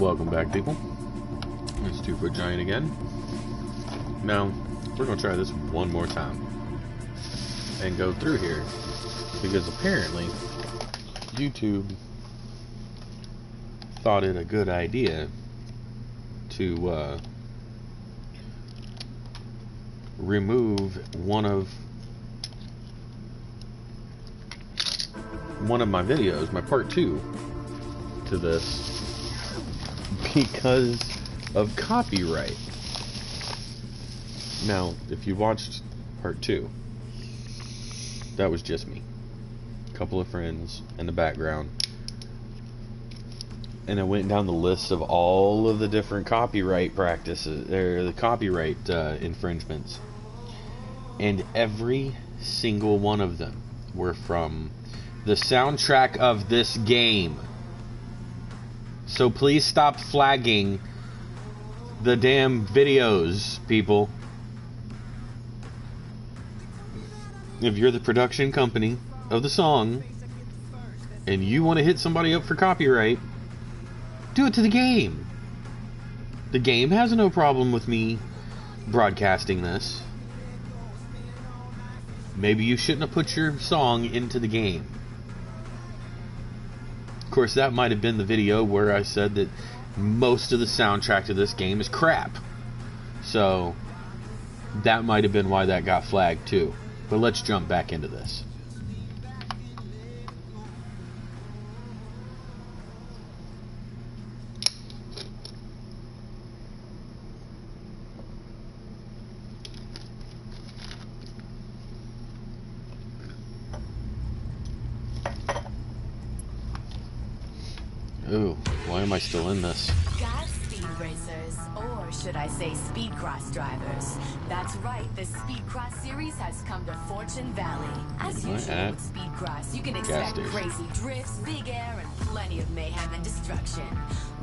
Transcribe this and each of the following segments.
Welcome back, people. It's TwoFootGiant again. Now, we're going to try this one more time and go through here, because apparently YouTube thought it a good idea to remove one of my videos, my part 2 to this, because of copyright. Now, if you watched part 2, that was just me, a couple of friends in the background, and I went down the list of all of the different copyright practices, or the copyright infringements, and every single one of them were from the soundtrack of this game. So please stop flagging the damn videos, people. If you're the production company of the song and you want to hit somebody up for copyright, do it to the game. The game has no problem with me broadcasting this. Maybe you shouldn't have put your song into the game. Of course, that might have been the video where I said that most of the soundtrack to this game is crap. So that might have been why that got flagged too. But let's jump back into this. Ooh, why am I still in this? Got speed racers, or should I say speed cross drivers. That's right, the speed cross series has come to Fortune Valley. As usual with speed cross, you can expect crazy drifts, big air, and plenty of mayhem and destruction.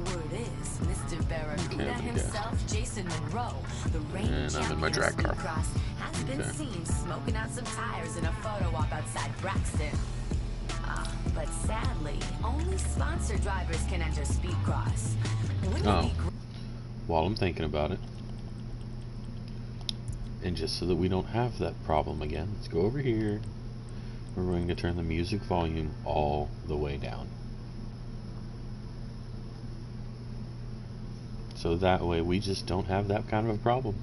Word is, Mr. Barracuda himself, Jason Monroe, the reigning champion of speed cross, has been seen smoking out some tires in a photo op outside Braxton. But sadly, only sponsored drivers can enter speed cross. While I'm thinking about it, and just so that we don't have that problem again, let's go over here. We're going to turn the music volume all the way down, so that way we just don't have that kind of a problem.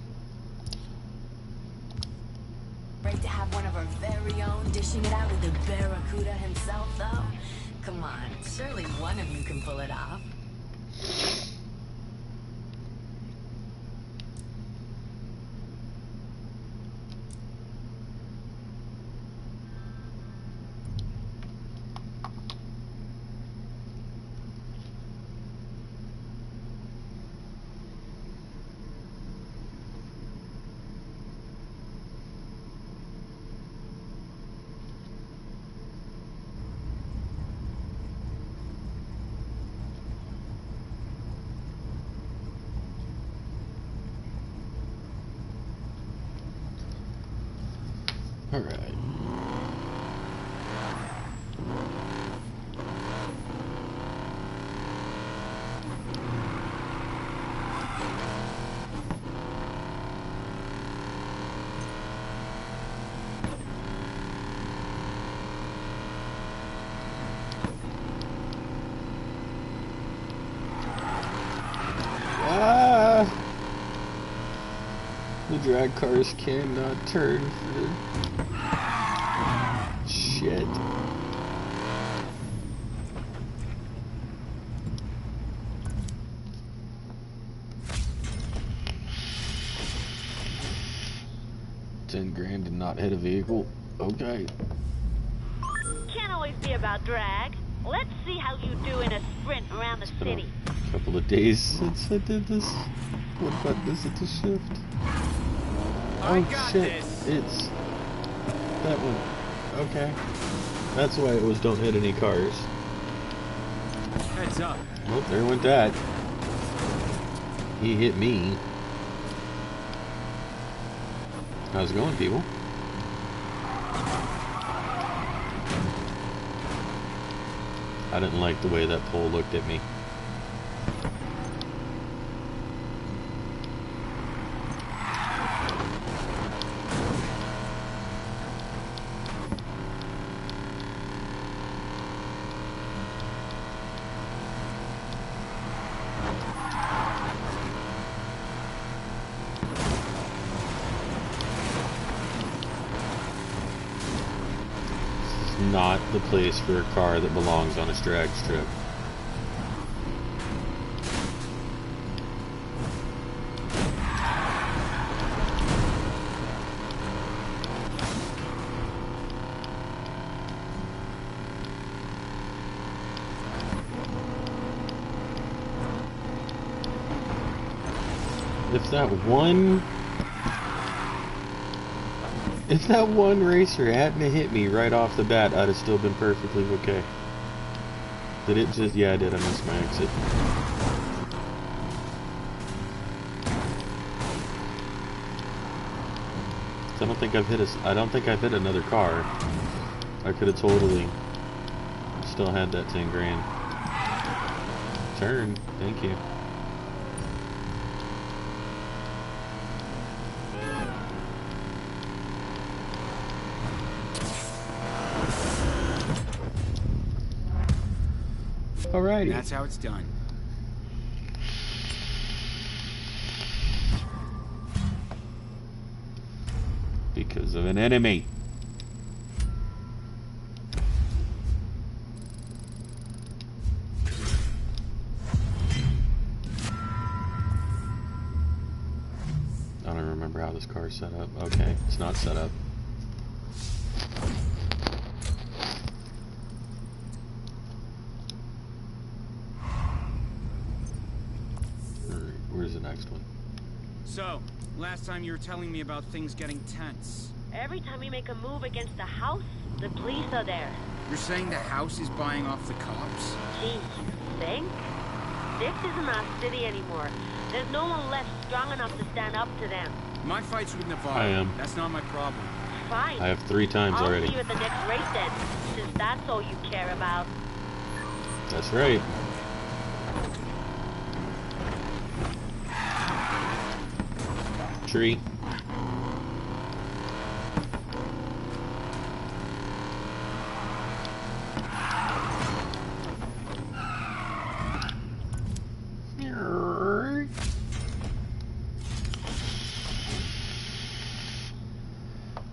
Great to have one of our very own dishing it out with the Barracuda himself, though. Come on, surely one of you can pull it off. All right. The drag cars cannot turn for the shit. $10,000 to not hit a vehicle. Okay. Can't always be about drag. Let's see how you do in a sprint around the city. A couple of days since I did this. What button is it to shift? Oh shit, it's that one. Okay. That's why it was don't hit any cars. Heads up. Well, there went that. He hit me. How's it going, people? I didn't like the way that pole looked at me. This is not the place for a car that belongs on a drag strip. If that one racer hadn't hit me right off the bat, I'd have still been perfectly okay. Did it just... Yeah, I did. I missed my exit. I don't think I've hit another car. I could have totally still had that 10 grand. Turn. Thank you. Alrighty. That's how it's done. Because of an enemy. I don't remember how this car is set up. Okay, it's not set up. Where's the next one? So, last time you were telling me about things getting tense. Every time we make a move against the house, the police are there. You're saying the house is buying off the cops? Gee, you think? This isn't our city anymore. There's no one left strong enough to stand up to them. My fight's with Navarro. I am. That's not my problem. Fine. I have 3 times already. I'll see you at the next race then, since that's all you care about. That's right. Tree.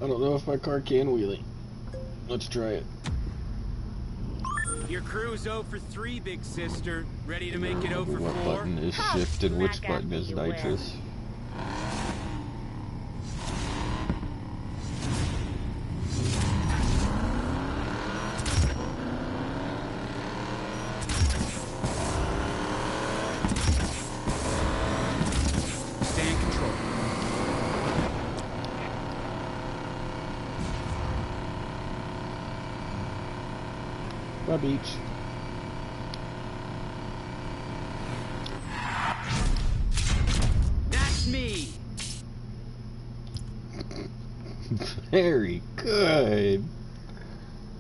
I don't know if my car can wheelie. Let's try it. Your crew's 0 for 3, big sister. Ready to make it 0 for 4? What button is shift and which button is nitrous? Stay in control. Bye, beach. That's me. Very good.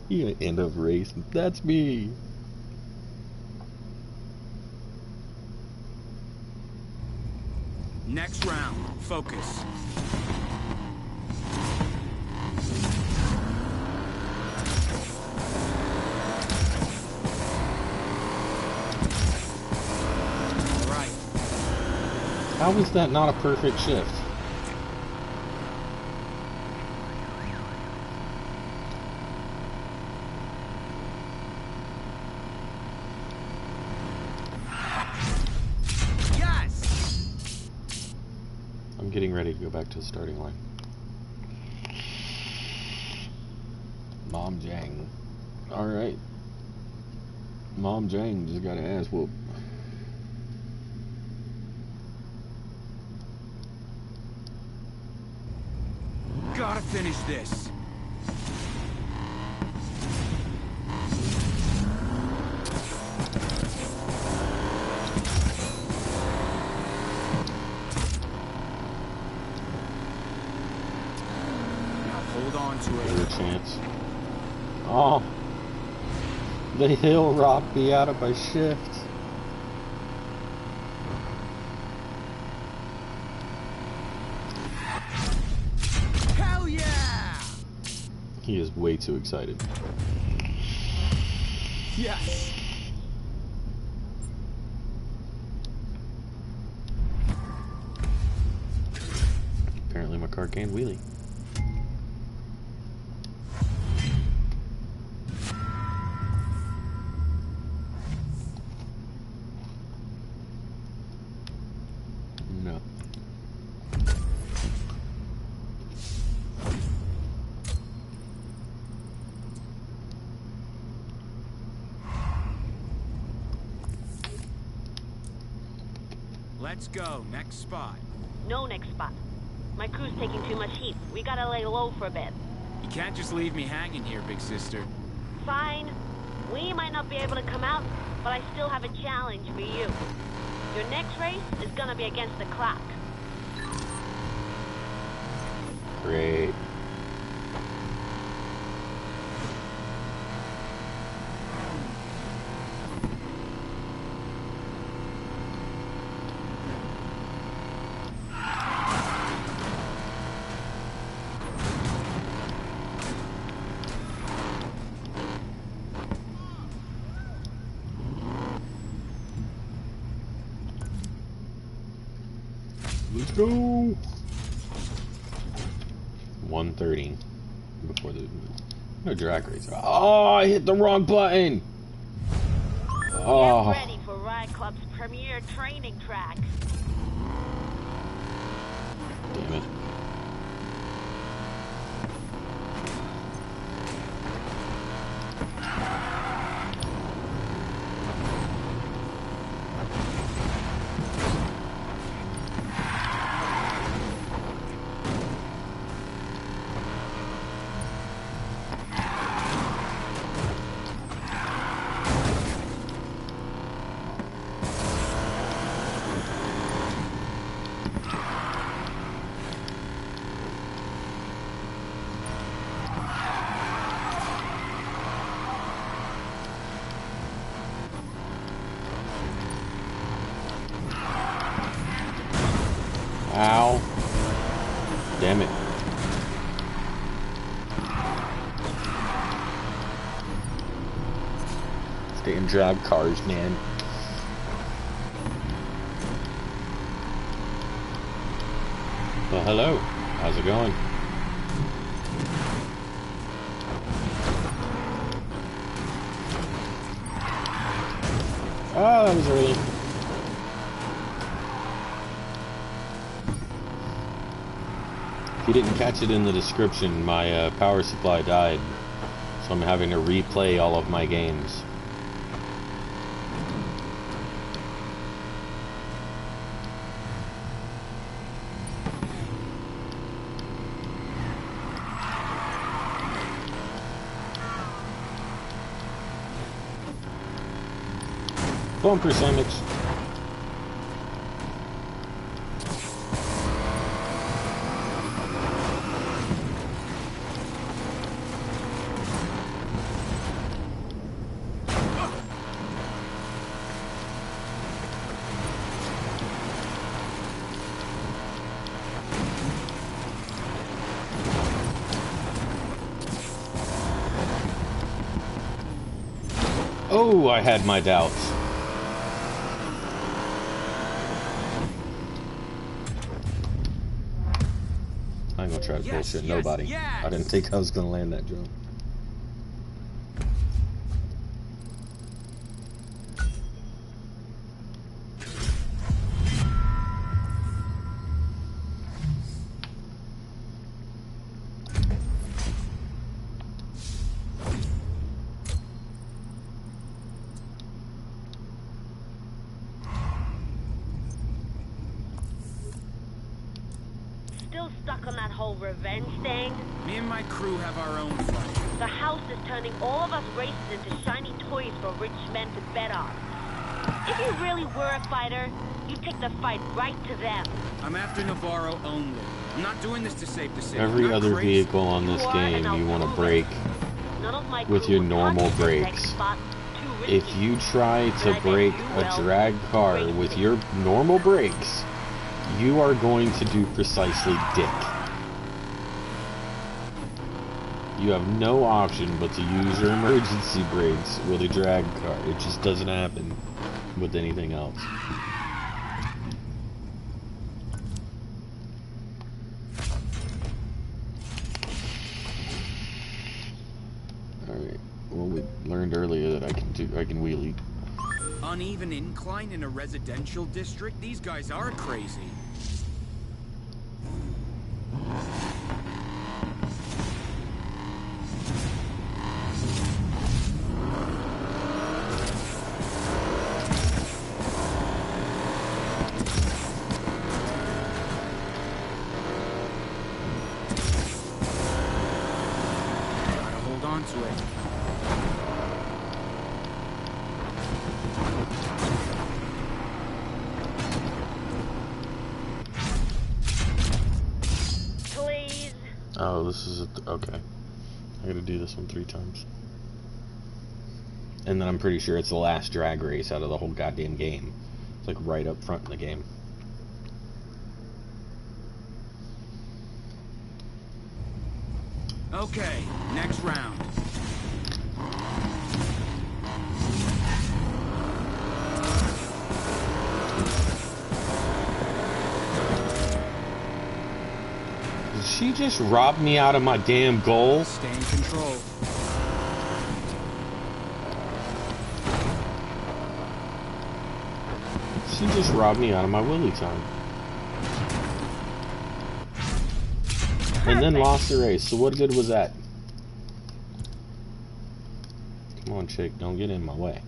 You gonna end up racing. That's me. Next round. Focus. All right. How is that not a perfect shift? Yes. I'm getting ready to go back to the starting line. Mom Jang. Alright. Mom Jang just got an ass whoop. Gotta finish this. Now hold on to There's a it. chance. Oh. The hill rocked me out of my shift. Hell yeah! He is way too excited. Yes. car can't wheelie. No. Let's go. Next spot. No next spot. My crew's taking too much heat. We gotta lay low for a bit. You can't just leave me hanging here, big sister. Fine. We might not be able to come out, but I still have a challenge for you. Your next race is gonna be against the clock. Great. Let's go. 1:30 before the drag race. Oh, I hit the wrong button. Oh. Get ready for Riot Club's premier training track. Damn it. Ow. Damn it. Stay in drag cars, man. Well, hello. How's it going? Oh, that was early. If you didn't catch it in the description, my power supply died, so I'm having to replay all of my games. Bumper sandwich. Oh, I had my doubts. I ain't gonna try to bullshit nobody. I didn't think I was gonna land that jump. Still stuck on that whole revenge thing? Me and my crew have our own fight. The house is turning all of us races into shiny toys for rich men to bet on. If you really were a fighter, you'd take the fight right to them. I'm after Navarro only. I'm not doing this to save the city. Every other vehicle on this game you want to break with your normal brakes. If you try to break a drag car with your normal brakes, you are going to do precisely dick. You have no option but to use your emergency brakes with a drag car. It just doesn't happen with anything else. uneven incline in a residential district? These guys are crazy. Gotta hold on to it. Oh, this is okay. I gotta do this one 3 times. And then I'm pretty sure it's the last drag race out of the whole goddamn game. It's like right up front in the game. Okay, next round. Did she just rob me out of my damn goal? Stay in control. She just robbed me out of my willy time. And then lost the race. So what good was that? Come on, chick. Don't get in my way.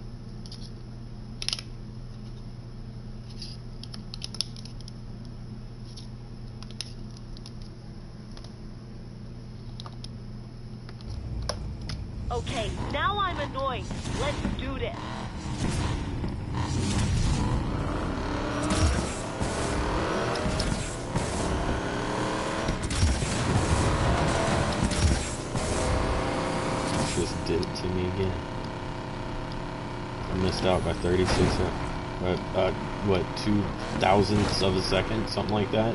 Okay, now I'm annoyed. Let's do this. Just did it to me again. I missed out by 36, what, 2/1000ths of a second, something like that.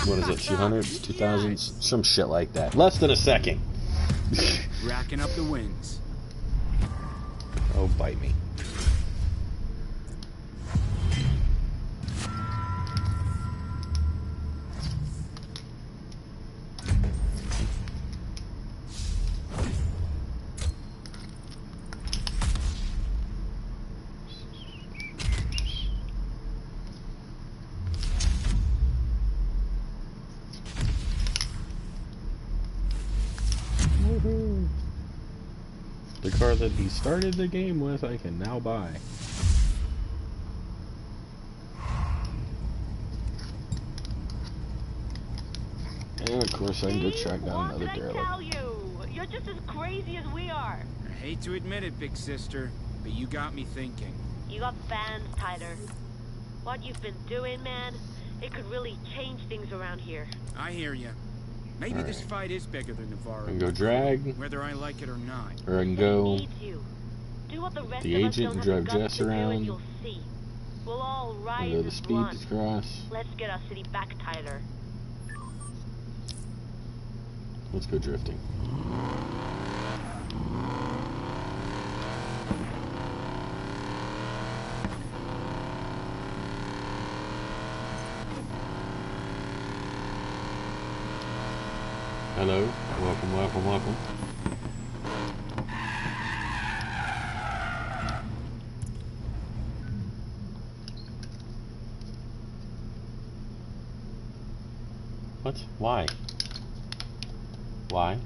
What is it, 200s, 2000s, some shit like that. Less than a second. Racking up the wins. Oh, bite me. The car that he started the game with, I can now buy. And of course, I can go track down another derelict. What did I tell you? You're just as crazy as we are. I hate to admit it, big sister, but you got me thinking. You got fans, Tyler. What you've been doing, man, it could really change things around here. I hear you. Maybe this fight is bigger than Navarro. I can go drag, whether I like it or not. or I can go Do what the rest the of us agent don't and have drive the guts Jess to do, and around. you'll see. We'll all And rise go the as speed one. cross. Let's get our city back, Tyler. Let's go drifting. Hello, welcome, welcome, welcome. What? Why? Why?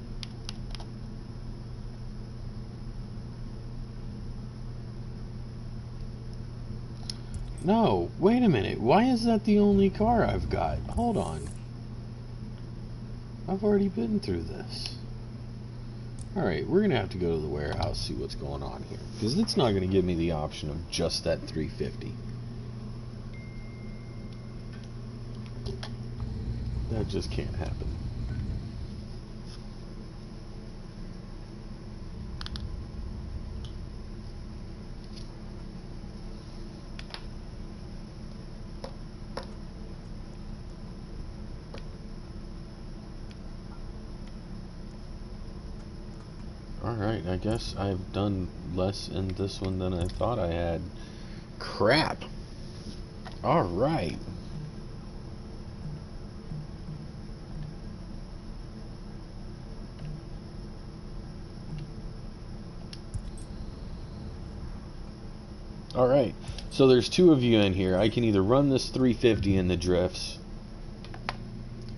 No, wait a minute. Why is that the only car I've got? Hold on. I've already been through this. Alright, we're going to have to go to the warehouse, see what's going on here. Because it's not going to give me the option of just that 350. That just can't happen. Alright, I guess I've done less in this one than I thought I had. Crap! Alright. Alright, so there's two of you in here. I can either run this 350 in the drifts,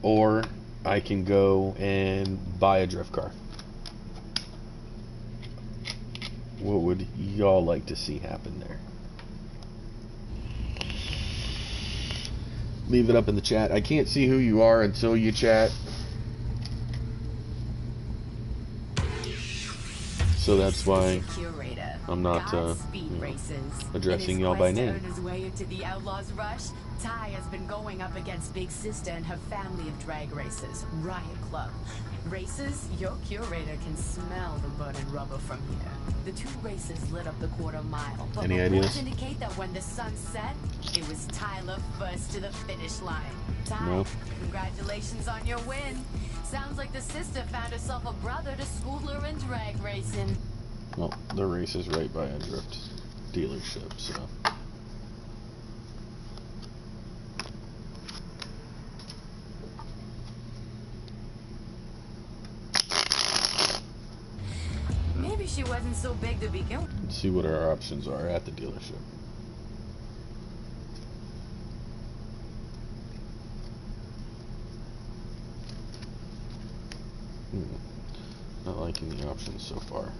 or I can go and buy a drift car. What would y'all like to see happen there? Leave it up in the chat. I can't see who you are until you chat. So that's why I'm not addressing y'all by name. His way into the Outlaws Rush, Ty has been going up against Big Sister and her family of drag races, Riot Club. Races, your curator can smell the mud and rubber from here. The two races lit up the quarter mile, but any ideas? Indicate that when the sun set, it was Tyler first to the finish line. Ty, no. Congratulations on your win. Sounds like the sister found herself a brother to school her in drag racing. Well, the race is right by a drift dealership, so. Maybe she wasn't so big to begin with. Let's see what our options are at the dealership. Not liking the options so far.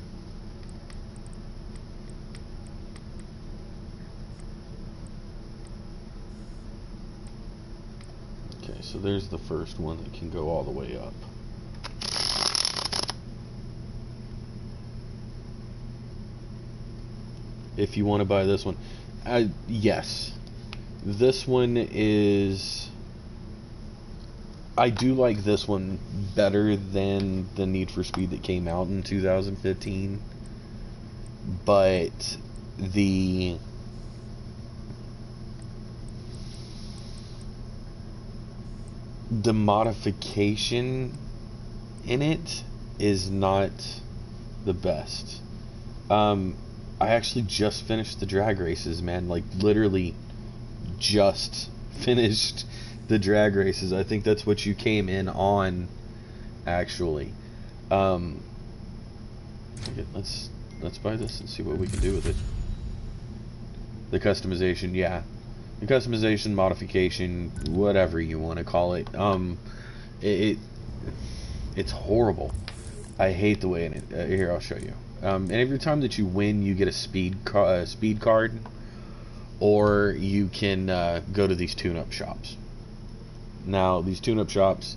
Okay, so there's the first one that can go all the way up. If you want to buy this one, yes. This one is... I do like this one better than the Need for Speed that came out in 2015. But the modification in it is not the best. I actually just finished the drag races, man. Like, literally just finished the drag races. I think that's what you came in on, actually. Okay, let's buy this and see what we can do with it. The customization, yeah. The customization, modification, whatever you want to call it. It's horrible. I hate the way in it. Here, I'll show you. And every time that you win, you get a speed card, or you can go to these tune-up shops. Now, these tune-up shops,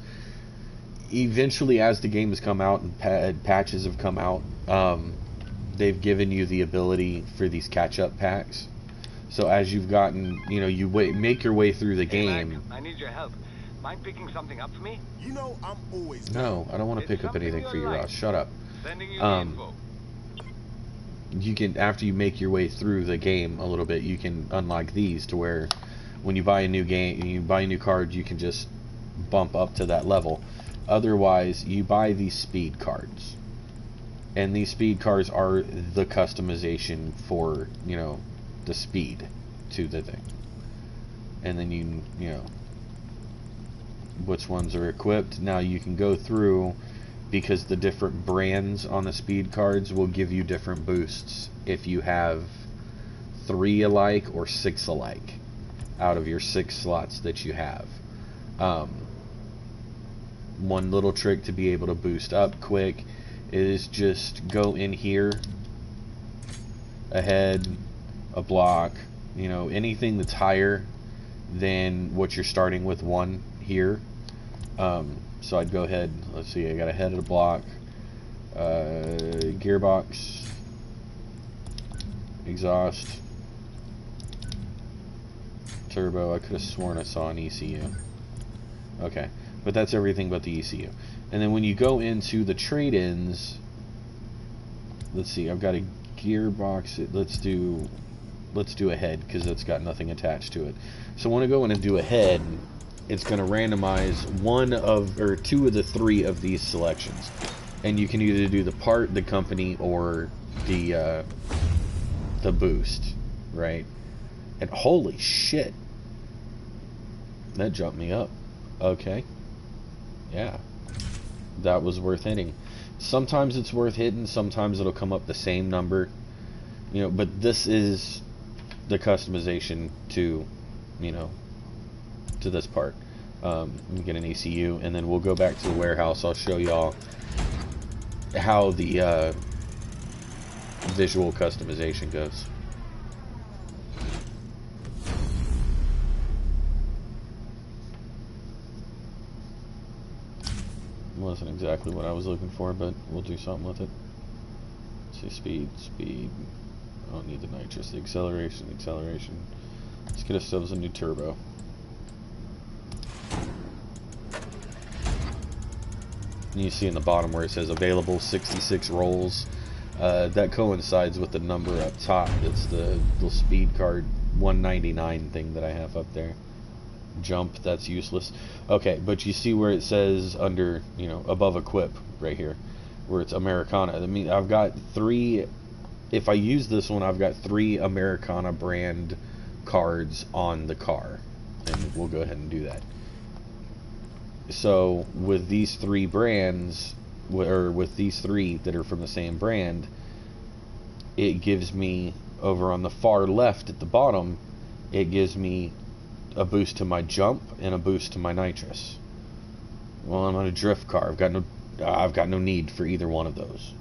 eventually, as the game has come out and patches have come out, they've given you the ability for these catch-up packs. So as you've gotten, you know, you make your way through the game. Mac, I need your help. Mind picking something up for me? You know I'm always... No, I don't want to pick up anything for you, Ross. Shut up. Sending you the info. You can, after you make your way through the game a little bit, you can unlock these to where when you buy a new game, you buy a new card, you can just bump up to that level. Otherwise, you buy these speed cards, and these speed cards are the customization for, you know, the speed to the thing. And then you know which ones are equipped. Now you can go through, because the different brands on the speed cards will give you different boosts if you have 3 alike or 6 alike out of your 6 slots that you have. One little trick to be able to boost up quick is just go in here, ahead, a block, you know, anything that's higher than what you're starting with, 1 here. So I'd go ahead, let's see, I got a head of the block, gearbox, exhaust, turbo. I could have sworn I saw an ECU. Okay, but that's everything but the ECU. And then when you go into the trade-ins, let's see, I've got a gearbox. Let's do a head, because it's got nothing attached to it. So when I go in and do a head, it's going to randomize 1 of, or 2 of the 3 of these selections, and you can either do the part, the company, or the boost, right? And holy shit, that jumped me up. Okay, yeah, that was worth hitting. Sometimes it's worth hitting, sometimes it'll come up the same number, you know, but this is the customization to, you know, to this part. We get an ECU, and then we'll go back to the warehouse. I'll show y'all how the visual customization goes. Wasn't exactly what I was looking for, but we'll do something with it. Let's see, speed. I don't need the nitrous. The acceleration. Let's get ourselves a new turbo. And you see in the bottom where it says available 66 rolls. That coincides with the number up top. It's the little speed card 199 thing that I have up there. Jump, that's useless. Okay, but you see where it says under, you know, above equip right here, where it's Americana. I mean, I've got 3. If I use this one, I've got 3 Americana brand cards on the car, and we'll go ahead and do that. So with these 3 brands, or with these 3 that are from the same brand, it gives me, over on the far left at the bottom, it gives me a boost to my jump and a boost to my nitrous. Well, I'm on a drift car. I've got no need for either one of those.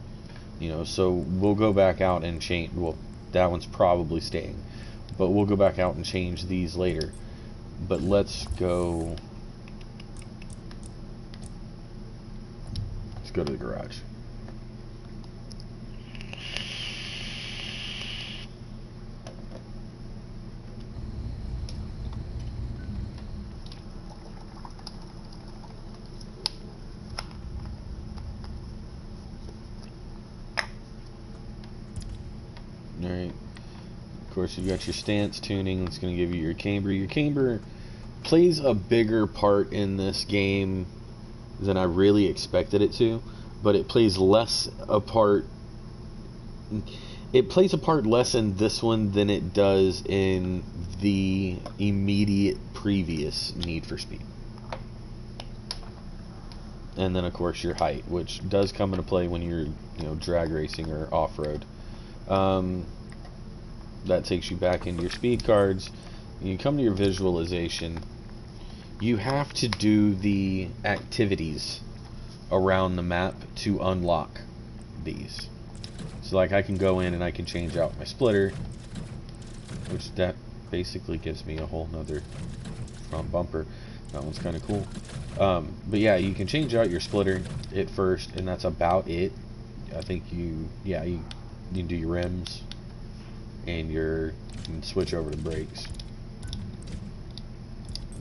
You know, so we'll go back out and change. Well, that one's probably staying, but we'll go back out and change these later. But let's go. Let's go to the garage. Alright, of course you've got your stance tuning. It's going to give you your camber. Your camber plays a bigger part in this game than I really expected it to, but it plays less a part. It plays a part less in this one than it does in the immediate previous Need for Speed. And then of course your height, which does come into play when you're, you know, drag racing or off-road. That takes you back into your speed cards. You come to your visualization. You have to do the activities around the map to unlock these. So like I can go in and I can change out my splitter, which that basically gives me a whole nother front bumper. That one's kind of cool. But yeah, you can change out your splitter at first, and that's about it. I think you can do your rims, and you can switch over to brakes.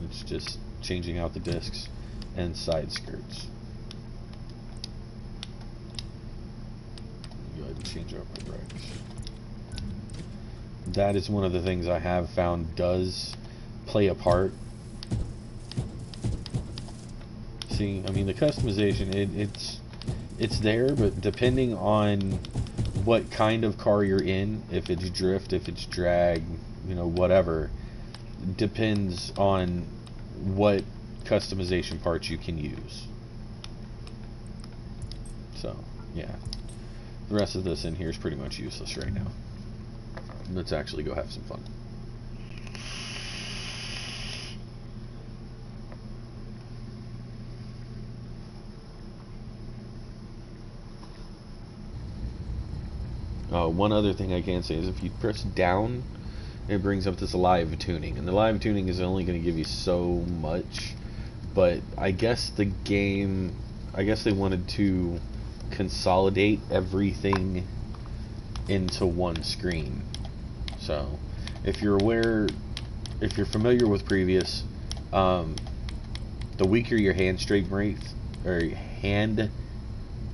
It's just changing out the discs and side skirts. Go ahead and change out my brakes. That is one of the things I have found does play a part. See, I mean, the customization, it's there, but depending on what kind of car you're in, if it's drift, if it's drag, you know, whatever, depends on what customization parts you can use. So, yeah. The rest of this in here is pretty much useless right now. Let's actually go have some fun. One other thing I can say is if you press down, it brings up this live tuning, and the live tuning is only going to give you so much, but I guess the game, I guess they wanted to consolidate everything into one screen. So if you're familiar with previous, the weaker your hand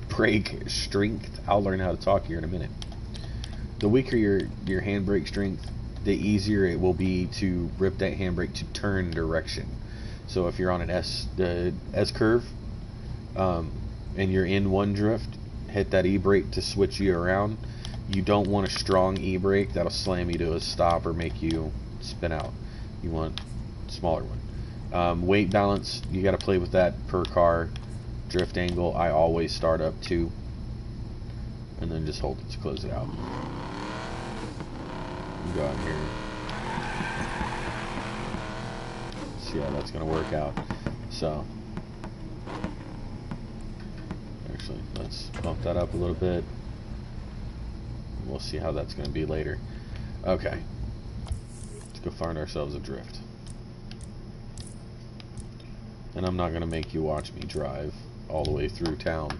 brake strength, I'll learn how to talk here in a minute. The weaker your handbrake strength, the easier it will be to rip that handbrake to turn direction. So if you're on an S curve, and you're in one drift, hit that E-brake to switch you around. You don't want a strong E-brake that'll slam you to a stop or make you spin out. You want a smaller one. Weight balance, you got to play with that per car. Drift angle, I always start up 2, and then just hold it to close it out. Go out here, See how that's going to work out. So, actually, let's bump that up a little bit. We'll see how that's going to be later. Okay. Let's go find ourselves a drift. And I'm not going to make you watch me drive all the way through town.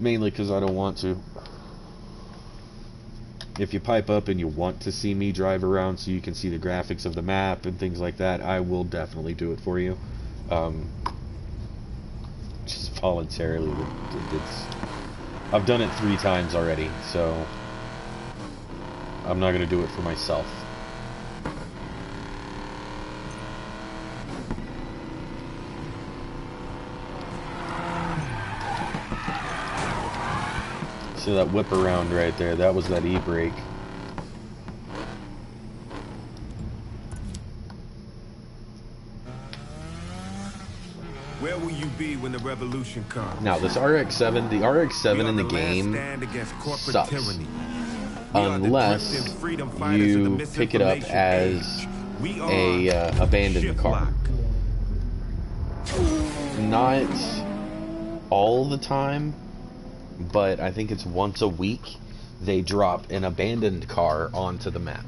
Mainly because I don't want to. If you pipe up and you want to see me drive around so you can see the graphics of the map and things like that, I will definitely do it for you. Just voluntarily. I've done it 3 times already, so I'm not going to do it for myself. See that whip around right there? That was that e-brake. Where will you be when the revolution comes? Now, this RX-7, the RX-7 in the game sucks. Unless you pick it up as a abandoned car. Not all the time, but I think it's once a week they drop an abandoned car onto the map.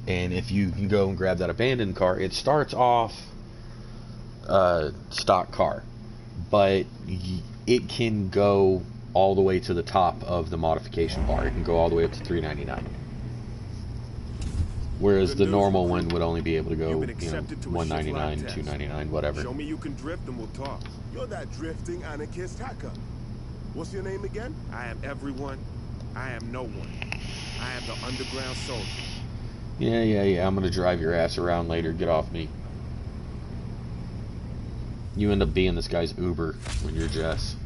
And if you can go and grab that abandoned car, it starts off stock car, but it can go all the way to the top of the modification bar. It can go all the way up to $399. Whereas the normal one would only be able to go, you know, $199, $299, whatever. Show me you can drift and we'll talk. You're that drifting anarchist hacker. What's your name again? I am everyone. I am no one. I am the underground soldier. Yeah. I'm gonna drive your ass around later. Get off me. You end up being this guy's Uber when you're Jess.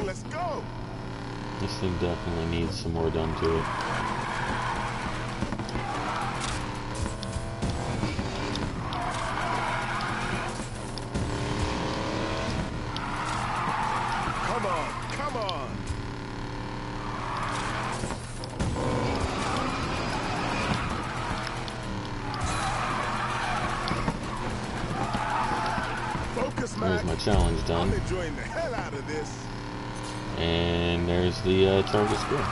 Let's go. This thing definitely needs some more done to it. Come on. Focus, man. There's my challenge done. I'm enjoying the hell out of this. And there's the target square.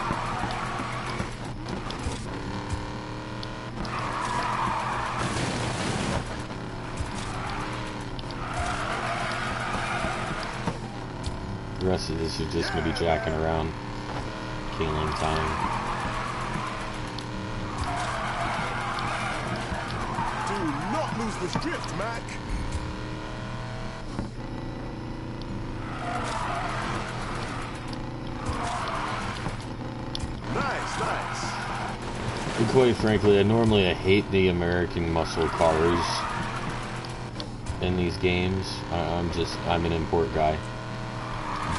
The rest of this is just going to be jacking around, killing time. Do not lose this drift, Mac. Nice. And quite frankly, I hate the American muscle cars in these games. I'm an import guy.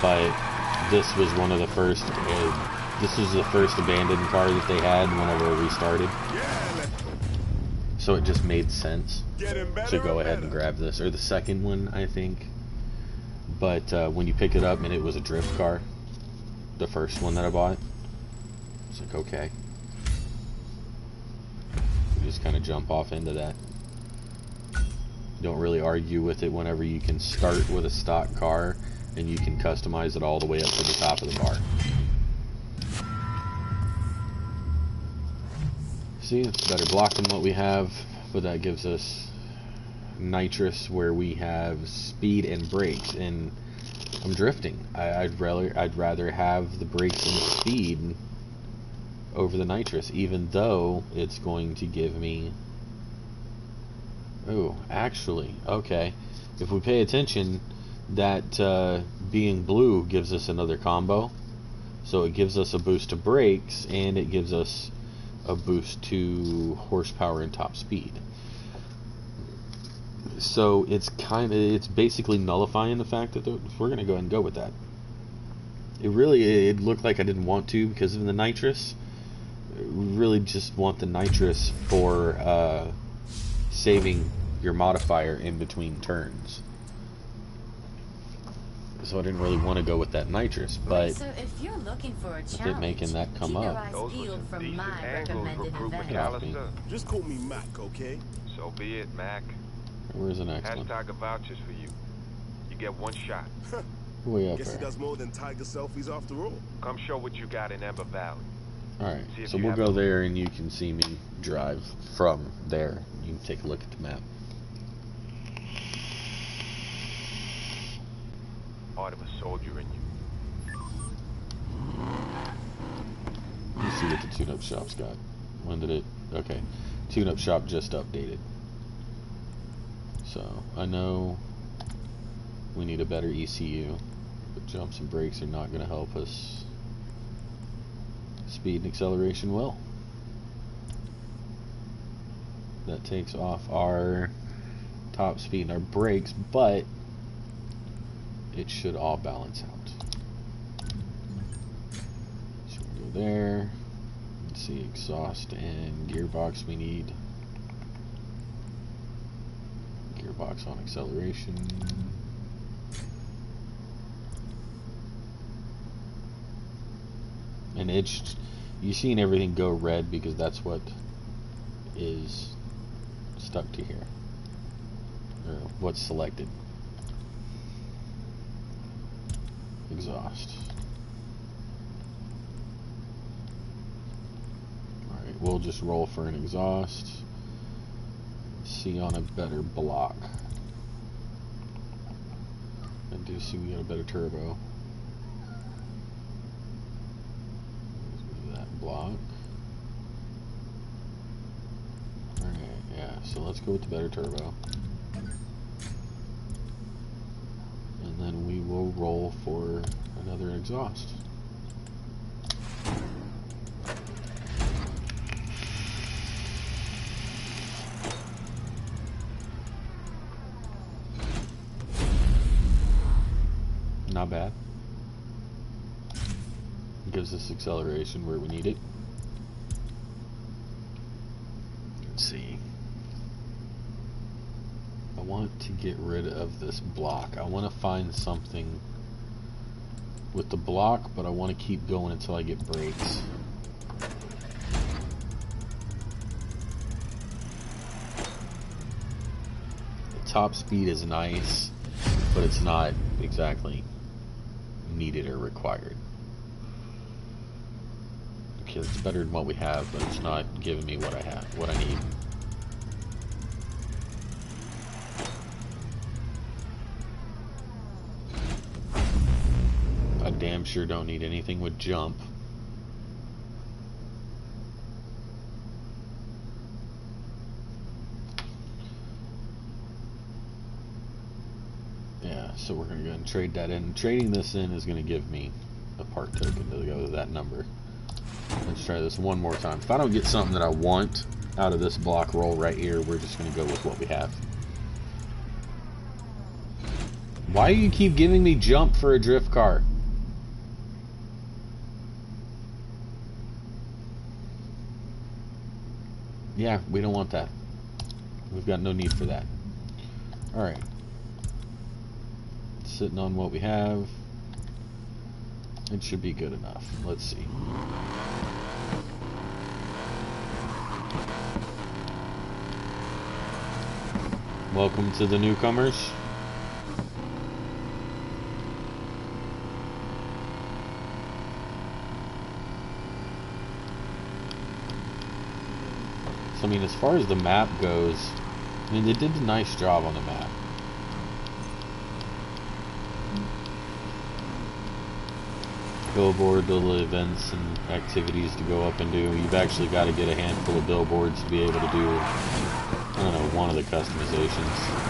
But this was one of the first, this was the first abandoned car that they had whenever it restarted. So it just made sense to go ahead and grab this. Or the second one, I think. But when you pick it up and it was a drift car, the first one that I bought, it's like, okay. You just kind of jump off into that. Don't really argue with it whenever you can start with a stock car and you can customize it all the way up to the top of the bar. See, it's better block than what we have, but that gives us nitrous where we have speed and brakes, and I'm drifting. I'd rather have the brakes and the speed over the nitrous, even though it's going to give me... Oh, actually, okay. If we pay attention, that being blue gives us another combo. So it gives us a boost to brakes, and it gives us a boost to horsepower and top speed. So it's basically nullifying the fact that we're going to go ahead and go with that. It looked like I didn't want to because of the nitrous. I really just want the nitrous for saving your modifier in between turns. So I didn't really want to go with that nitrous, but So if you're looking for a with it making that come keep your up, eyes Those were peeled some for decent my angles, recommended Recruit event. McAllister. Just call me Mac, okay? So be it, Mac. where's the next one? Hashtag vouchers for you. You get one shot. Way up Guess he there. does more than tiger selfies after all. Come show what you got in Ember Valley. Alright, See if so you we'll have go a- there and you can see me drive from there. You can take a look at the map. Heart of a soldier in you. You see what the tune-up shop's got. When did it? Okay. Tune-up shop just updated. So, I know we need a better ECU, but jumps and brakes are not going to help us. Speed and acceleration will. That takes off our top speed and our brakes, but it should all balance out. So we'll go there. Let's see, exhaust and gearbox we need. Gearbox on acceleration. And it's, you've seen everything go red because that's what is stuck to here, or what's selected. Exhaust. Alright, we'll just roll for an exhaust. See on a better block. I do see we got a better turbo. That block. Alright, yeah, so let's go with the better turbo. And then we will roll for another exhaust. Not bad. Gives us acceleration where we need it. Let's see. I want to get rid of this block. I want to find something with the block, but I want to keep going until I get brakes. The top speed is nice, but it's not exactly needed or required. Okay, it's better than what we have, but it's not giving me what I have, what I need. I damn sure don't need anything with jump. Yeah, so we're going to go and trade that in. Trading this in is going to give me a part token to go to that number. Let's try this one more time. If I don't get something that I want out of this block roll right here, we're just going to go with what we have. Why do you keep giving me jump for a drift car? Yeah, we don't want that. We've got no need for that. Alright. Sitting on what we have. It should be good enough. Let's see. Welcome to the newcomers. So, I mean, as far as the map goes, I mean, they did a nice job on the map. Billboard, little events and activities to go up and do. You've actually got to get a handful of billboards to be able to do, I don't know, one of the customizations.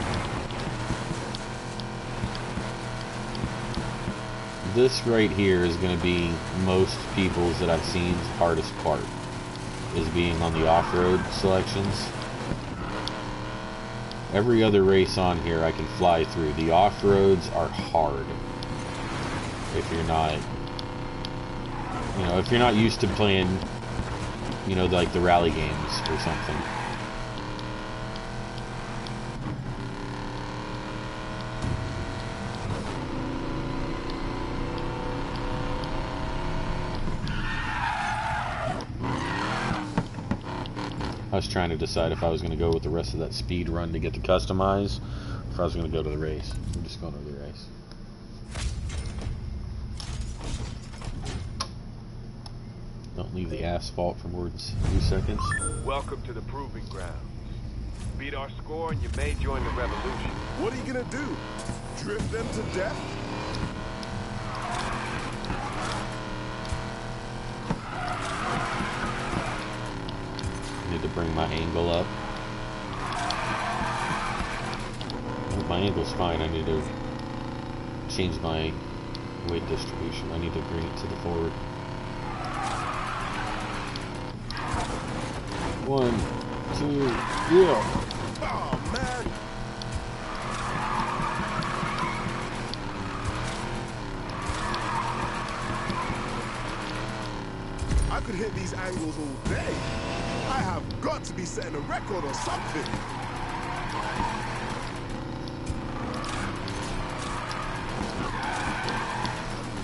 This right here is going to be most people's that I've seen hardest part, is being on the off-road selections. Every other race on here I can fly through. The off-roads are hard if you're not You know, if you're not used to playing, you know, like the rally games or something. I was trying to decide if I was going to go with the rest of that speed run to get to customize, or if I was going to go to the race. I'm just going to the race. Don't leave the asphalt for more than 2 seconds. Welcome to the proving grounds. Beat our score and you may join the revolution. What are you gonna do? Drift them to death? Need to bring my angle up. Oh, my angle's fine. I need to change my weight distribution. I need to bring it to the forward. 1, 2, yeah. Oh, man. I could hit these angles all day. I have got to be setting a record or something.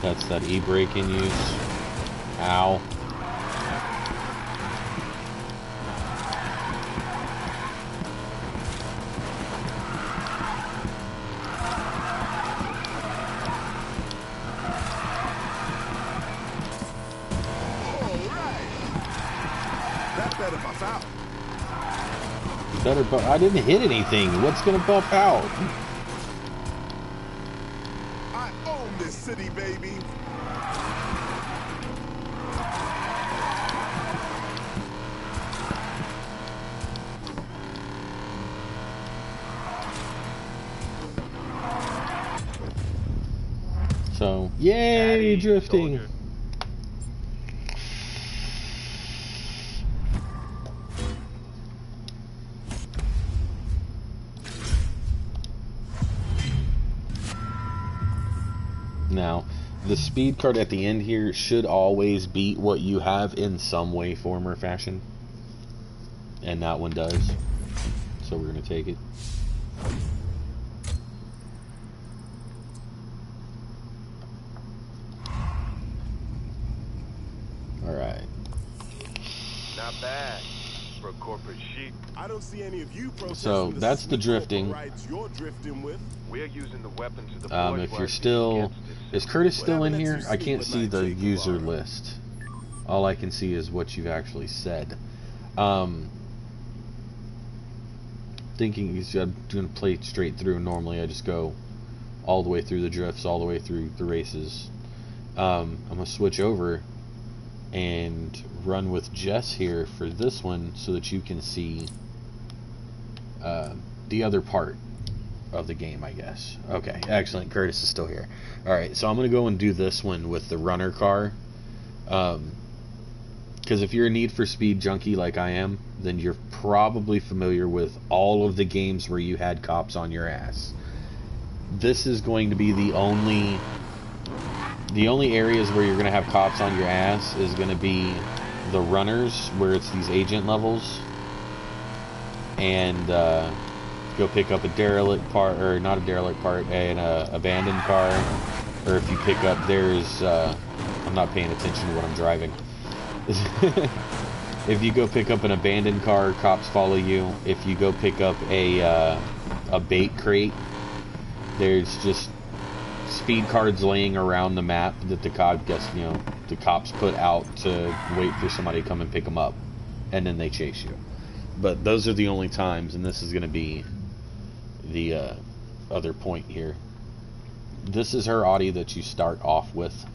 That's that e-brake in use. Ow. Better, but I didn't hit anything. What's gonna buff out? I own this city, baby. So, yay, drifting. Soldier. Now, the speed card at the end here should always beat what you have in some way, form, or fashion. And that one does. So we're going to take it. Alright. Not bad for a corporate sheep. I don't see any of you protesting. So that's the drifting. Rights you're drifting with. We're using the weapons of the If you're still... Is Curtis still in here? I can't see the user list. All I can see is what you've actually said. Thinking I'm going to play straight through. Normally I just go all the way through the drifts, all the way through the races. I'm going to switch over and run with Jess here for this one so that you can see the other part of the game, I guess. Okay, excellent. Curtis is still here. Alright, so I'm going to go and do this one with the runner car. Because if you're a Need for Speed junkie like I am, then you're probably familiar with all of the games where you had cops on your ass. This is going to be the only areas where you're going to have cops on your ass is going to be the runners, where it's these agent levels, and go pick up a derelict part, or not a derelict part, an abandoned car, or if you pick up, there's, I'm not paying attention to what I'm driving. If you go pick up an abandoned car, cops follow you. If you go pick up a bait crate, there's just speed cards laying around the map that the cops put out to wait for somebody to come and pick them up, and then they chase you. But those are the only times, and this is going to be the other point here. This is her Audi that you start off with,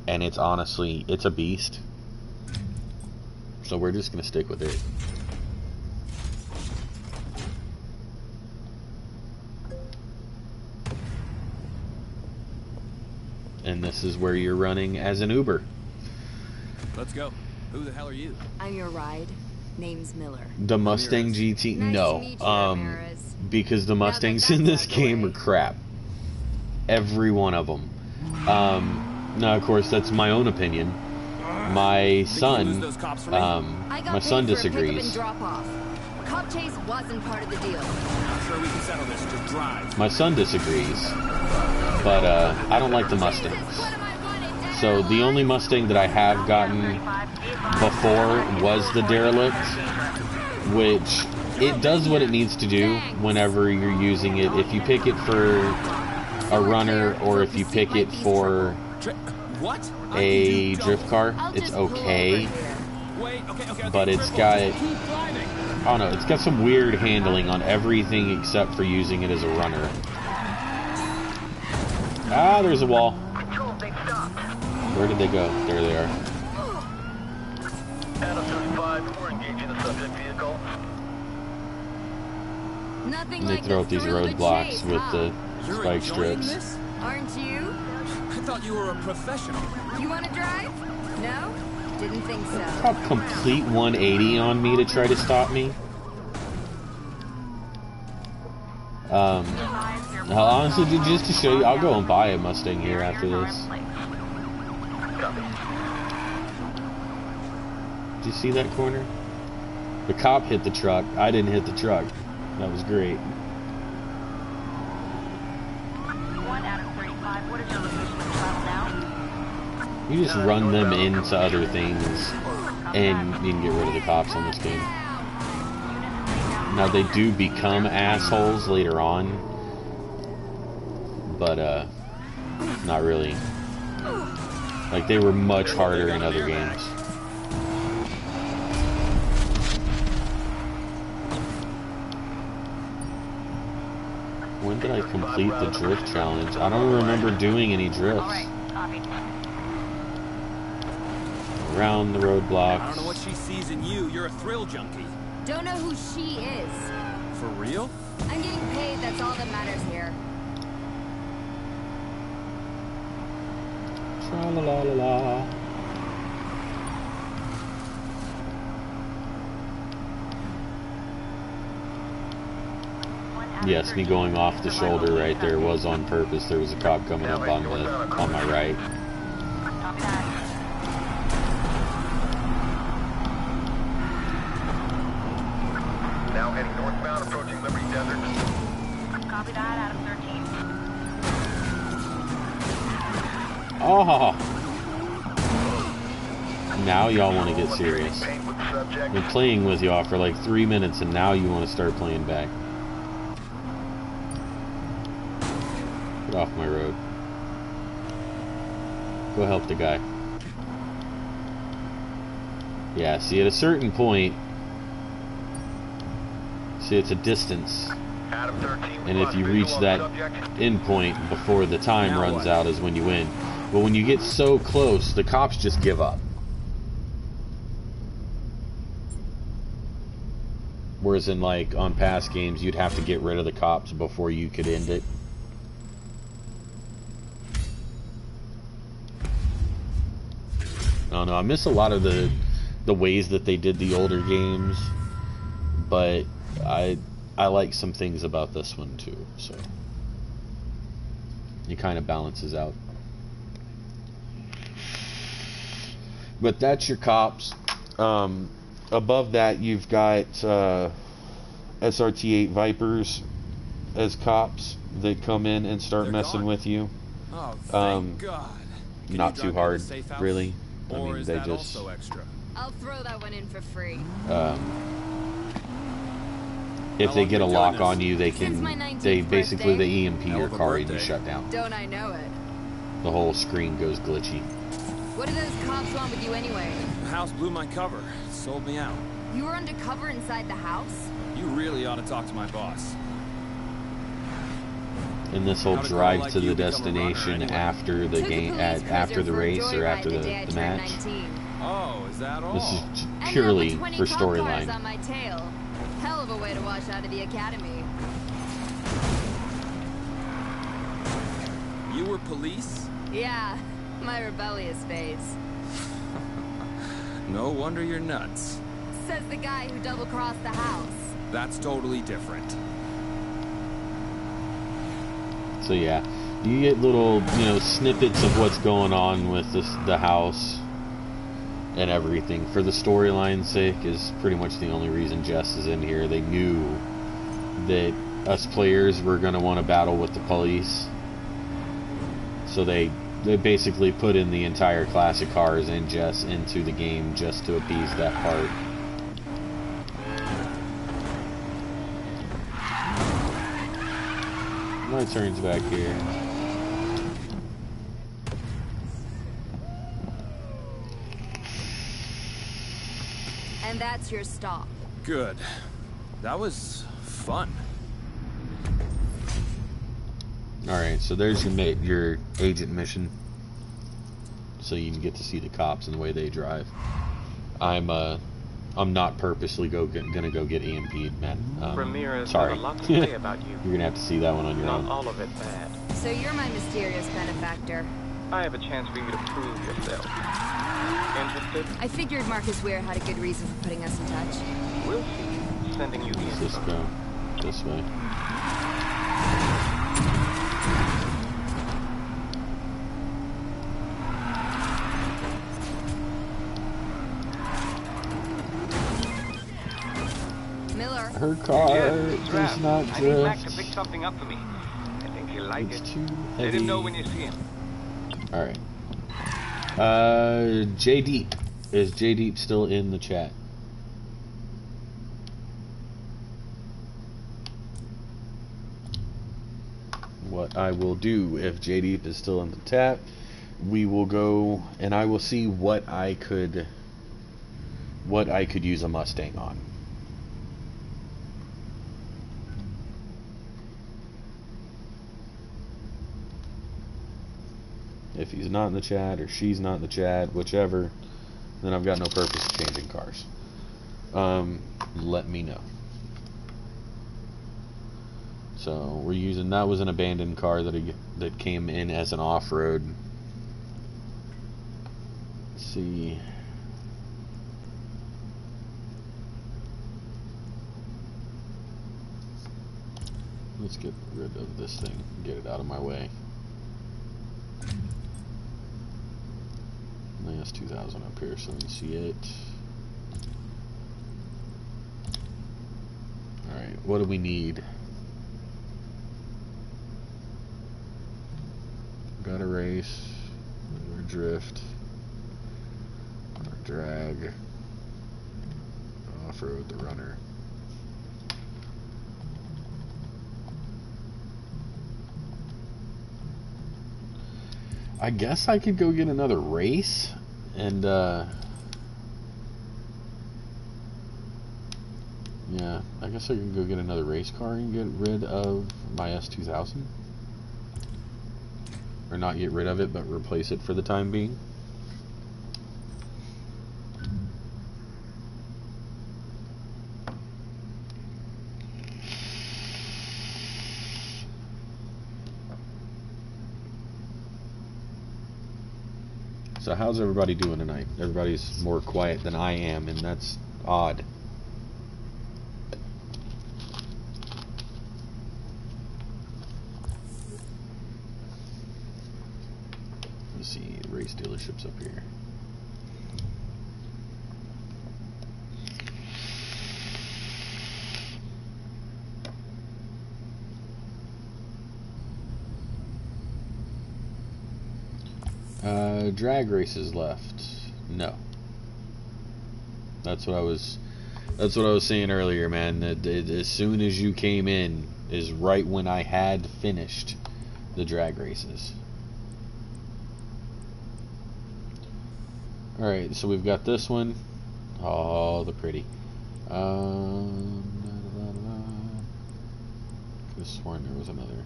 and it's honestly, it's a beast. So we're just going to stick with it. And this is where you're running as an Uber. Let's go. Who the hell are you? I'm your ride. Name's Miller. The Mustang GT? Nice No. to meet you, Ramirez. Because the Mustangs in this game are crap. Every one of them. Now, of course, that's my own opinion. My son, my son disagrees. Cop chase wasn't part of the deal. I'm sure we can settle this. Just drive. My son disagrees, but I don't like the Mustangs. So the only Mustang that I have gotten before was the Derelict, which it does what it needs to do whenever you're using it. If you pick it for a runner or if you pick it for a drift car, it's okay. But it's got, I don't know, it's got some weird handling on everything except for using it as a runner. Ah, there's a wall. Where did they go? There they are. Adam 35, we're engaging the subject vehicle. And they throw up these roadblocks with the spike strips. Aren't you? I thought you were a professional. You want to drive? No? Didn't think so. Cop complete 180 on me to try to stop me. Honestly, dude, just to show you, I'll go and buy a Mustang here after this. Did you see that corner? The cop hit the truck. I didn't hit the truck. That was great. 1 out of 35. What is your location of travel now? You just run them into other things, and you can get rid of the cops on this game. Now, they do become assholes later on, but, not really. Like, they were much harder in other games. When did I complete the drift challenge? I don't remember doing any drifts. Around the roadblocks. I don't know what she sees in you. You're a thrill junkie. Don't know who she is. For real? I'm getting paid, that's all that matters here. Tra-la-la-la-la. Yes, me going off the shoulder right there was on purpose. There was a cop coming up on my right. Now heading northbound, approaching Liberty Desert. Copy that, Adam 13. Oh! Now y'all want to get serious. I've been playing with y'all for like 3 minutes and now you want to start playing back. Get off my road. Go help the guy. Yeah, see, at a certain point, see, it's a distance. And if you reach that end point before the time runs out is when you win. But when you get so close, the cops just give up. Whereas in, like, on past games, you'd have to get rid of the cops before you could end it. I don't know, I miss a lot of the ways that they did the older games, but I like some things about this one too, so it kind of balances out. But that's your cops. Above that, you've got SRT-8 Vipers as cops that come in and start messing with you. Oh, thank God. Not too hard, really. I mean, they just. I'll throw that one in for free. If they get a lock on you, they can. They basically they EMP your car and you shut down. Don't I know it? The whole screen goes glitchy. What do those cops want with you anyway? The house blew my cover. Sold me out. You were undercover inside the house? You really ought to talk to my boss. And this whole drive to the destination after the game, after the race or after the match. Oh, is that all? This is purely for storyline. On my tail. Hell of a way to wash out of the academy. You were police? Yeah, my rebellious phase. No wonder you're nuts. Says the guy who double-crossed the house. That's totally different. So yeah, You get little, you know, snippets of what's going on with the house and everything. For the storyline's sake is pretty much the only reason Jess is in here. They knew that us players were going to want to battle with the police. So they basically put in the entire classic cars and Jess into the game just to appease that part. My turn's back here. And that's your stop. Good. That was fun. Alright, so there's your agent mission. So you can get to see the cops and the way they drive. I'm not purposely gonna go get EMP'd, man. Ramirez sorry. had a lot to say about you. You're gonna have to see that one on your own. Not all of it bad. So you're my mysterious benefactor. I have a chance for you to prove yourself. Interested? I figured Marcus Weir had a good reason for putting us in touch. We'll see. Sending you the Let's just go this way. Miller. Her car does not I need Mac to drift. pick something up for me. I think he'll like It's it. too Let heavy. him know when you see him. Alright. J Deep. Is J Deep still in the chat? What I will do if J Deep is still in the chat, we will go and I will see what I could use a Mustang on. If he's not in the chat or she's not in the chat, whichever, then I've got no purpose of changing cars. Let me know. So we're using, that was an abandoned car that came in as an off-road. Let's see. Let's get rid of this thing, get it out of my way. That's 2000 up here, so we can see it. Alright, what do we need? Got a race, or drift, or drag, off-road, the runner. I guess I could go get another race and yeah, I guess I can go get another race car and get rid of my S2000, or not get rid of it but replace it for the time being. So how's everybody doing tonight? Everybody's more quiet than I am, and that's odd. Let's see, race dealerships up here. Drag races left. No. That's what I was saying earlier, man. That as soon as you came in is right when I had finished the drag races. Alright, so we've got this one. Oh, the pretty. Could have sworn there was another.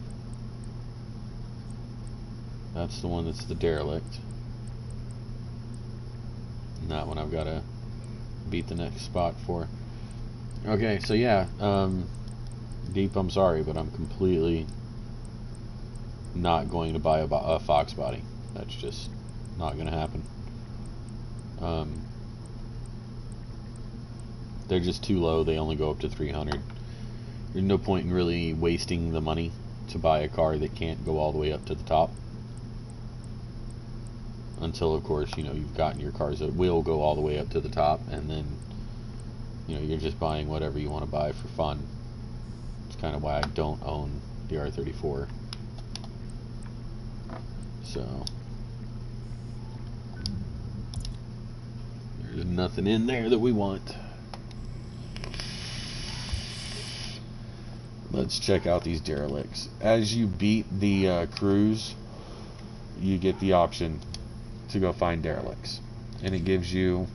That's the one that's the derelict. And that one I've got to beat the next spot for. Okay, so yeah, Deep, I'm sorry, but I'm completely not going to buy a Fox body. That's just not going to happen. They're just too low. They only go up to 300. There's no point in really wasting the money to buy a car that can't go all the way up to the top. Until, of course, you know, you've gotten your cars that will go all the way up to the top, and then, you know, you're just buying whatever you want to buy for fun. It's kind of why I don't own the R34. So, there's nothing in there that we want. Let's check out these derelicts. As you beat the cruise, you get the option to go find derelicts, and it gives you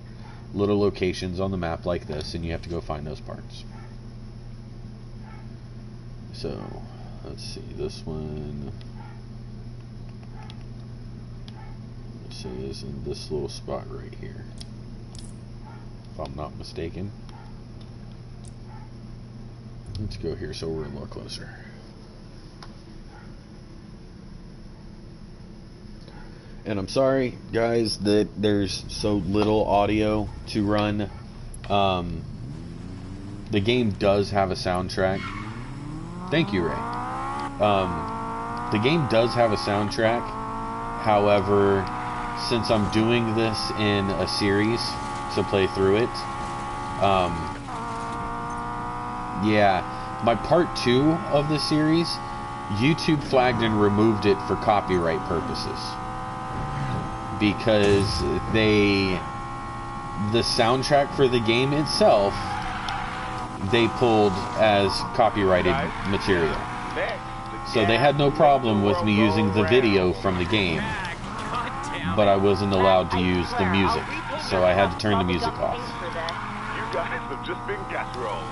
little locations on the map like this, and you have to go find those parts. So let's see, this one, so is in this little spot right here, if I'm not mistaken. Let's go here so we're a little closer. And I'm sorry, guys, that there's so little audio to run. The game does have a soundtrack. Thank you, Ray. The game does have a soundtrack. However, since I'm doing this in a series to play through it, yeah, my part 2 of the series, YouTube flagged and removed it for copyright purposes. Because the soundtrack for the game itself, they pulled as copyrighted material. So they had no problem with me using the video from the game, but I wasn't allowed to use the music, so I had to turn the music off. You guys have just been casserole.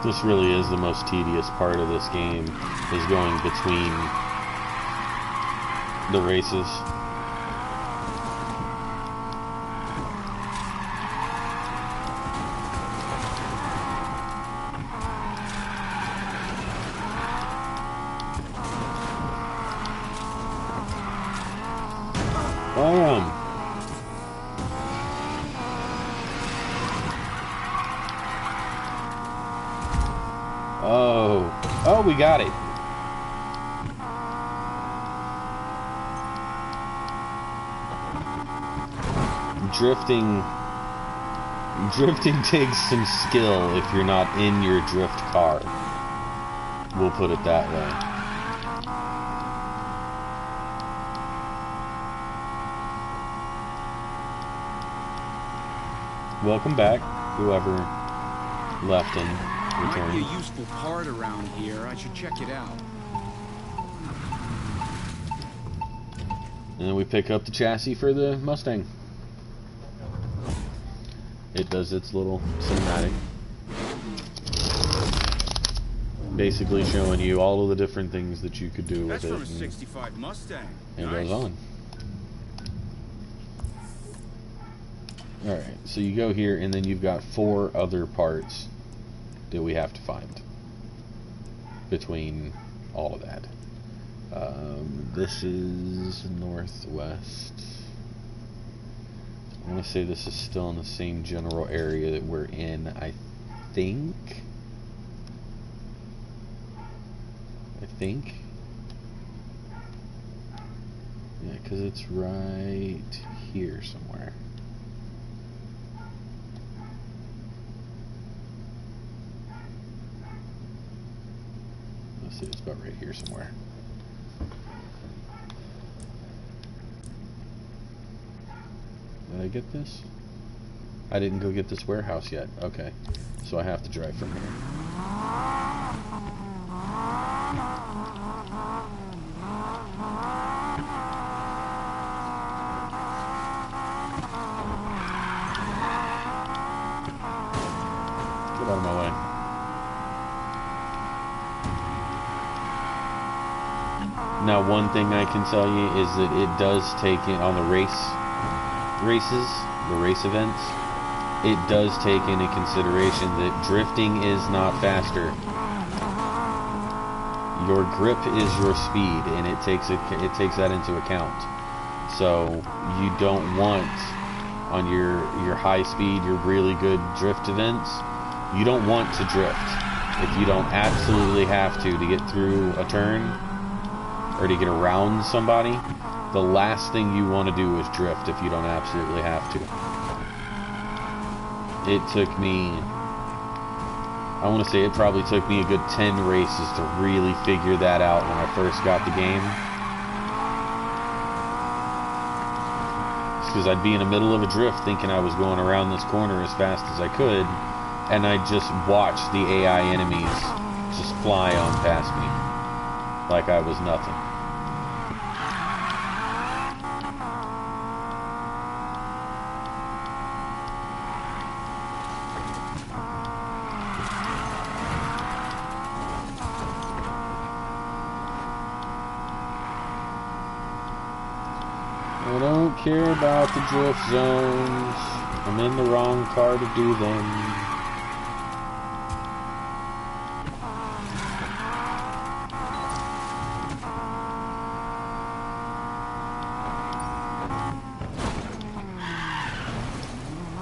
This really is the most tedious part of this game, is going between the races. Oh, we got it. Drifting takes some skill if you're not in your drift car. We'll put it that way. Welcome back, whoever left and returned. Might be a useful part around here. I should check it out. And then we pick up the chassis for the Mustang. It does its little cinematic. Basically showing you all of the different things that you could do with it. That's from a 65 Mustang. And it goes on. Alright, so you go here and then you've got 4 other parts that we have to find between all of that. This is northwest. I want to say this is still in the same general area that we're in, I think. Yeah, because it's right here somewhere. Let's see, it's about right here somewhere. Did I get this? I didn't go get this warehouse yet. Okay. So I have to drive from here. Get out of my way. Now, one thing I can tell you is that it does take in on the race events, it does take into consideration that drifting is not faster. Your grip is your speed, and it takes that into account. So you don't want on your high speed, your really good drift events, you don't want to drift if you don't absolutely have to get through a turn or to get around somebody. The last thing you want to do is drift if you don't absolutely have to. It took me, I want to say it probably took me a good 10 races to really figure that out when I first got the game. Because I'd be in the middle of a drift thinking I was going around this corner as fast as I could, and I'd just watch the AI enemies just fly on past me like I was nothing. I don't care about the drift zones. I'm in the wrong car to do them.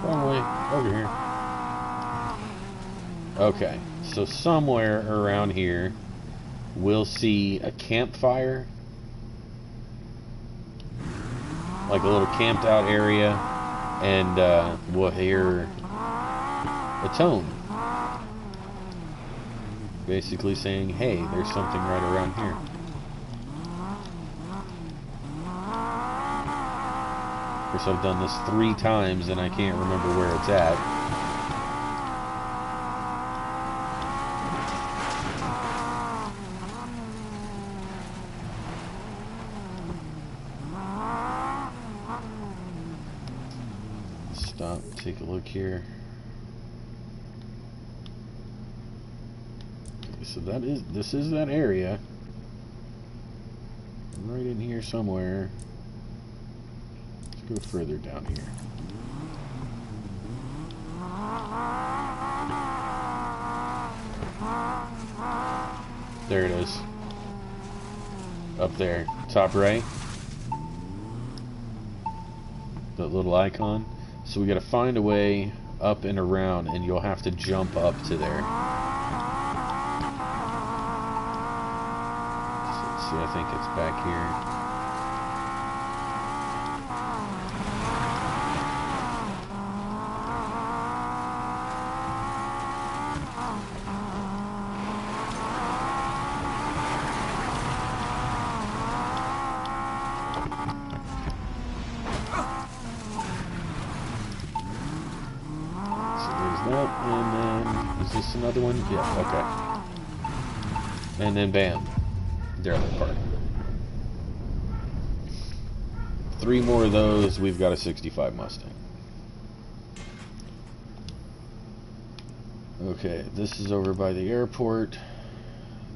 Wrong way. Over here. Okay, so somewhere around here we'll see a campfire. Like a little camped out area, and we'll hear a tone basically saying, hey, there's something right around here. Of course, I've done this 3 times and I can't remember where it's at. Stop, take a look here. Okay, so this is that area. Right in here somewhere. Let's go further down here. There it is. Up there, top right. That little icon. So we gotta find a way up and around, and you'll have to jump up to there. So let's see, I think it's back here. That, and then, is this another one? Yeah, okay. And then bam, they're the park. 3 more of those, we've got a 65 Mustang. Okay, this is over by the airport.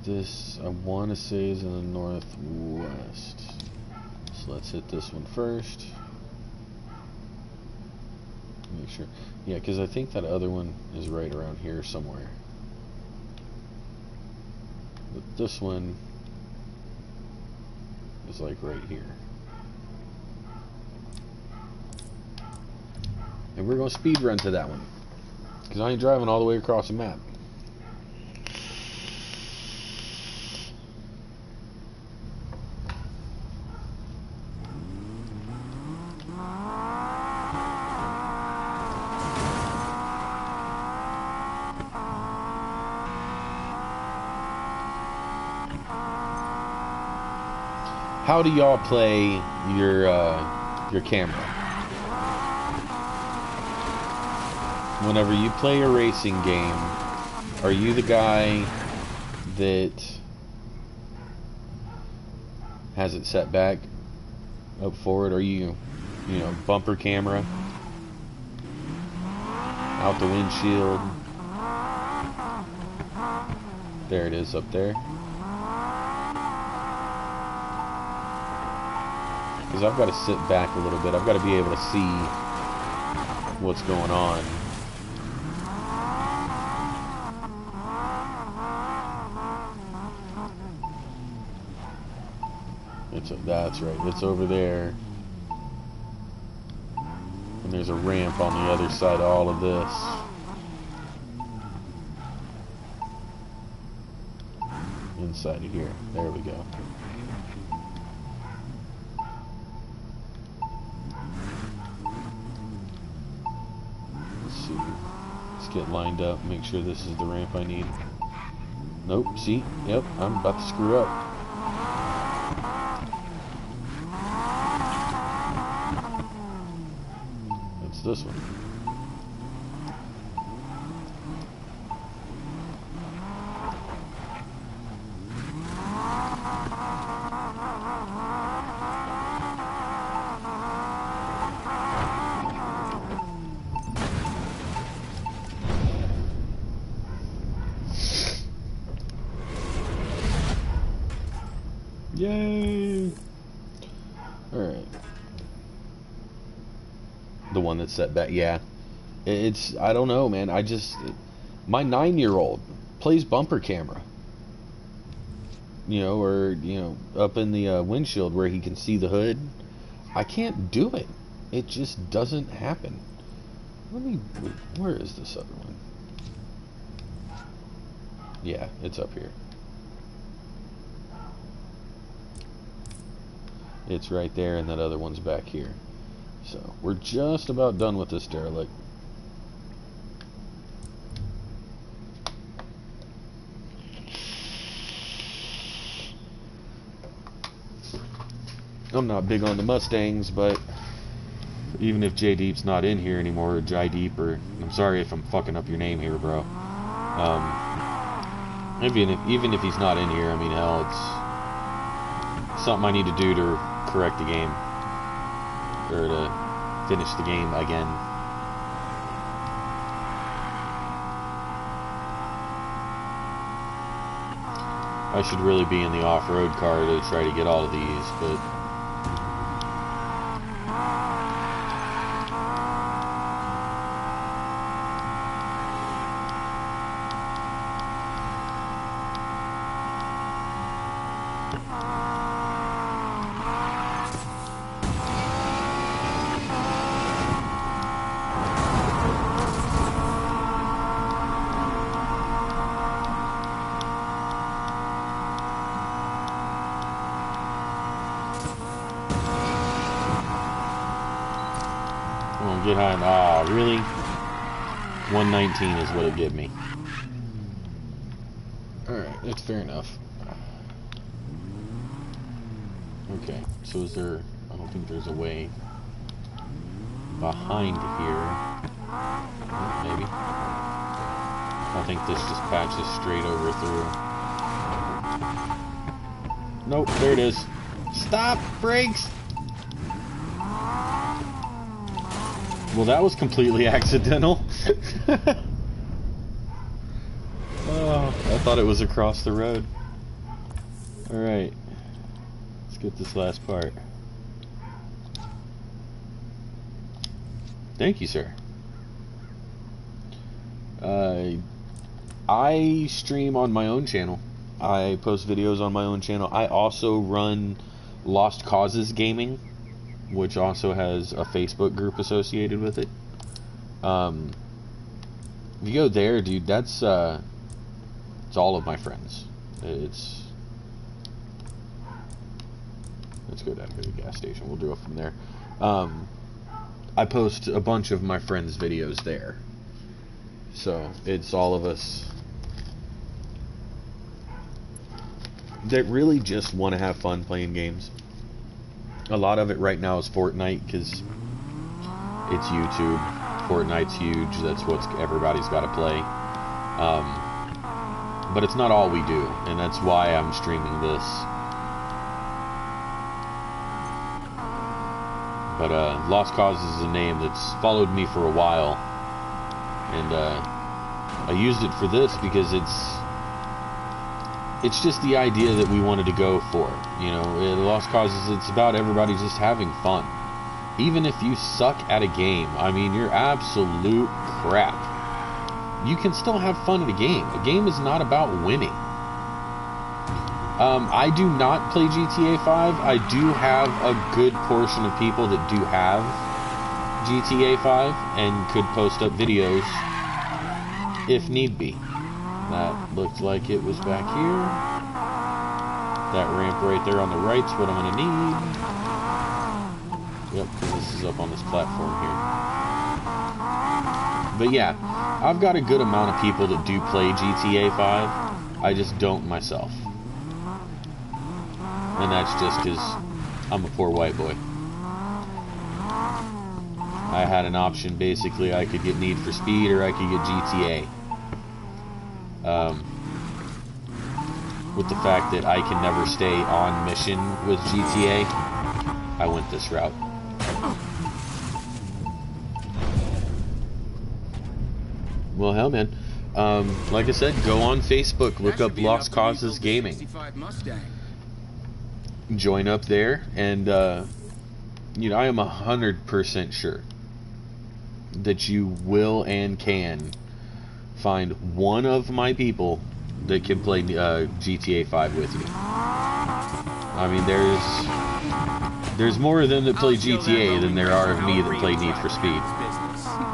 This, I want to say, is in the northwest. So let's hit this one first. Make sure. Yeah, because I think that other one is right around here somewhere. But this one is like right here. And we're going to speed run to that one, because I ain't driving all the way across the map. How do y'all play your camera? Whenever you play a racing game, are you the guy that has it set back up forward? Are you know, bumper camera out the windshield? There it is up there. Because I've got to sit back a little bit. I've got to be able to see what's going on. That's right. It's over there. And there's a ramp on the other side of all of this. Inside of here. There we go. Let's see. Let's get lined up. Make sure this is the ramp I need. Nope. See? Yep. I'm about to screw up. It's this one. Yay! Alright. The one that's set back, yeah. It's, I don't know, man. My 9-year-old plays bumper camera. You know, or, you know, up in the windshield where he can see the hood. I can't do it. It just doesn't happen. Where is this other one? Yeah, it's up here. It's right there, and that other one's back here. So, we're just about done with this derelict. I'm not big on the Mustangs, but even if J-Deep's not in here anymore, or J-Deep, or I'm sorry if I'm fucking up your name here, bro. Even if he's not in here, I mean, hell, it's something I need to do to correct the game, or to finish the game again. I should really be in the off-road car to try to get all of these, but get high. Ah, really? 119 is what it gave me. Alright, that's fair enough. Okay, so is there... I don't think there's a way behind here. Maybe. I think this just patches straight over through. Nope, there it is. Stop! Brakes! Well, that was completely accidental. Oh, I thought it was across the road. Alright. Let's get this last part. Thank you, sir. I stream on my own channel. I post videos on my own channel. I also run Lost Causes Gaming, which also has a Facebook group associated with it. If you go there, dude, it's all of my friends. Let's go down here to the gas station. We'll do it from there. I post a bunch of my friends' videos there. So, it's all of us that really just want to have fun playing games. A lot of it right now is Fortnite, because it's YouTube. Fortnite's huge. That's what everybody's got to play. But it's not all we do, and that's why I'm streaming this. But Lost Causes is a name that's followed me for a while, and I used it for this because it's just the idea that we wanted to go for. You know, Lost Causes, it's about everybody just having fun. Even if you suck at a game, I mean, you're absolute crap, you can still have fun in a game. A game is not about winning. I do not play GTA 5. I do have a good portion of people that do have GTA 5 and could post up videos if need be. That looked like it was back here. That ramp right there on the right's what I'm going to need. Yep, because this is up on this platform here. But yeah, I've got a good amount of people that do play GTA 5. I just don't myself. And that's just because I'm a poor white boy. I had an option, basically. I could get Need for Speed or I could get GTA. With the fact that I can never stay on mission with GTA, I went this route. Well, hell, man. Like I said, go on Facebook, look up Lost Causes Gaming. Join up there, and you know, I am 100% sure that you will and can find one of my people that can play GTA 5 with you. I mean, there's more of them that play GTA than there are of me that play Need for Speed.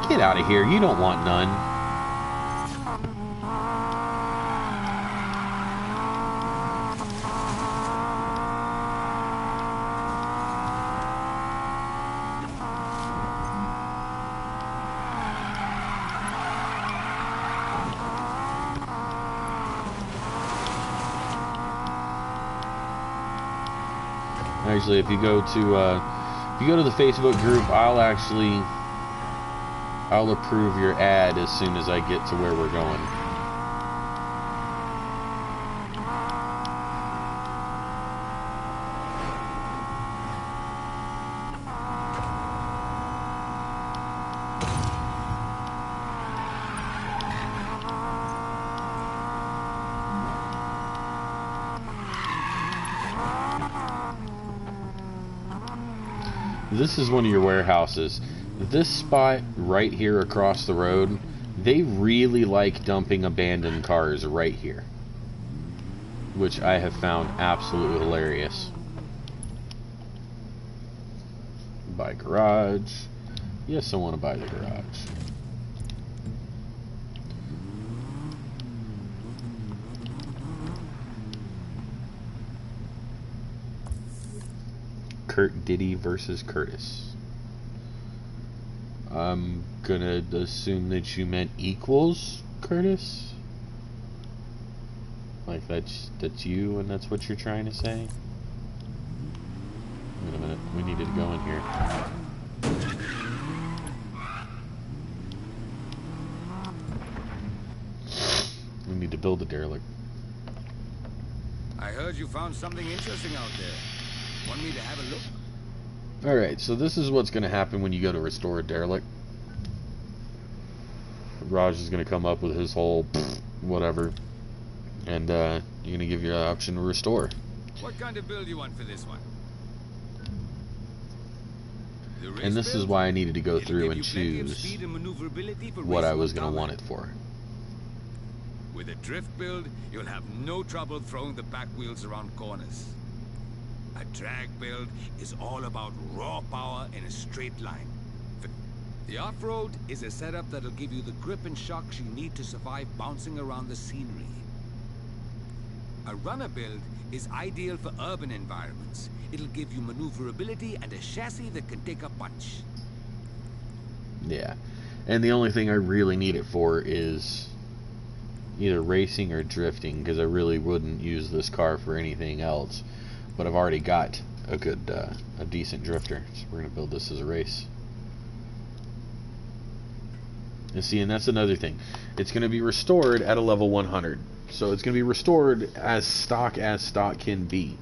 Get out of here, you don't want none. Actually, if you go to the Facebook group, I'll approve your ad as soon as I get to where we're going. This is one of your warehouses. This spot right here across the road, they really like dumping abandoned cars right here, which I have found absolutely hilarious. Buy garage. Yes, I want to buy the garage. Kurt Diddy versus Curtis. I'm gonna assume that you meant equals Curtis? Like that's you and that's what you're trying to say? Wait a minute, we needed to go in here. We need to build a derelict. I heard you found something interesting out there. Want me to have a look? Alright, so this is what's going to happen when you go to restore a derelict. Raj is going to come up with his whole whatever, and you're going to give you an option to restore. What kind of build do you want for this one? And this is why I needed to go through and choose what I was going to want it for. With a drift build, you'll have no trouble throwing the back wheels around corners. A drag build is all about raw power in a straight line. The off-road is a setup that'll give you the grip and shocks you need to survive bouncing around the scenery. A runner build is ideal for urban environments. It'll give you maneuverability and a chassis that can take a punch. Yeah, and the only thing I really need it for is either racing or drifting, because I really wouldn't use this car for anything else. But I've already got a good, a decent drifter, so we're going to build this as a race. And see, and that's another thing. It's going to be restored at a level 100. So it's going to be restored as stock can be.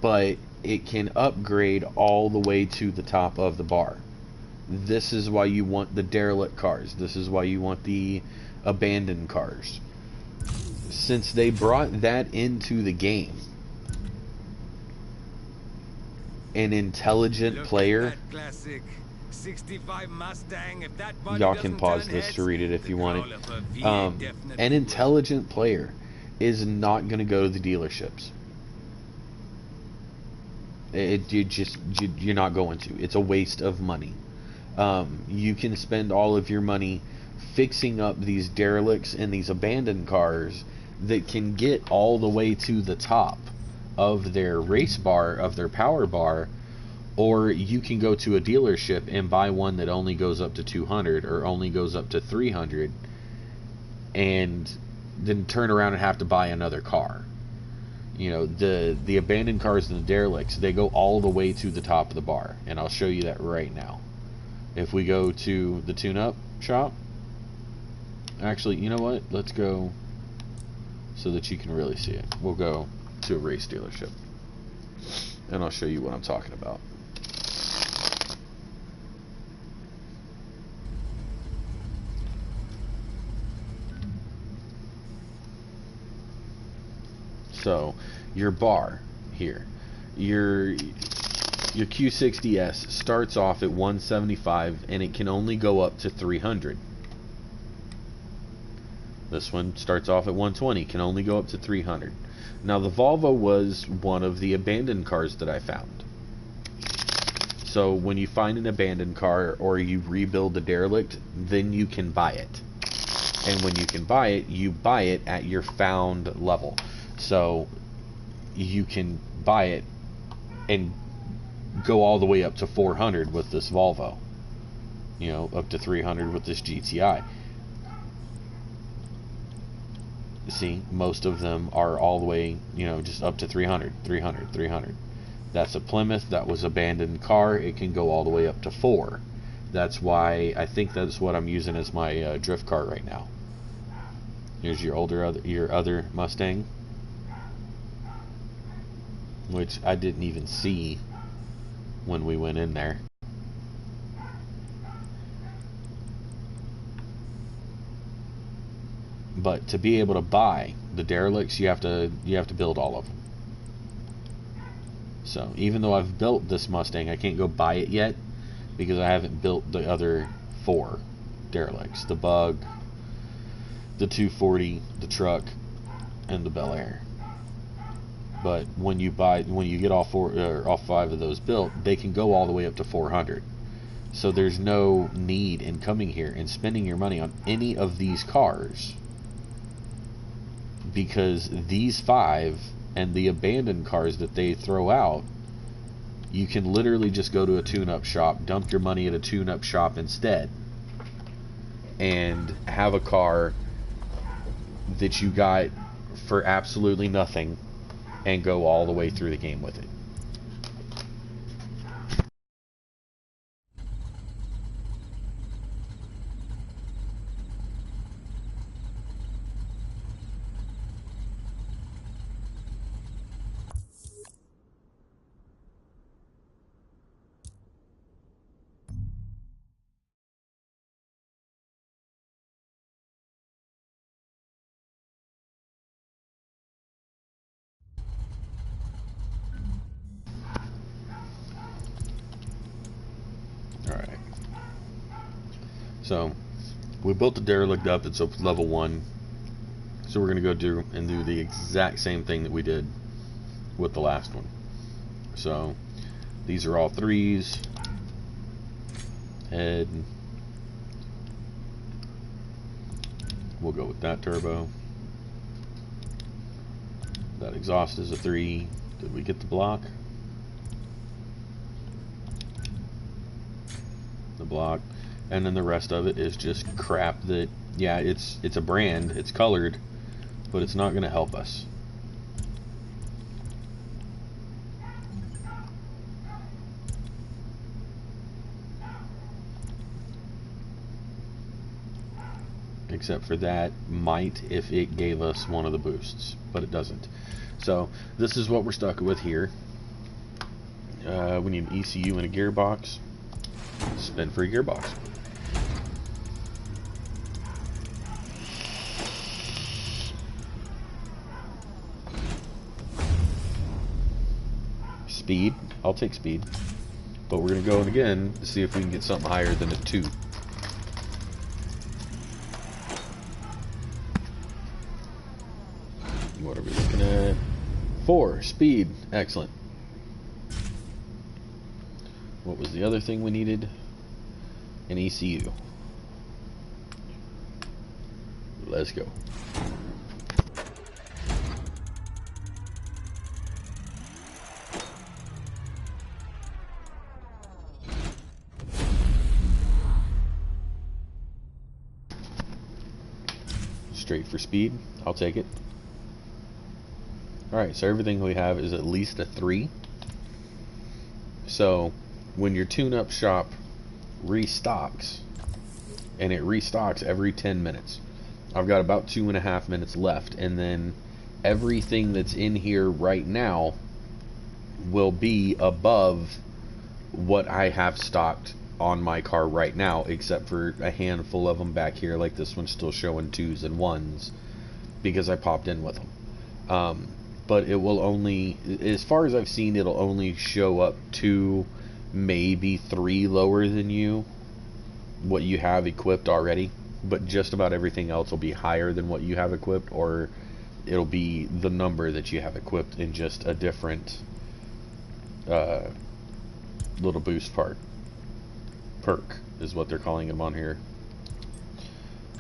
But it can upgrade all the way to the top of the bar. This is why you want the derelict cars. This is why you want the abandoned cars. since they brought that into the game, an intelligent player, y'all can pause this to read it if you want it. An intelligent player is not going to go to the dealerships. You're not going to. It's a waste of money. You can spend all of your money fixing up these derelicts and these abandoned cars that can get all the way to the top of their race bar, of their power bar, or you can go to a dealership and buy one that only goes up to 200 or only goes up to 300, and then turn around and have to buy another car. You know, the abandoned cars and the derelicts, they go all the way to the top of the bar, and I'll show you that right now. If we go to the tune-up shop, actually, you know what? Let's go so that you can really see it. We'll go to a race dealership, and I'll show you what I'm talking about. So, your bar here, your Q60S starts off at 175, and it can only go up to 300. This one starts off at 120, can only go up to 300. Now, the Volvo was one of the abandoned cars that I found. So, when you find an abandoned car or you rebuild a derelict, then you can buy it. And when you can buy it, you buy it at your found level. So you can buy it and go all the way up to 400 with this Volvo, you know, up to 300 with this GTI. See, most of them are all the way, you know, just up to 300. That's a Plymouth. That was abandoned car. It can go all the way up to 4. That's why I think that's what I'm using as my drift car right now. Here's your other Mustang, which I didn't even see when we went in there. But to be able to buy the derelicts, you have to build all of them. So even though I've built this Mustang, I can't go buy it yet because I haven't built the other 4 derelicts: the Bug, the 240, the truck, and the Bel Air. But when you get all 5 of those built, they can go all the way up to 400. So there's no need in coming here and spending your money on any of these cars, because these 5 and the abandoned cars that they throw out, you can literally just go to a tune-up shop, dump your money at a tune-up shop instead, and have a car that you got for absolutely nothing and go all the way through the game with it. Alright. So, we built the derelict up. It's up level 1. So we're going to go do the exact same thing that we did with the last one. So, these are all 3s. Head. We'll go with that turbo. That exhaust is a 3. Did we get the block? The block. And then the rest of it is just crap that, yeah, it's a brand, it's colored, but it's not going to help us. Except for that might if it gave us one of the boosts, but it doesn't. So this is what we're stuck with here. We need an ECU and a gearbox. Spin for a gearbox. speed. I'll take speed. But we're going to go again to see if we can get something higher than a 2. What are we looking at? 4, speed. Excellent. What was the other thing we needed? An ECU. Let's go. Straight for speed. I'll take it. Alright, so everything we have is at least a 3. So when your tune-up shop restocks, and it restocks every 10 minutes, I've got about 2.5 minutes left, and then everything that's in here right now will be above what I have stocked on my car right now, except for a handful of them back here, like this one's still showing 2s and 1s because I popped in with them. But it will only, as far as I've seen, it'll only show up 2, maybe 3 lower than you, what you have equipped already. But just about everything else will be higher than what you have equipped, or it'll be the number that you have equipped in just a different little boost perk is what they're calling them on here.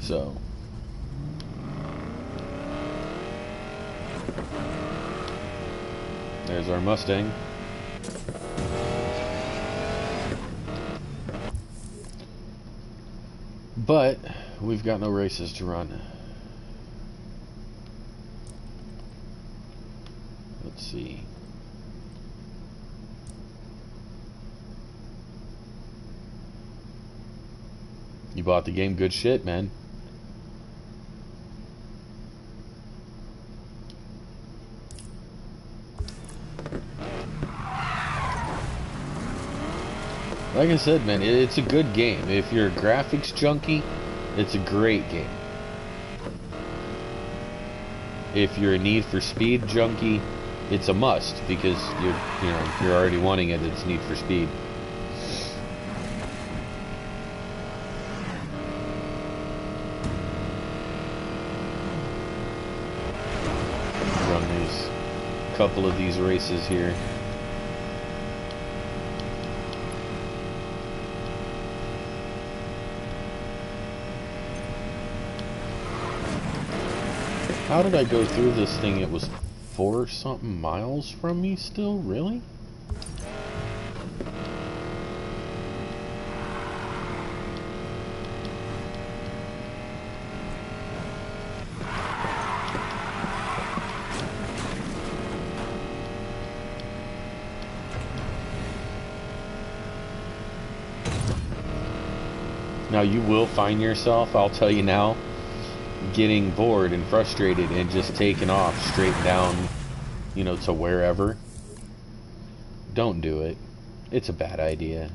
So there's our Mustang. But we've got no races to run. Let's see. You bought the game, good shit, man. Like I said, man, it's a good game. If you're a graphics junkie, it's a great game. If you're a Need for Speed junkie, it's a must because you're already wanting it. It's Need for Speed. Run these couple of these races here. How did I go through this thing? It was 4-something miles from me still? Really? Now you will find yourself, I'll tell you now, getting bored and frustrated and just taking off straight down, to wherever. Don't do it. It's a bad idea.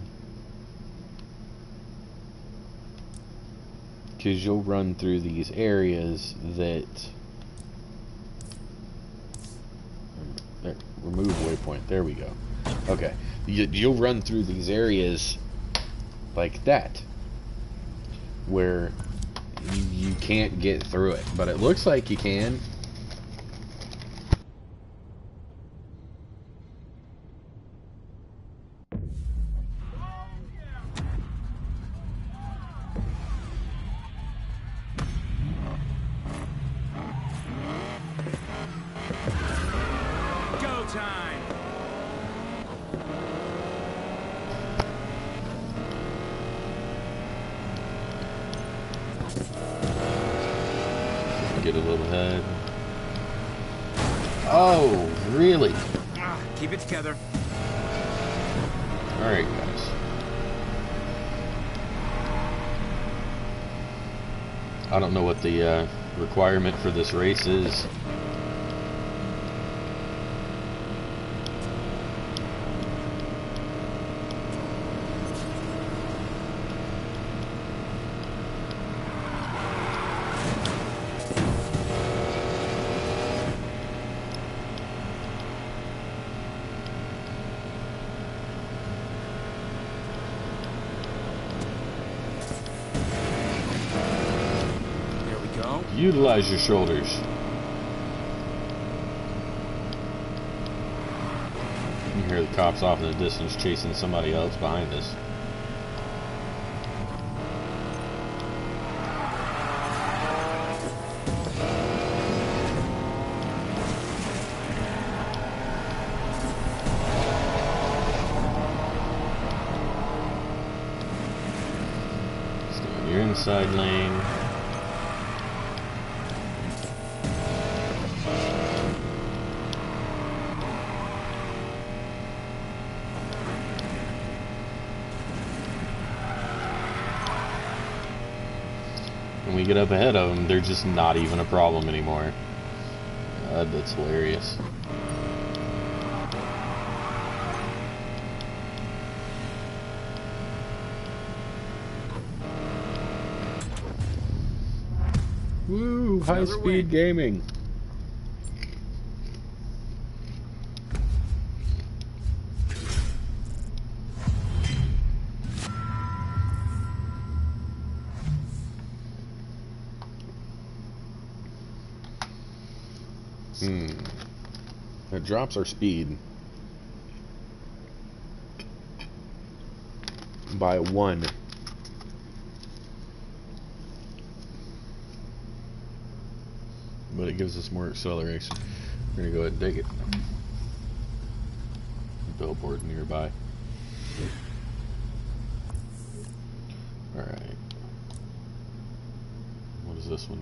Because you'll run through these areas that... There, remove waypoint. There we go. Okay. You'll run through these areas like that, where you can't get through it, but it looks like you can. Go time. Get a little head. Oh, really? Keep it together. Alright, guys. I don't know what the requirement for this race is. Utilize your shoulders. You hear the cops off in the distance chasing somebody else behind us. Stay in your inside lane. When we get up ahead of them, they're just not even a problem anymore. God, that's hilarious. Woo! High-speed gaming. That drops our speed by 1. But it gives us more acceleration. We're gonna go ahead and take it. Billboard nearby. Alright. What is this one?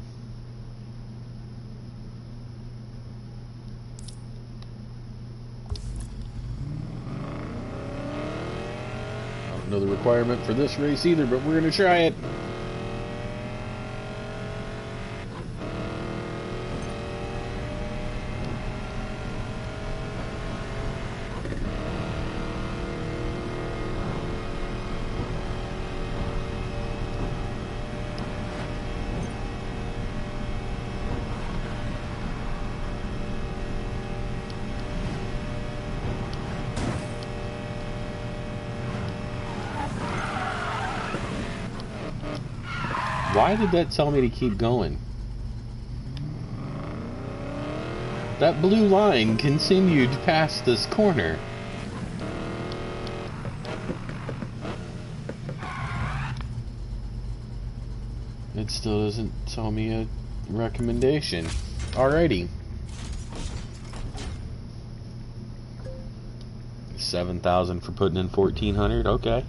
Know the requirement for this race either, but we're gonna try it. Why did that tell me to keep going? That blue line continued past this corner. It still doesn't tell me a recommendation. Alrighty. 7,000 for putting in 1,400. Okay.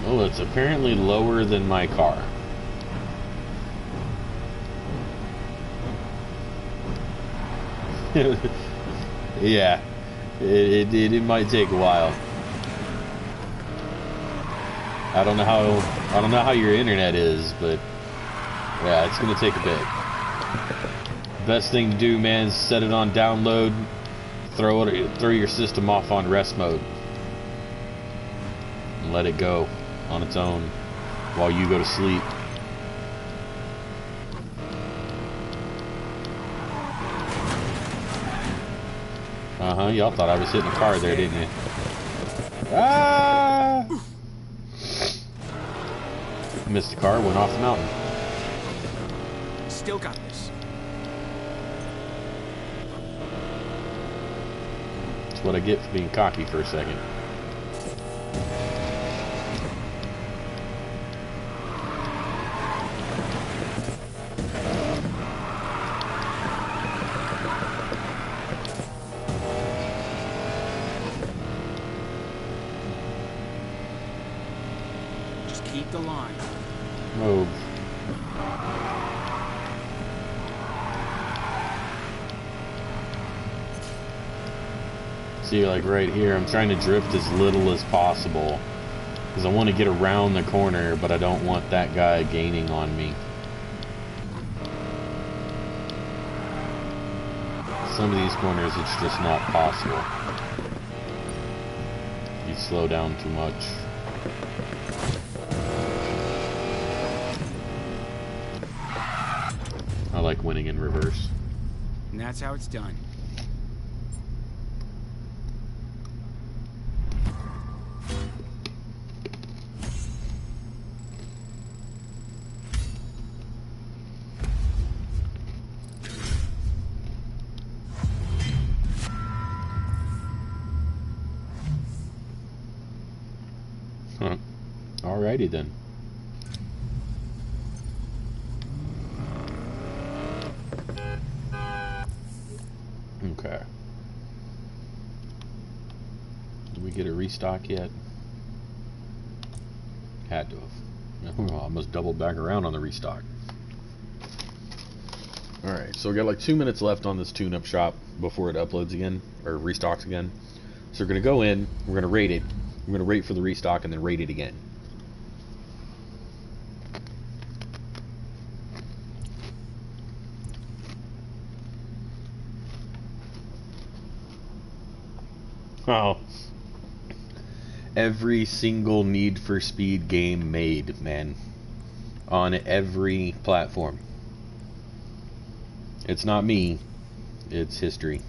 Well, it's apparently lower than my car. Yeah, it might take a while. I don't know how your internet is, but yeah, it's gonna take a bit. Best thing to do, man, is set it on download. Throw your system off on rest mode and let it go on its own while you go to sleep. Y'all thought I was hitting a car there, didn't you? Ah! Missed the car, went off the mountain. Still got this. That's what I get for being cocky for a second. Keep the line. Move. See, like right here, I'm trying to drift as little as possible because I want to get around the corner, but I don't want that guy gaining on me. Some of these corners, it's just not possible. You slow down too much. I like winning in reverse. And that's how it's done. Huh. Alrighty then. Okay. Did we get a restock yet? Had to have. Almost doubled back around on the restock. Alright, so we got like 2 minutes left on this tune-up shop before it uploads again, or restocks again. So we're going to go in, we're going to rate it, we're going to wait for the restock and then rate it again. Oh. Every single Need for Speed game made, man. On every platform. It's not me. It's history.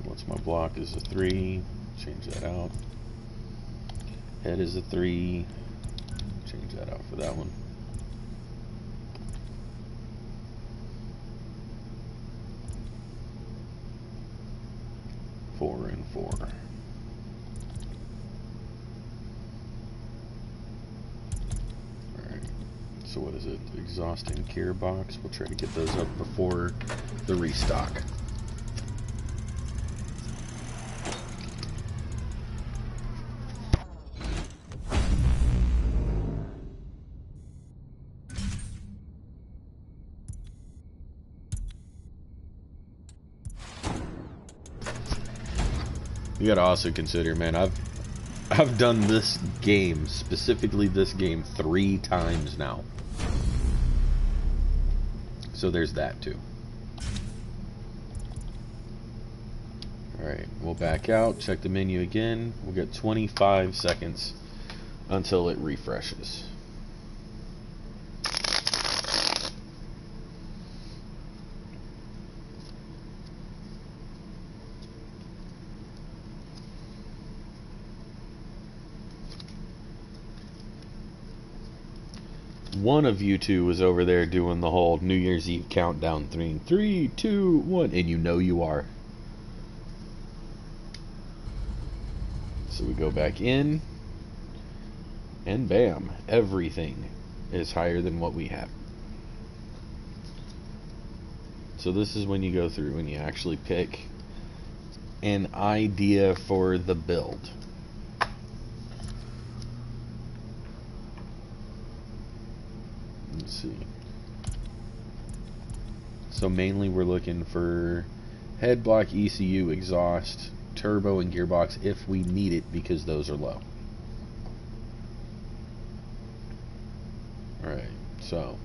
What's my block is a 3. Change that out. Head is a 3. Change that out for that one. Four and 4. Alright. So what is it? Exhaust and gearbox. We'll try to get those up before the restock. You gotta also consider, man, I've done this game, specifically this game, 3 times now. So there's that too. Alright, we'll back out, check the menu again. We'll get 25 seconds until it refreshes. One of you two was over there doing the whole New Year's Eve countdown thing. 3, 2, 1, and you know you are. So we go back in, and bam, everything is higher than what we have. So this is when you go through and you actually pick an idea for the build. Let's see. So mainly we're looking for head block, ECU, exhaust, turbo, and gearbox if we need it, because those are low. Alright, so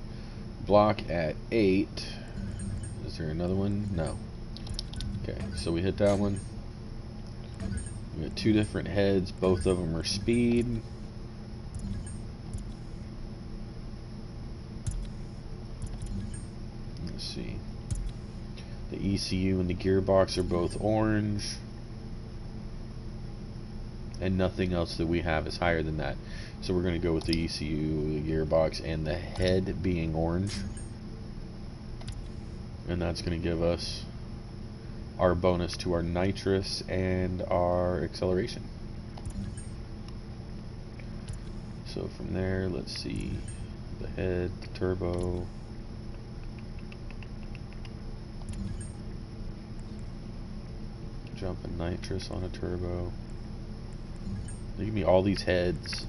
block at 8. Is there another one? No. Okay, so we hit that one. We got 2 different heads, both of them are speed. Let's see. The ECU and the gearbox are both orange. And nothing else that we have is higher than that. So we're going to go with the ECU, the gearbox, and the head being orange. And that's going to give us our bonus to our nitrous and our acceleration. So from there, let's see. The head, the turbo. Jumping nitrous on a turbo. They give me all these heads.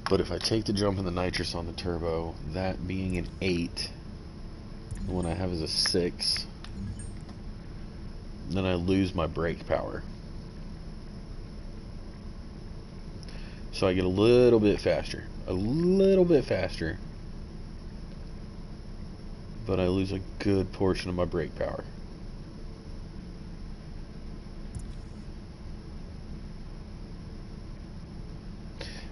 But if I take the jump in the nitrous on the turbo, that being an 8, the one I have is a 6, then I lose my brake power. So I get a little bit faster. But I lose a good portion of my brake power.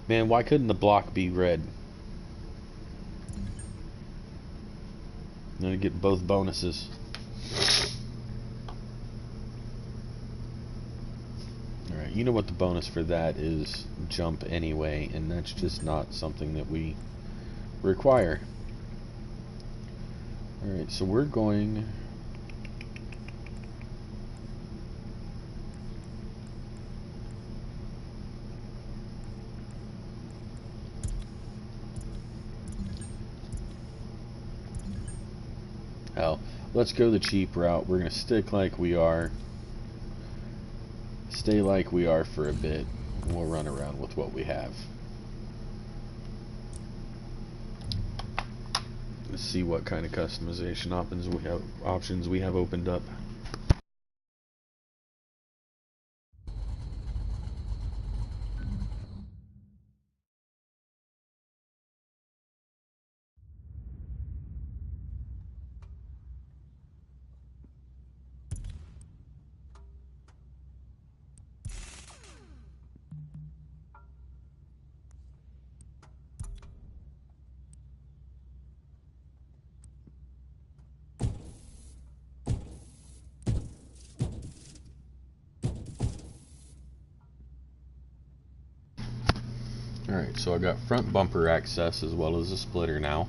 Man, why couldn't the block be red? Then I get both bonuses. Alright, you know what the bonus for that is, jump anyway, and that's just not something that we require. Alright, so we're going... Hell, let's go the cheap route. We're going to stick like we are. Stay like we are for a bit. And we'll run around with what we have. Let's see what kind of customization options we have opened up. Alright, so I got front bumper access as well as a splitter now.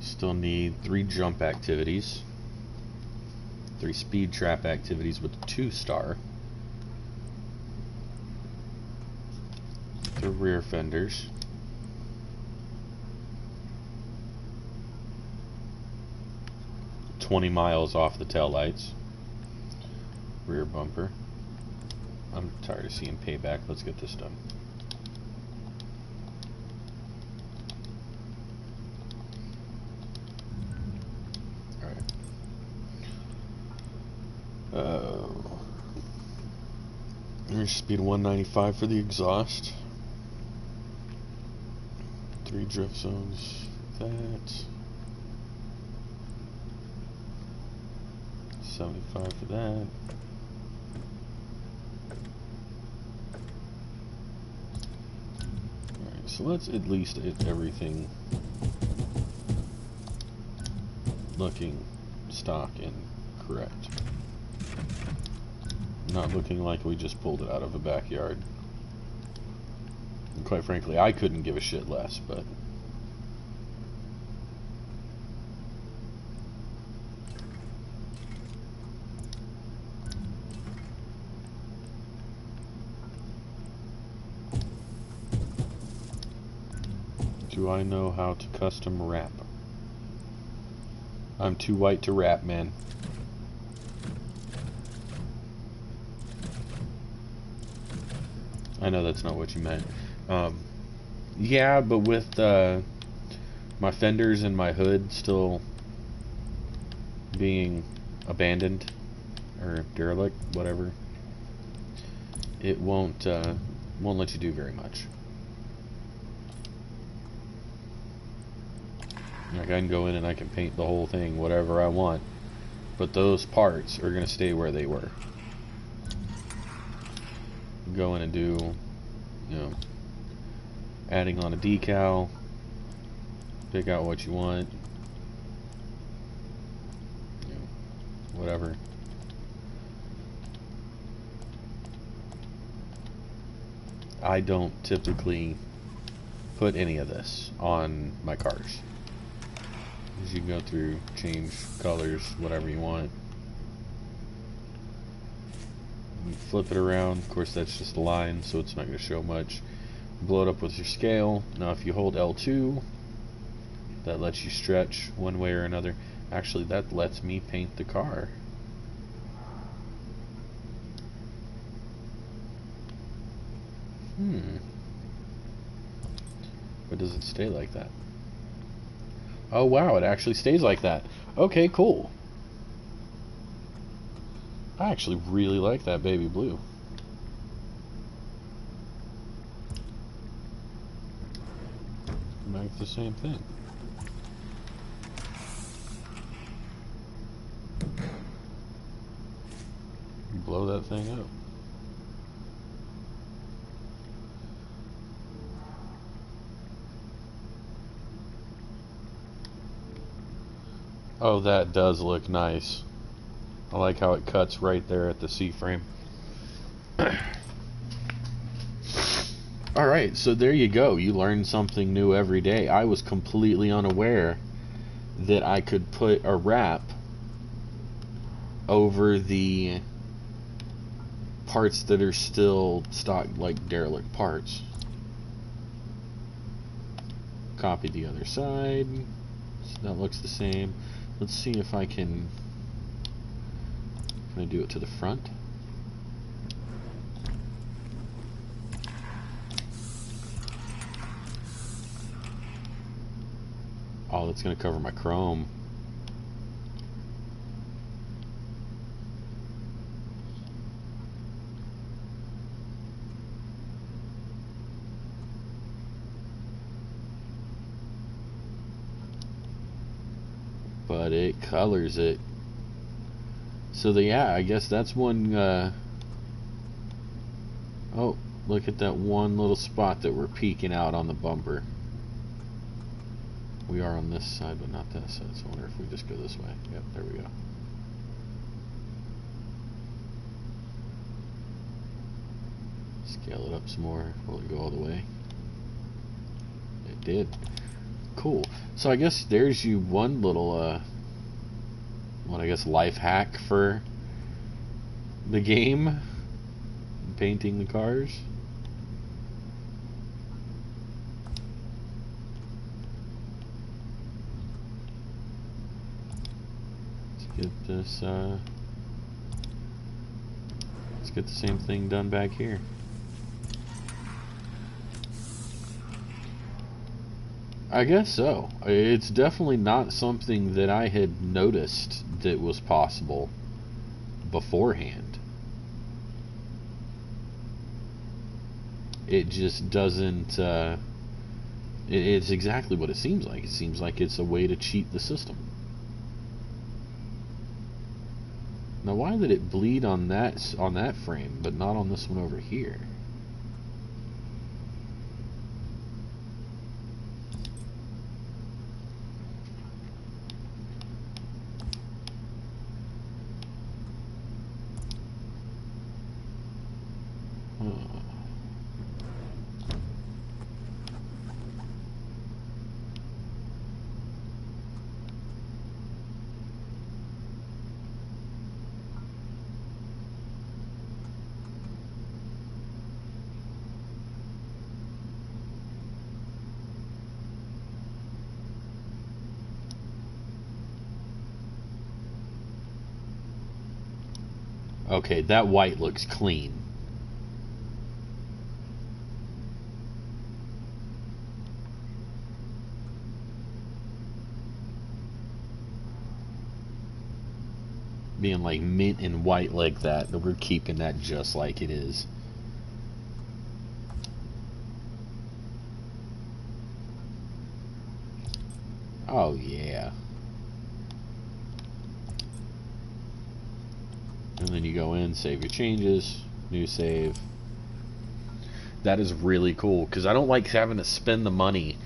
Still need 3 jump activities, 3 speed trap activities with 2-star, the rear fenders, $20 miles off the taillights, rear bumper. I'm tired of seeing Payback. Let's get this done. Alright. Here's speed 195 for the exhaust. 3 drift zones. That. 75 for that. So let's at least get everything looking stock and correct. Not looking like we just pulled it out of a backyard. And quite frankly, I couldn't give a shit less, but... Do I know how to custom wrap? I'm too white to wrap, man. I know that's not what you meant. Yeah, but with my fenders and my hood still being abandoned or derelict, whatever, it won't let you do very much. Like, I can go in and I can paint the whole thing whatever I want, but those parts are going to stay where they were. Go in and do, you know, adding on a decal, pick out what you want, you know, whatever. I don't typically put any of this on my cars. You can go through, change colors, whatever you want. You flip it around. Of course, that's just a line, so it's not going to show much. Blow it up with your scale. Now, if you hold L2, that lets you stretch one way or another. Actually, that lets me paint the car. But does it stay like that? Oh wow, it actually stays like that. Okay, cool. I actually really like that baby blue. Back to the same thing. Blow that thing up. Oh, that does look nice. I like how it cuts right there at the C-frame. Alright, so there you go. You learn something new every day. I was completely unaware that I could put a wrap over the parts that are still stock, like derelict parts. Copy the other side. That looks the same. Let's see if I can I do it to the front. Oh, that's going to cover my chrome. But it colors it. So yeah, I guess that's one. Oh, look at that one little spot that we're peeking out on the bumper. We are on this side, but not that side. So I wonder if we just go this way. Yep, there we go. Scale it up some more. Will it go all the way? It did. Cool. So I guess there's you one little I guess life hack for the game, painting the cars. Let's get this let's get the same thing done back here. I guess so. It's definitely not something that I had noticed that was possible beforehand. It just doesn't, it's exactly what it seems like. It seems like it's a way to cheat the system. Now why did it bleed on that frame, but not on this one over here? Okay, that white looks clean. Being like mint and white like that, but we're keeping that just like it is. Oh yeah. And then you go in, save your changes, new save. That is really cool, because I don't like having to spend the money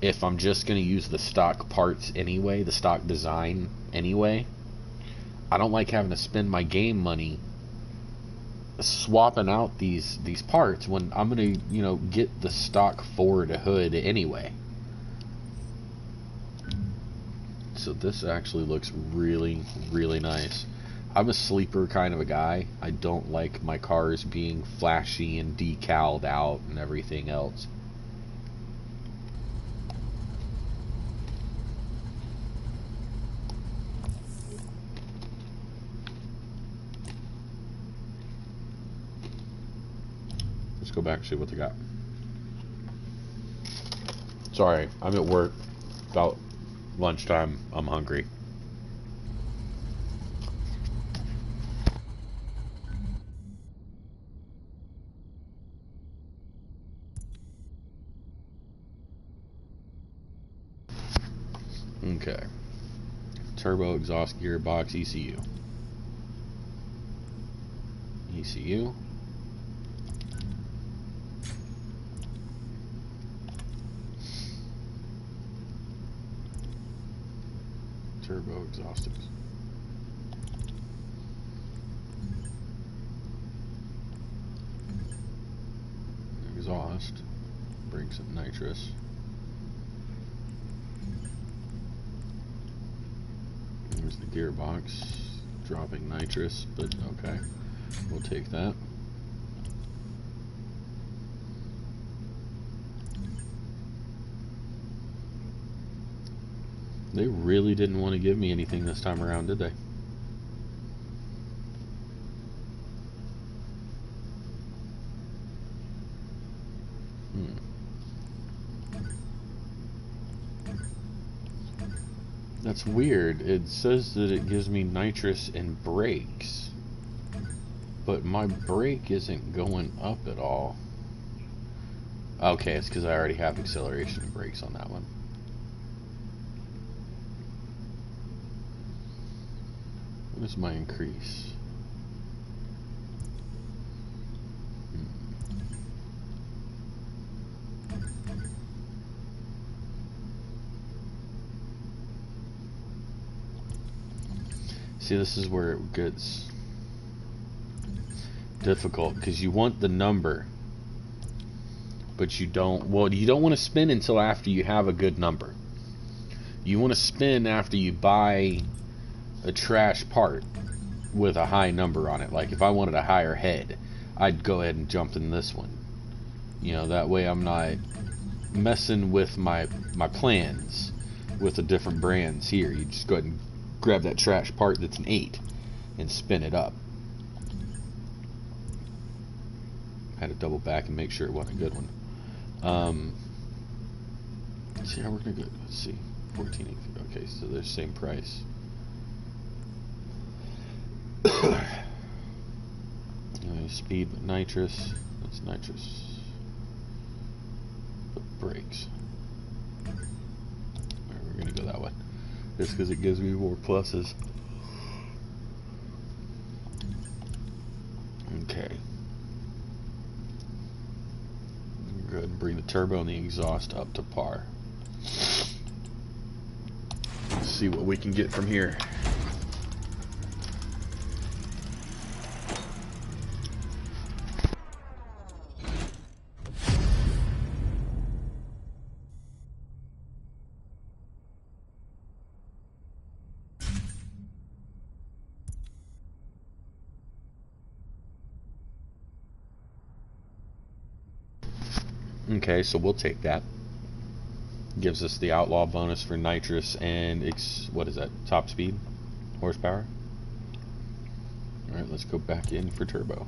if I'm just going to use the stock parts anyway, the stock design anyway. I don't like having to spend my game money swapping out these parts when I'm going to, you know, get the stock Ford hood anyway. So this actually looks really, really nice. I'm a sleeper kind of a guy. I don't like my cars being flashy and decaled out and everything else. Let's go back and see what they got. Sorry, I'm at work. About lunchtime. I'm hungry. Okay. Turbo exhaust gearbox ECU. ECU. Turbo exhaust. Exhaust. Bring some nitrous. There's the gearbox. Dropping nitrous, but okay. We'll take that. They really didn't want to give me anything this time around, did they? That's weird. It says that it gives me nitrous and brakes, but my brake isn't going up at all. Okay, it's because I already have acceleration and brakes on that one. What is my increase? See, this is where it gets difficult, because you want the number, but you don't want to spin until after you have a good number. You want to spin after you buy a trash part with a high number on it. Like if I wanted a higher head, I'd go ahead and jump in this one. You know, that way I'm not messing with my plans with the different brands here. You just go ahead and grab that trash part that's an 8 and spin it up. Had to double back and make sure it wasn't a good one. Let's see how we're gonna go. Let's see, 14. Okay, so they're the same price. Speed, but nitrous. That's nitrous. But brakes. Alright, we're gonna go that way. Just because it gives me more pluses. Okay. Go ahead and bring the turbo and the exhaust up to par. Let's see what we can get from here. Okay, so we'll take that. Gives us the outlaw bonus for nitrous and what is that? Top speed? Horsepower? Alright, let's go back in for turbo.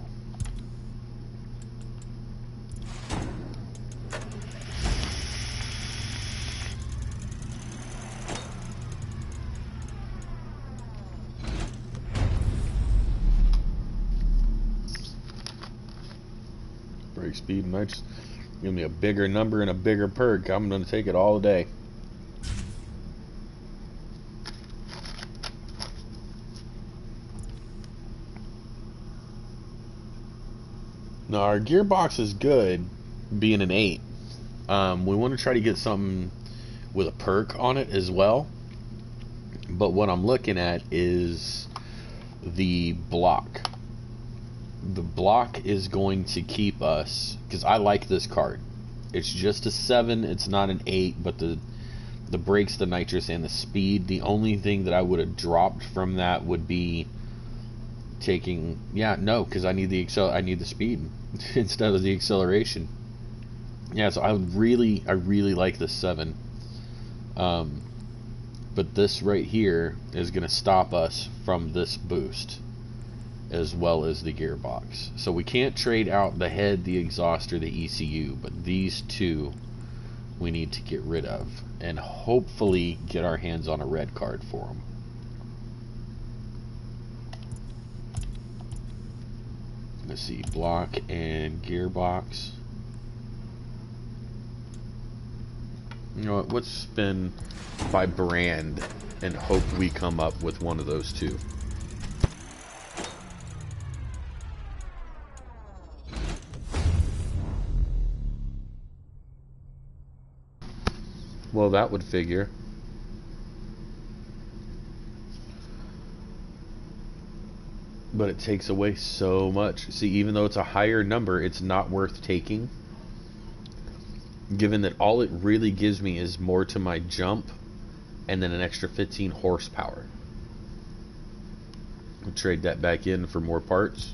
Brake speed, nitrous. Give me a bigger number and a bigger perk. I'm going to take it all day. Now our gearbox is good, being an 8. We want to try to get something with a perk on it as well. But what I'm looking at is the block. The block is going to keep us, because I like this card. It's just a 7, it's not an 8, but the brakes, the nitrous, and the speed. The only thing that I would have dropped from that would be taking, because I need the speed instead of the acceleration. Yeah, so I really like the 7. But this right here is going to stop us from this boost. as well as the gearbox. So we can't trade out the head, the exhaust, or the ECU, but these two we need to get rid of and hopefully get our hands on a red card for them. Let's see, block and gearbox. You know what, let's spin by brand and hope we come up with one of those two. Well, that would figure. But it takes away so much. See, even though it's a higher number, it's not worth taking. Given that all it really gives me is more to my jump and then an extra 15 horsepower. We'll trade that back in for more parts.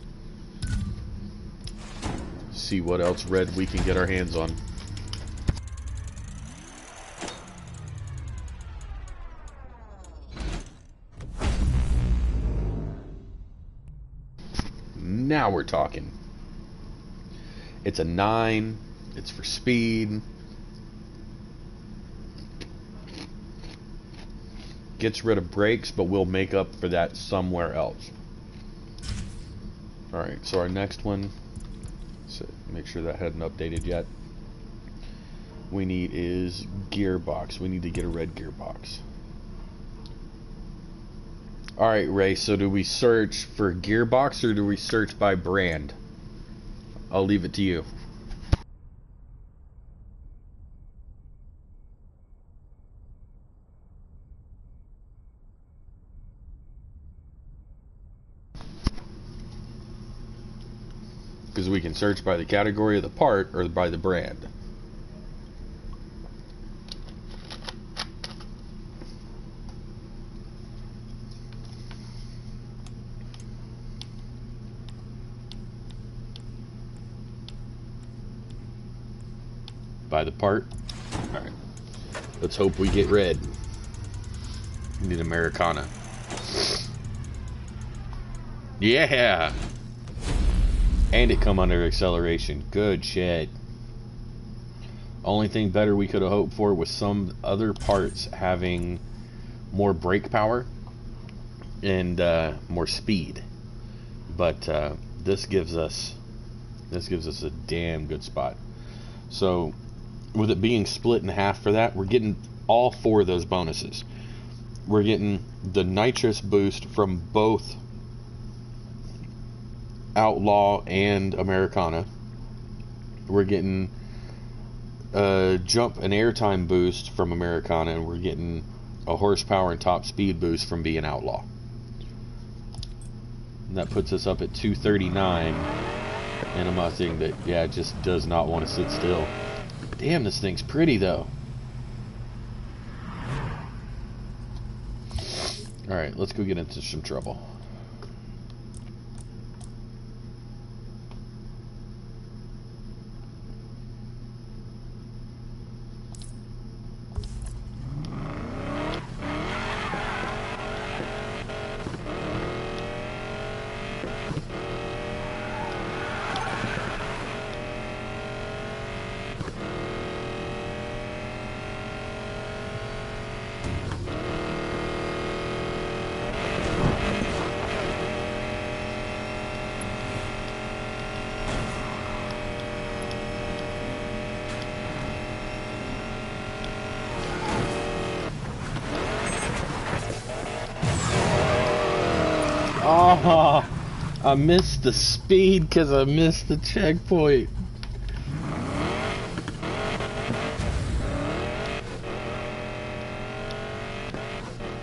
See what else red we can get our hands on. Now we're talking. It's a 9. It's for speed. Gets rid of brakes, but we'll make up for that somewhere else. Alright, so our next one, so make sure that hadn't updated yet. We need is gearbox. We need to get a red gearbox. Alright, Ray, so do we search for gearbox or do we search by brand? I'll leave it to you. Because we can search by the category of the part or by the brand. By the part. Alright. Let's hope we get red. We need Americana. Yeah! And it come under acceleration. Good shit. Only thing better we could have hoped for was some other parts having more brake power and more speed. But this gives us a damn good spot. So with it being split in half for that, we're getting all 4 of those bonuses. We're getting the nitrous boost from both Outlaw and Americana. We're getting a jump and airtime boost from Americana, and we're getting a horsepower and top speed boost from being Outlaw. And that puts us up at 239 and a Mustang that, yeah, just does not want to sit still. Damn, this thing's pretty though. Alright, let's go get into some trouble. Oh, I missed the speed because I missed the checkpoint.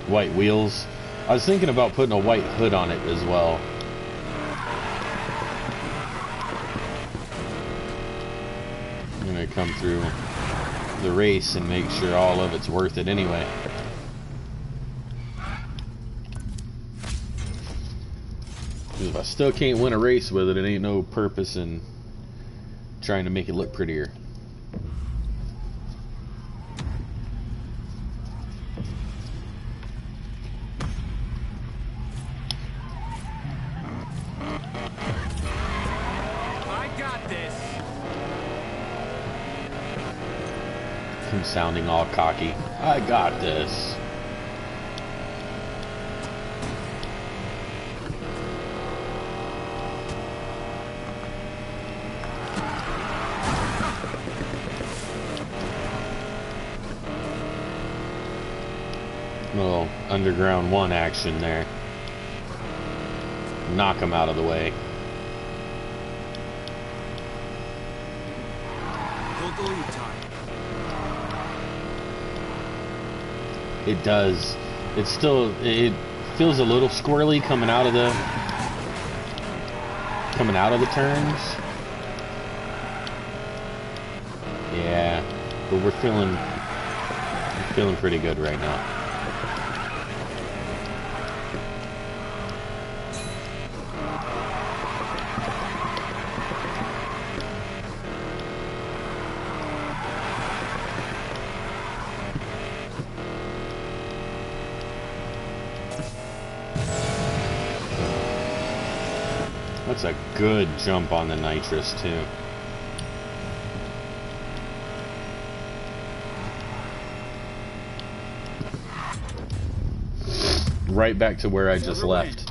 White wheels. I was thinking about putting a white hood on it as well. I'm gonna come through the race and make sure all of it's worth it anyway. If I still can't win a race with it, it ain't no purpose in trying to make it look prettier. I'm sounding all cocky. I got this. Little Underground 1 action there. Knock him out of the way. It does. It feels a little squirrely coming out of the turns. Yeah, but we're feeling pretty good right now. That's a good jump on the nitrous too. Right back to where I just left.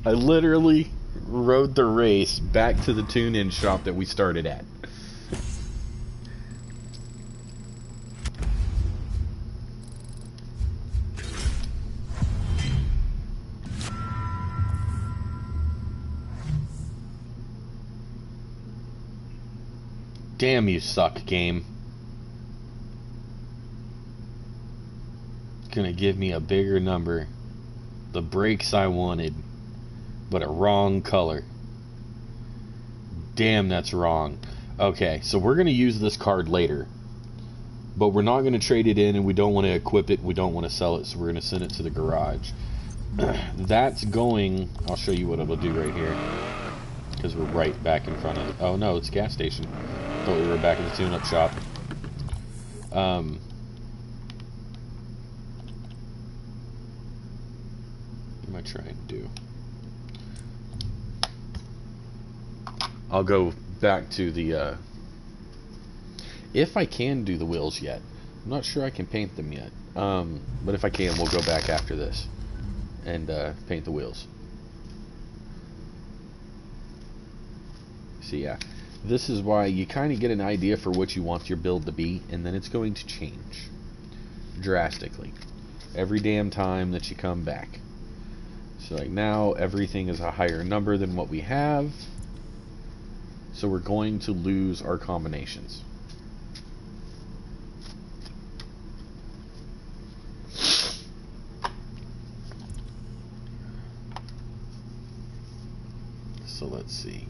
I literally rode the race back to the tune-in shop that we started at. Damn, you suck, game. Gonna give me a bigger number. The brakes I wanted, but a wrong color. Damn, that's wrong. Okay, so we're gonna use this card later, but we're not gonna trade it in, and we don't want to equip it. We don't want to sell it, so we're gonna send it to the garage. That's going. I'll show you what it'll do right here, because we're right back in front of it. Oh no, it's a gas station. Thought we were back at the tune-up shop. What am I trying to do? I'll go back to the, if I can do the wheels yet. I'm not sure I can paint them yet. But if I can, we'll go back after this and paint the wheels. So yeah, this is why you kind of get an idea for what you want your build to be, and then it's going to change drastically every damn time that you come back. So like now everything is a higher number than what we have, so we're going to lose our combinations. So let's see.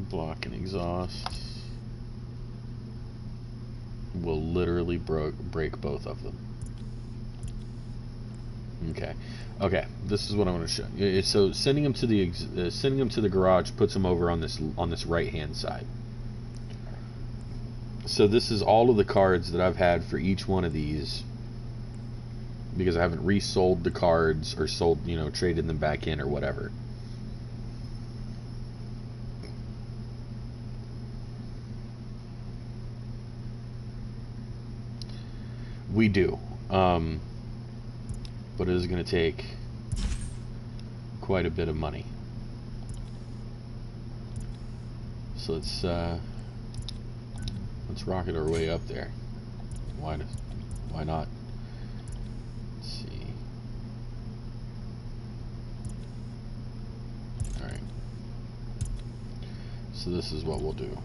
Block and exhaust will literally break both of them. Okay, this is what I want to show you. So sending them to the garage puts them over on this right hand side. So this is all of the cards that I've had for each one of these, because I haven't resold the cards or sold, traded them back in or whatever. We do, but it is going to take quite a bit of money. So let's rocket our way up there. Why not? Let's see. All right. So this is what we'll do.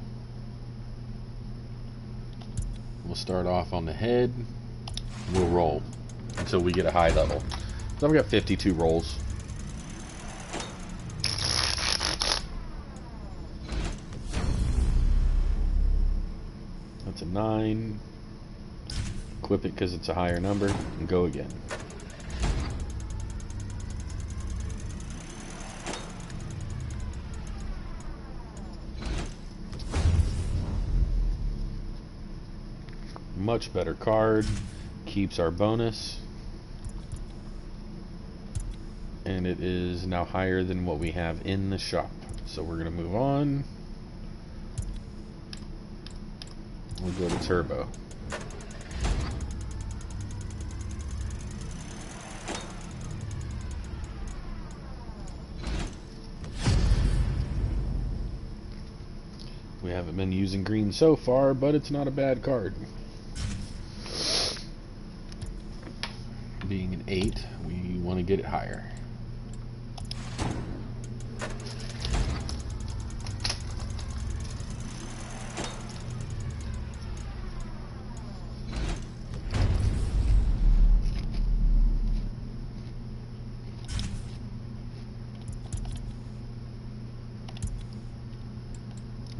We'll start off on the head. We'll roll until we get a high level. So I've got 52 rolls. That's a 9. Equip it because it's a higher number, and go again. Much better card. Keeps our bonus. and it is now higher than what we have in the shop. So we're going to move on. We'll go to turbo. We haven't been using green so far, but it's not a bad card. Being an 8, we want to get it higher.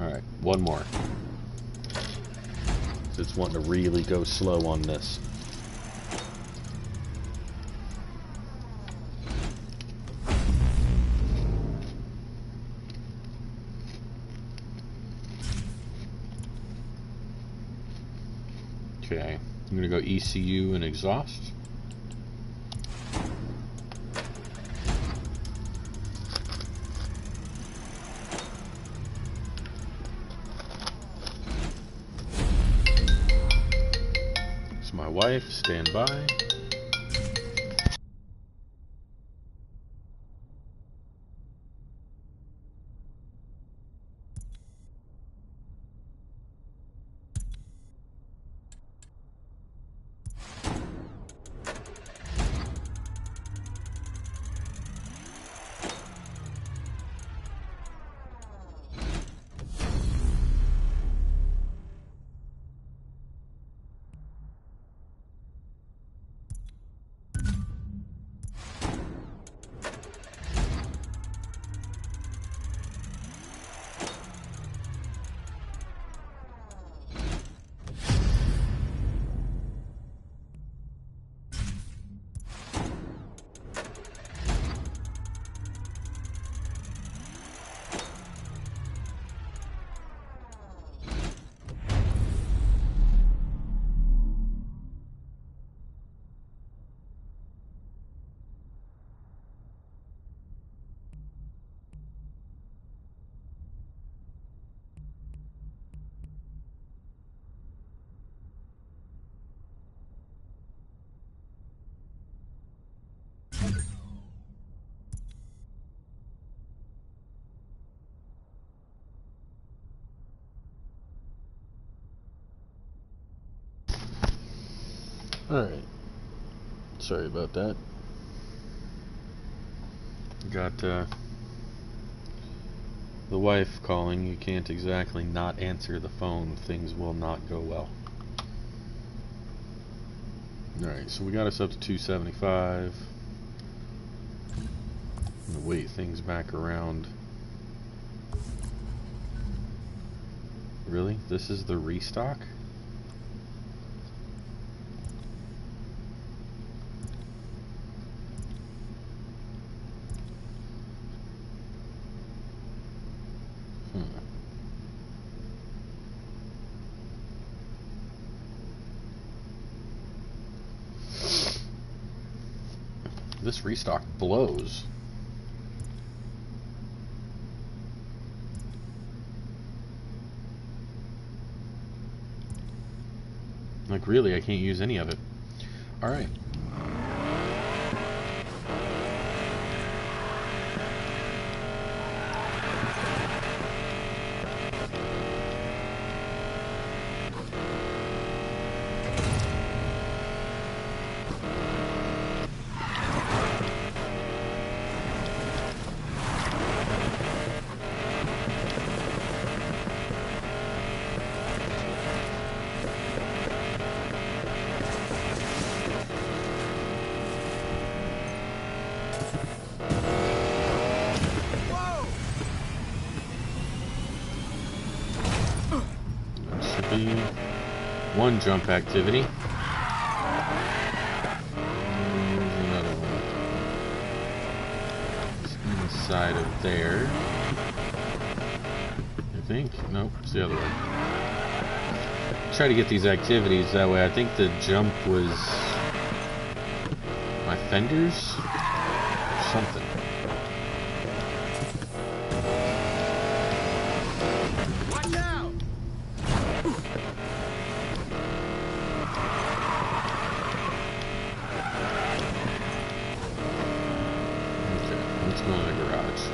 Alright, one more. It's wanting to really go slow on this. Okay, I'm going to go ECU and exhaust. It's my wife, stand by. Alright, sorry about that. Got the wife calling. You can't exactly not answer the phone. Things will not go well. Alright, so we got us up to 275. I'm gonna weight things back around. Really? This is the restock? This restock blows. Like, really, I can't use any of it. Alright. One jump activity. There's another one. It's inside of there. I think. Nope, it's the other one. Try to get these activities that way. I think the jump was my fenders. something. Watch out! Okay, let's go in the garage.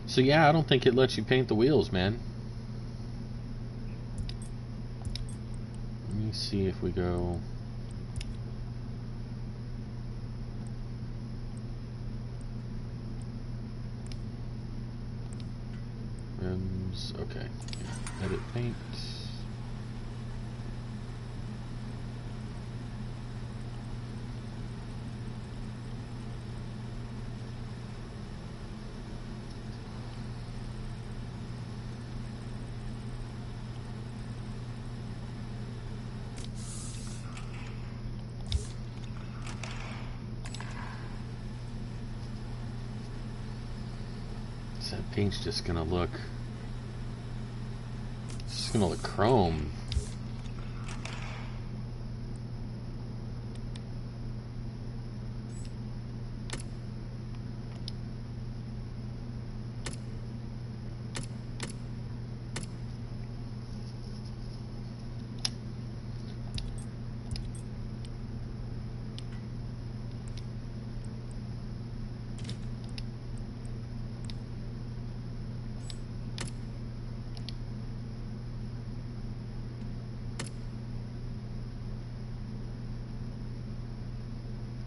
So yeah, I don't think it lets you paint the wheels, man. Let me see if we go... rims, okay. Edit paint. That paint's just gonna look chrome.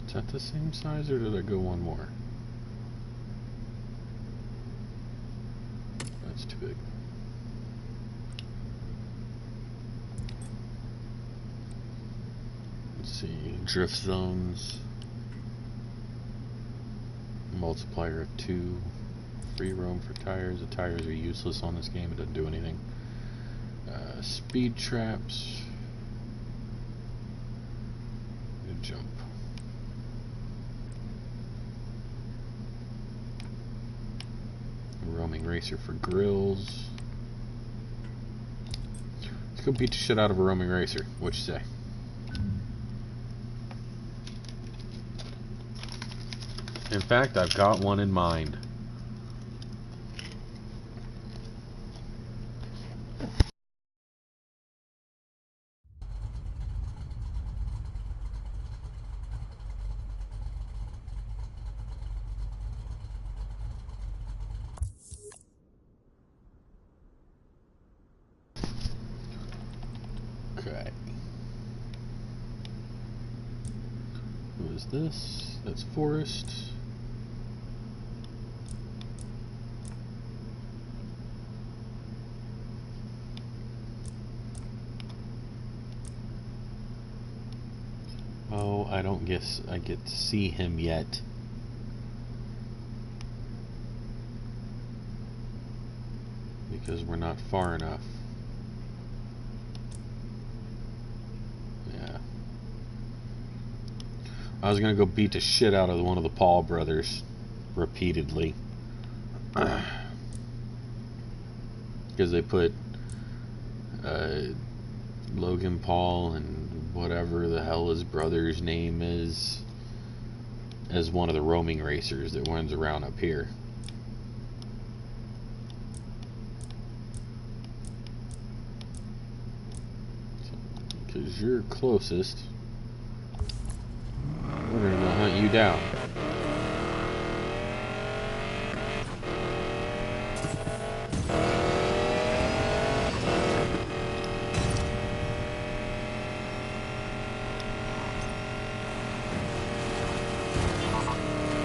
Is that the same size, or did I go one more? That's too big. Let's see, drift zones, multiplier of 2, free roam for tires. The tires are useless on this game, it doesn't do anything. Speed traps, jump. Roaming racer for grills. Let's go beat the shit out of a roaming racer. What you say? In fact, I've got one in mind. Okay. Who is this? That's Forrest. Oh, I don't guess I get to see him yet. Because we're not far enough. Yeah. I was gonna go beat the shit out of one of the Paul brothers repeatedly. Because they put Logan Paul and whatever the hell his brother's name is as one of the roaming racers that runs around up here. Because you're closest, we're gonna go hunt you down.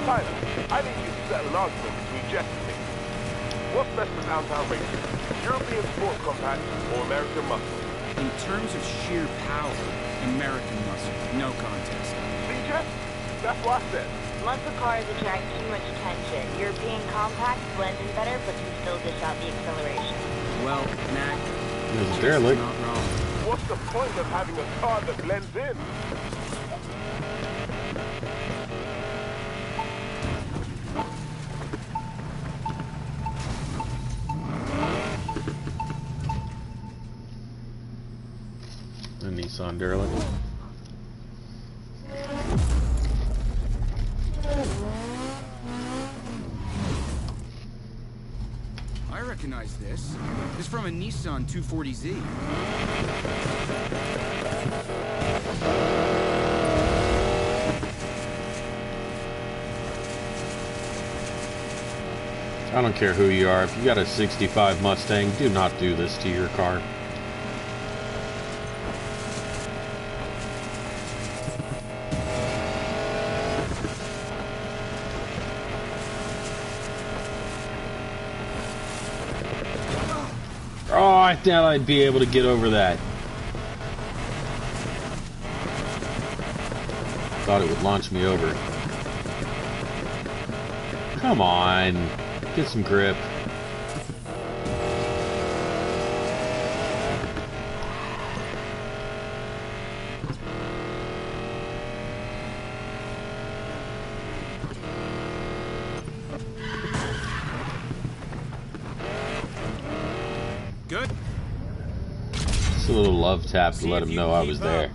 Tyler, I need you to settle an argument between Jeff and me. What's best for downtown racing? European sport compact or American muscle? In terms of sheer power, American muscle, no contest. See, Jeff? That's what I said. Muscle cars attract too much attention. European compacts blend in better, but can still dish out the acceleration. Well, Mac, There's a Jason's derelict. not wrong. What's the point of having a car that blends in? A Nissan derelict. I recognize this. It's from a Nissan 240Z. I don't care who you are. If you got a 65 Mustang, do not do this to your car. Oh, I thought I'd be able to get over that. Thought it would launch me over. Come on. Get some grip. Good. Just a little love tap to let him know I was there.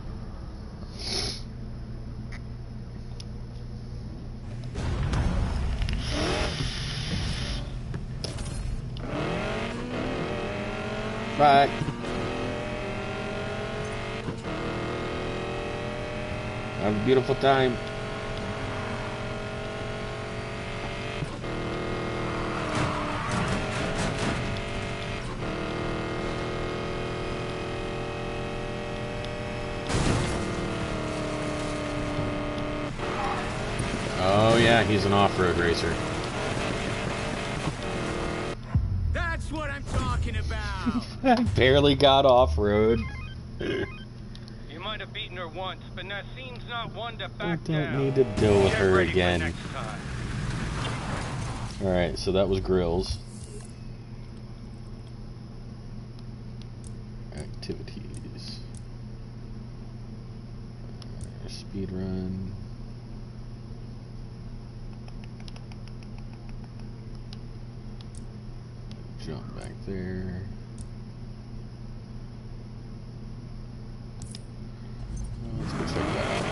Bye. Have a beautiful time. Oh yeah, he's an off-road racer. That's what I'm talking about. I barely got off-road. You might have beaten her once, but Nassim's not one to I back don't down. need to deal with Get her ready for again. next time. Alright, so that was grills. Activities. Speed run. Jump back there. Let's go check that out.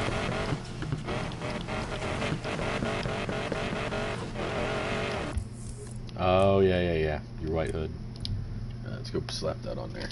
Oh, yeah. Your white hood. Let's go slap that on there.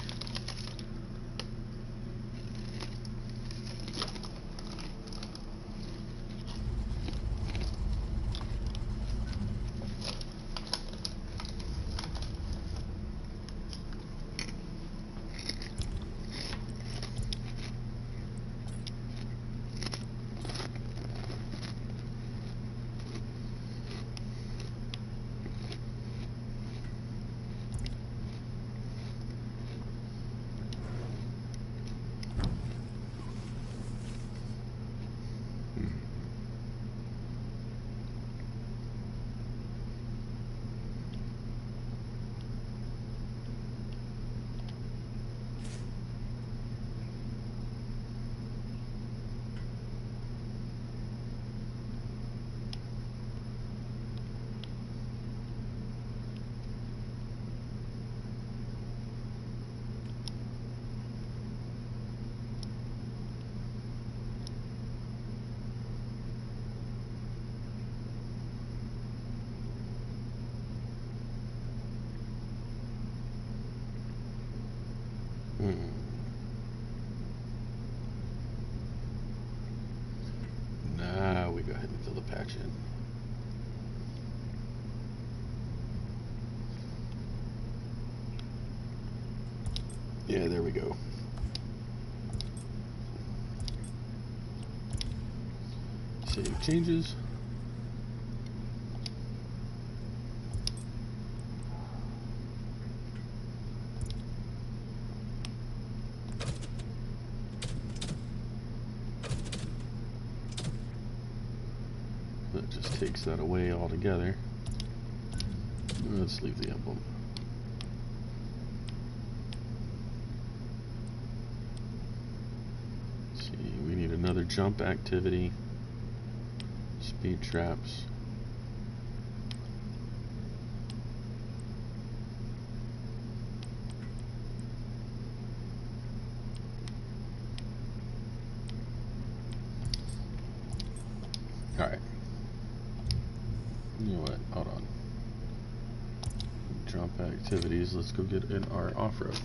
Now we go ahead and fill the patch in. Yeah, there we go. Save changes. That just takes that away altogether. Let's leave the emblem. Let's see, we need another jump activity. Speed traps. Alright. You know what? Hold on. Jump activities. Let's go get in our off-road.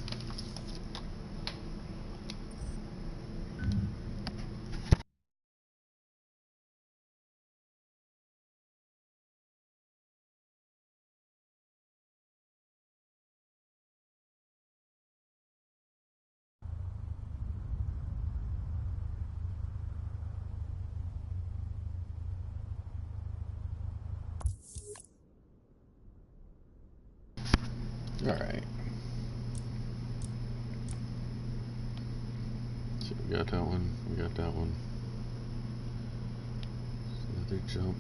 Alright. So we got that one. We got that one. Another jump.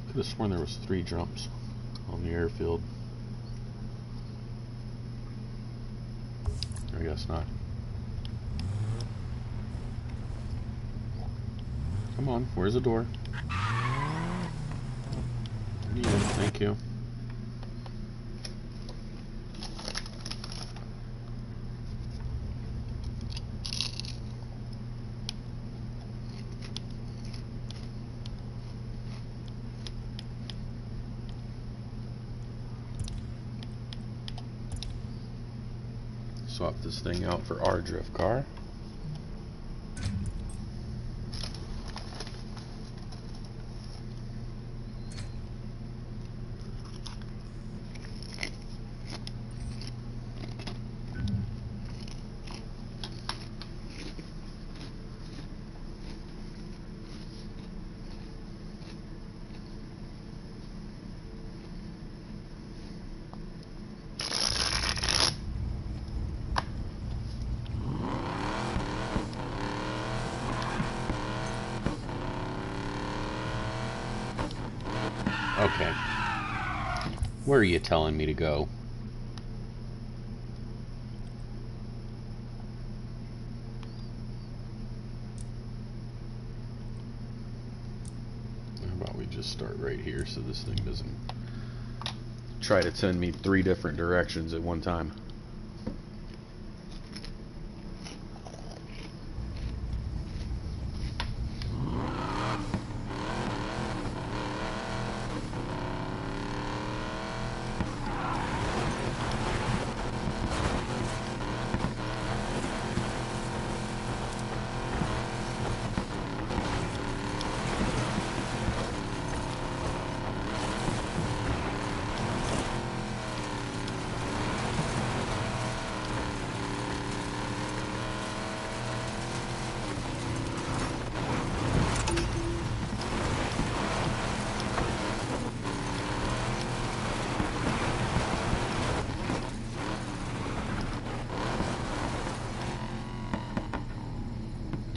Could have sworn there was 3 jumps on the airfield. I guess not. Come on, where's the door? Yeah, thank you. Swap this thing out for our drift car. Okay. Where are you telling me to go? How about we just start right here so this thing doesn't try to send me 3 different directions at one time.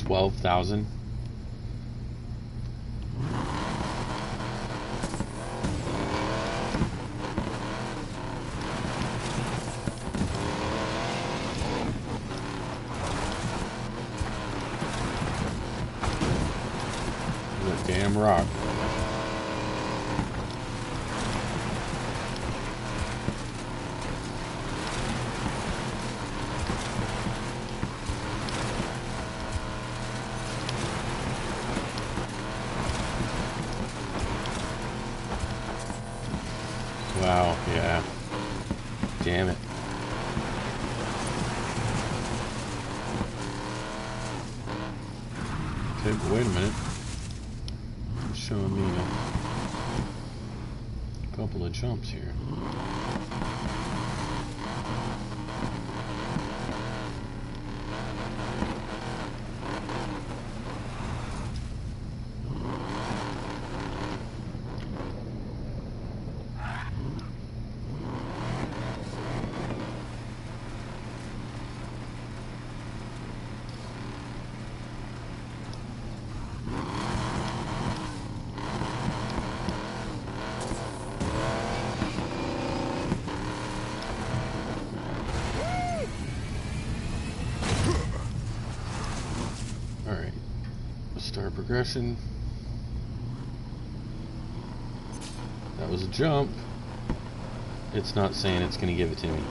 $12,000. A damn rock. Wow, yeah. Damn it. Okay, but wait a minute. It's showing me a couple of jumps here. Start progression. That was a jump. It's not saying it's going to give it to me.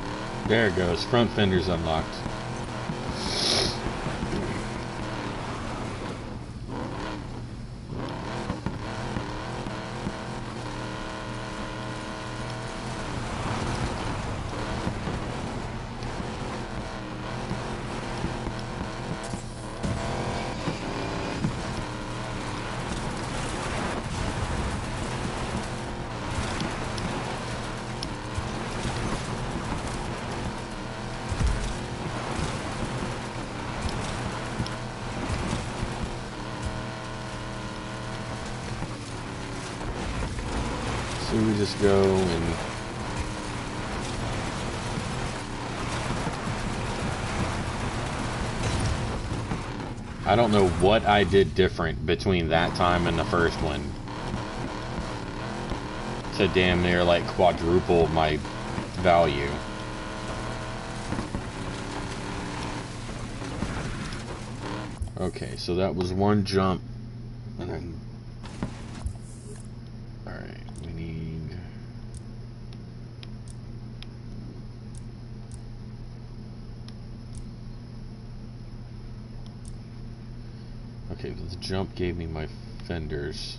There it goes. Front fender's unlocked. So we just go and I don't know what I did different between that time and the first one to damn near like quadruple my value. Okay, so that was one jump, and then alright, we need okay, the jump gave me my fenders.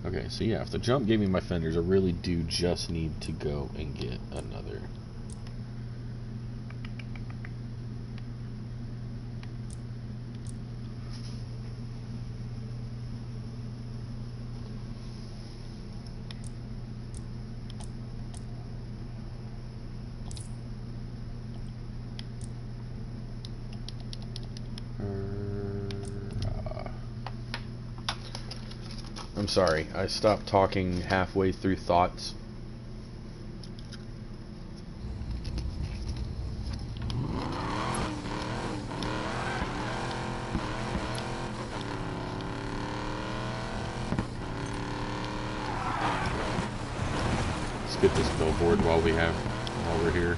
Okay, so yeah, if the jump gave me my fenders, I really do just need to go and get another. I'm sorry, I stopped talking halfway through thoughts. Let's get this billboard while we're here.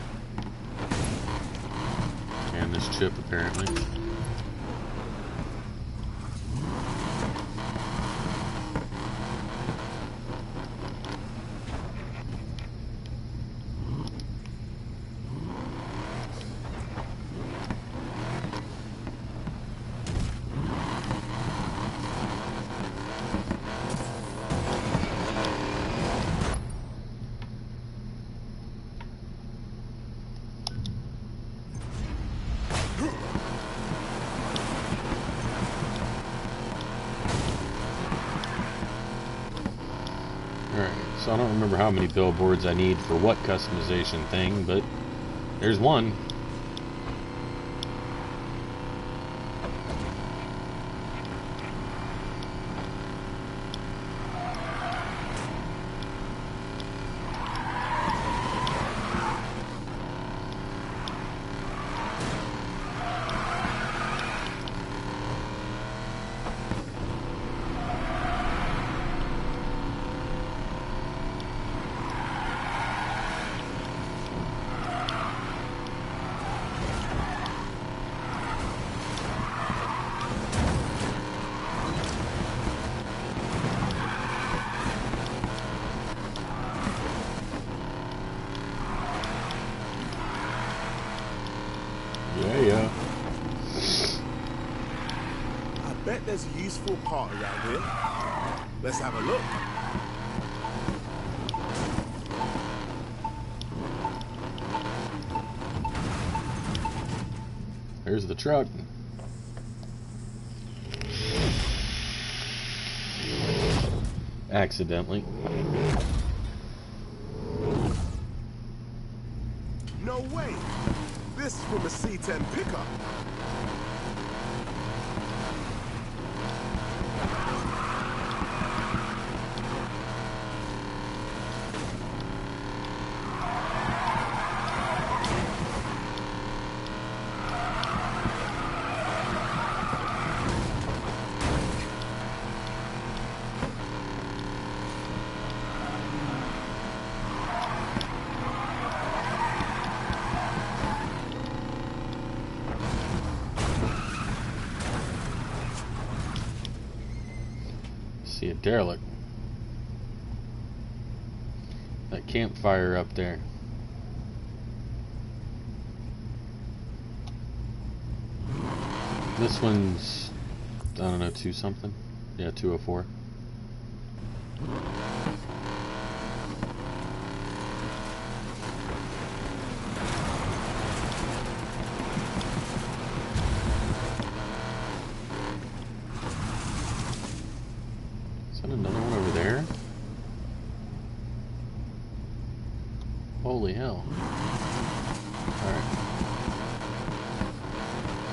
And this chip apparently. So I don't remember how many billboards I need for what customization thing, but there's one. Yeah. I bet there's a useful part around here. Let's have a look. There's the truck. Accidentally. No way! This is from a C10 pickup. Derelict. That campfire up there. This one's, I don't know, 2 something? Yeah, 204. Is that another one over there? Holy hell. Alright.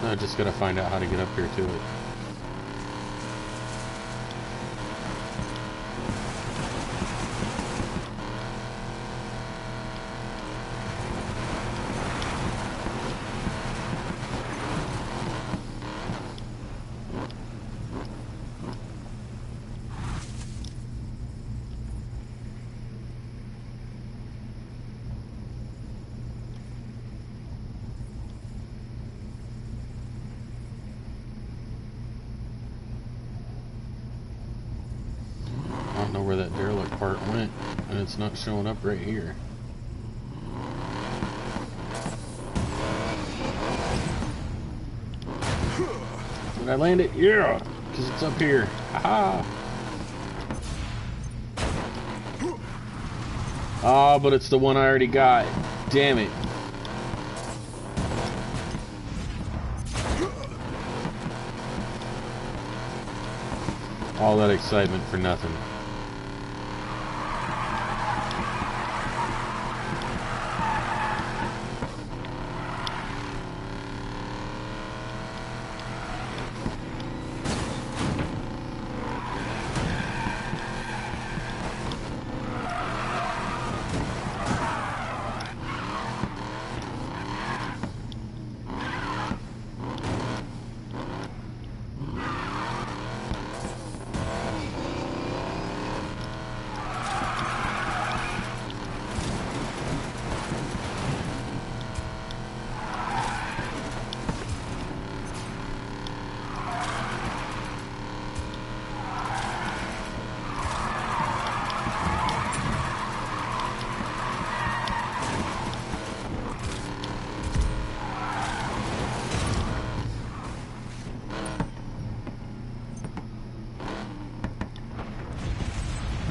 I just gotta find out how to get up here to it. I don't know where that derelict part went, and it's not showing up right here. Did I land it? Yeah! Because it's up here. Haha! Oh, but it's the one I already got. Damn it. All that excitement for nothing.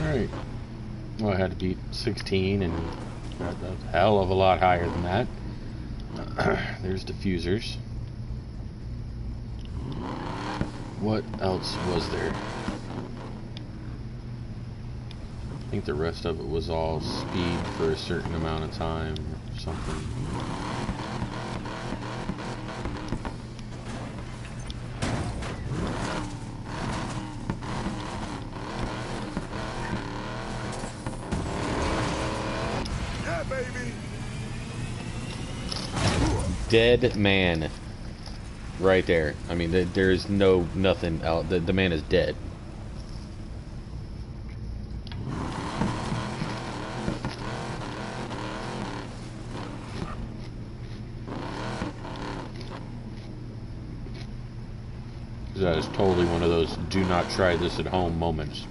Alright. Well, I had to beat 16, and that's a hell of a lot higher than that. There's diffusers. What else was there? I think the rest of it was all speed for a certain amount of time or something. Dead man. Right there. I mean, there's nothing out. The man is dead. That is totally one of those do not try this at home moments.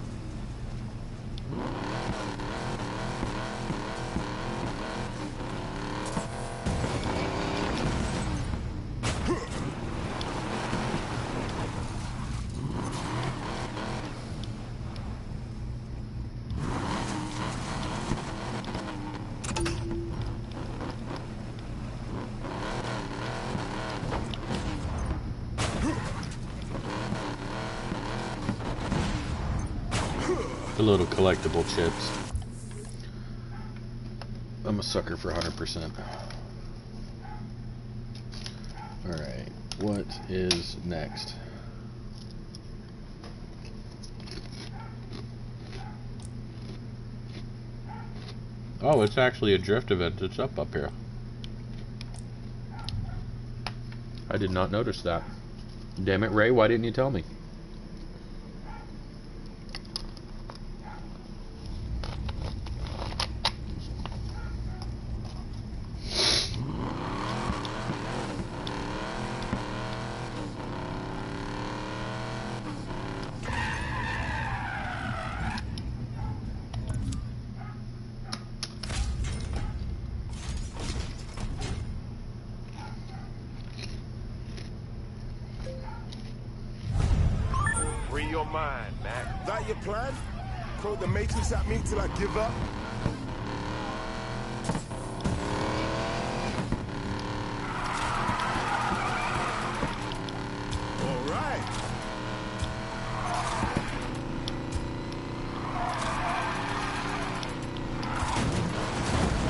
The little collectible chips. I'm a sucker for 100%. Alright, what is next? Oh, it's actually a drift event. It's up here. I did not notice that. Damn it, Ray, why didn't you tell me? your mind, Mac. That your plan? Quote the Matrix at me till I give up? All right.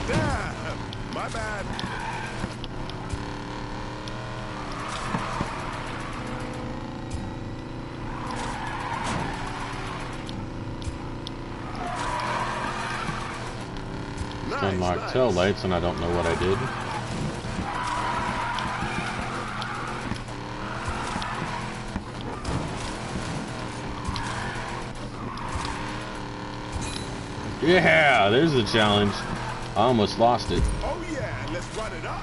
Damn, my bad. Unlock tail lights, and I don't know what I did. Yeah, there's the challenge. I almost lost it. Oh yeah, let's run it up.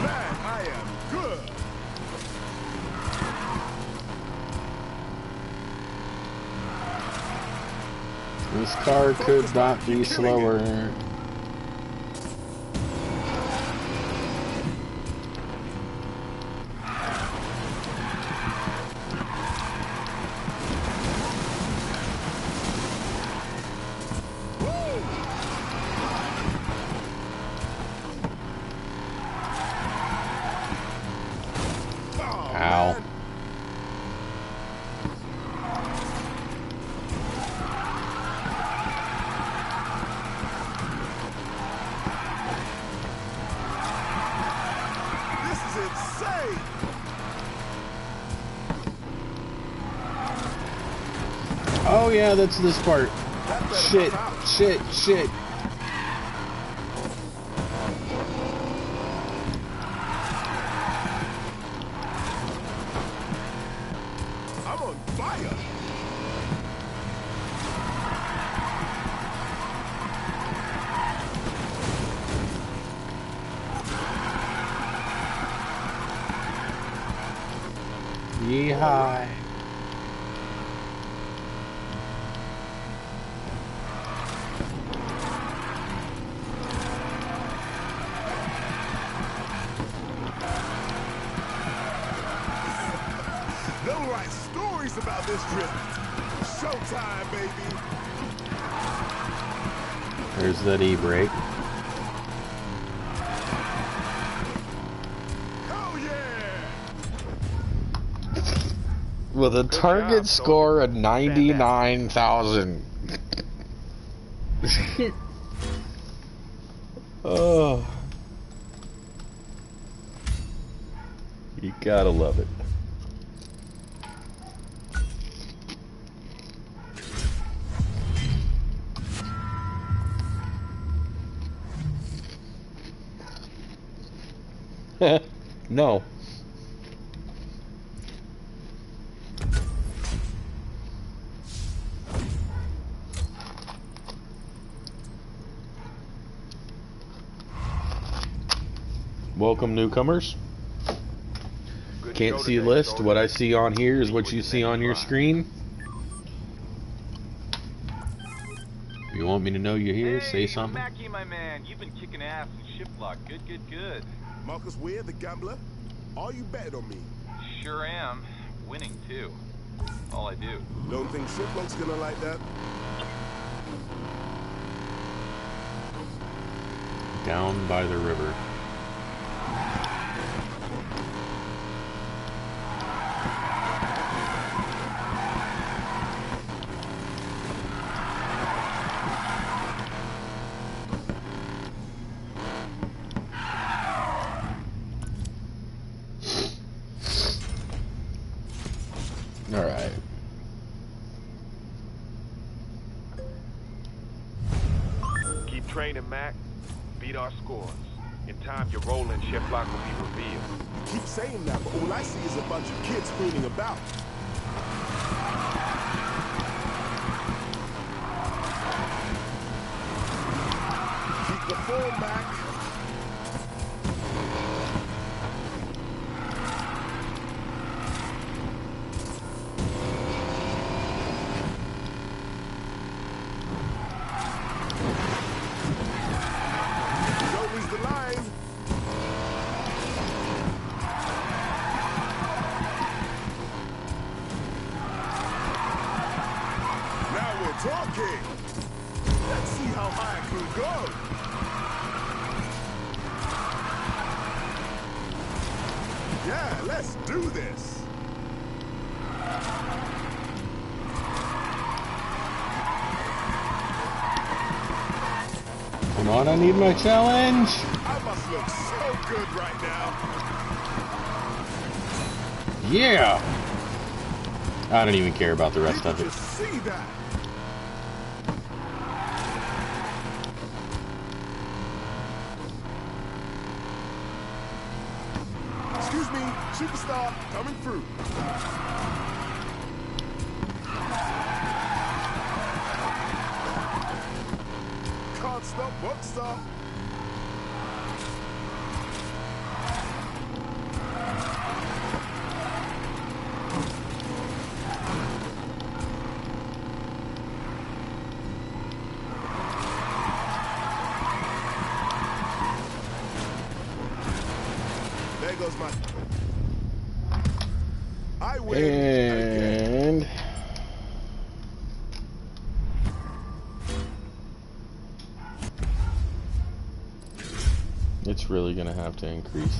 Man, I am good. This car could not be slower. Ow. This is insane. Oh yeah, that's this part. Shit, shit, shit. I'm on fire. Yeehaw. They'll write stories about this trip. Showtime, baby. There's that E-brake. Oh yeah. With a target score of 99,000. Oh. You gotta love it. No. Welcome, newcomers. Can't see a list. What I see on here is what you see on your screen. If you want me to know you're here, say something. Mackie, my man, you've been kicking ass in ship lock. Good, good, good. Marcus Weir, the gambler? Are you betting on me? Sure am. Winning, too. All I do. Don't think Shiplock's gonna like that. Down by the river. All right. Keep training, Mac. Beat our scores. In time, your role in ship lock will be revealed. Keep saying that, but all I see is a bunch of kids fooling about. Keep the form, Mac. go! Yeah, let's do this! Come on, I need my challenge! I must look so good right now. Yeah! I don't even care about the rest of it. Just see that! Excuse me, superstar, coming through. Can't stop, won't stop. There goes my... I win. And... it's really gonna have to increase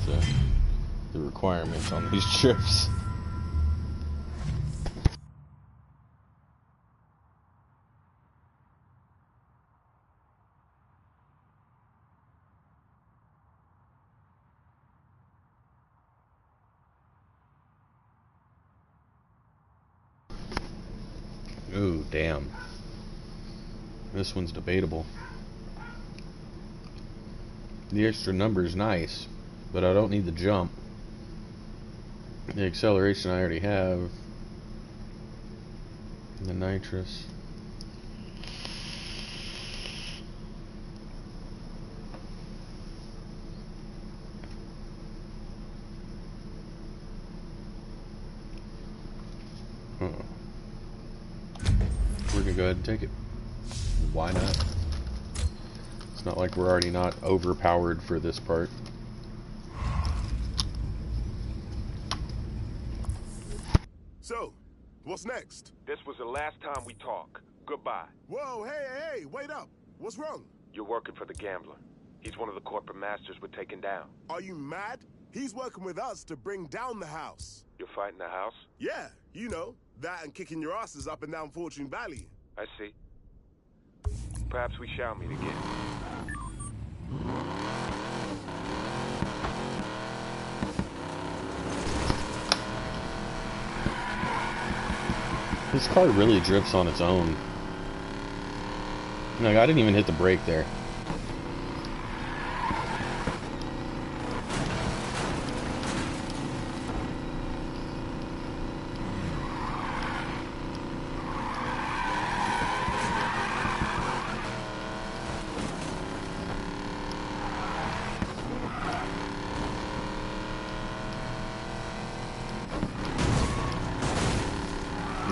the requirements on these trips. Ooh, damn. This one's debatable. The extra number's nice, but I don't need the jump. The acceleration I already have. The nitrous. We're gonna go ahead and take it. Why not? It's not like we're already not overpowered for this part. So, what's next? This was the last time we talk. Goodbye. Whoa, hey, wait up. What's wrong? You're working for the gambler. He's one of the corporate masters we're taking down. Are you mad? He's working with us to bring down the house. You're fighting the house? Yeah, you know, that and kicking your asses up and down Fortune Valley. I see. Perhaps we shall meet again. This car really drifts on its own. Like, I didn't even hit the brake there.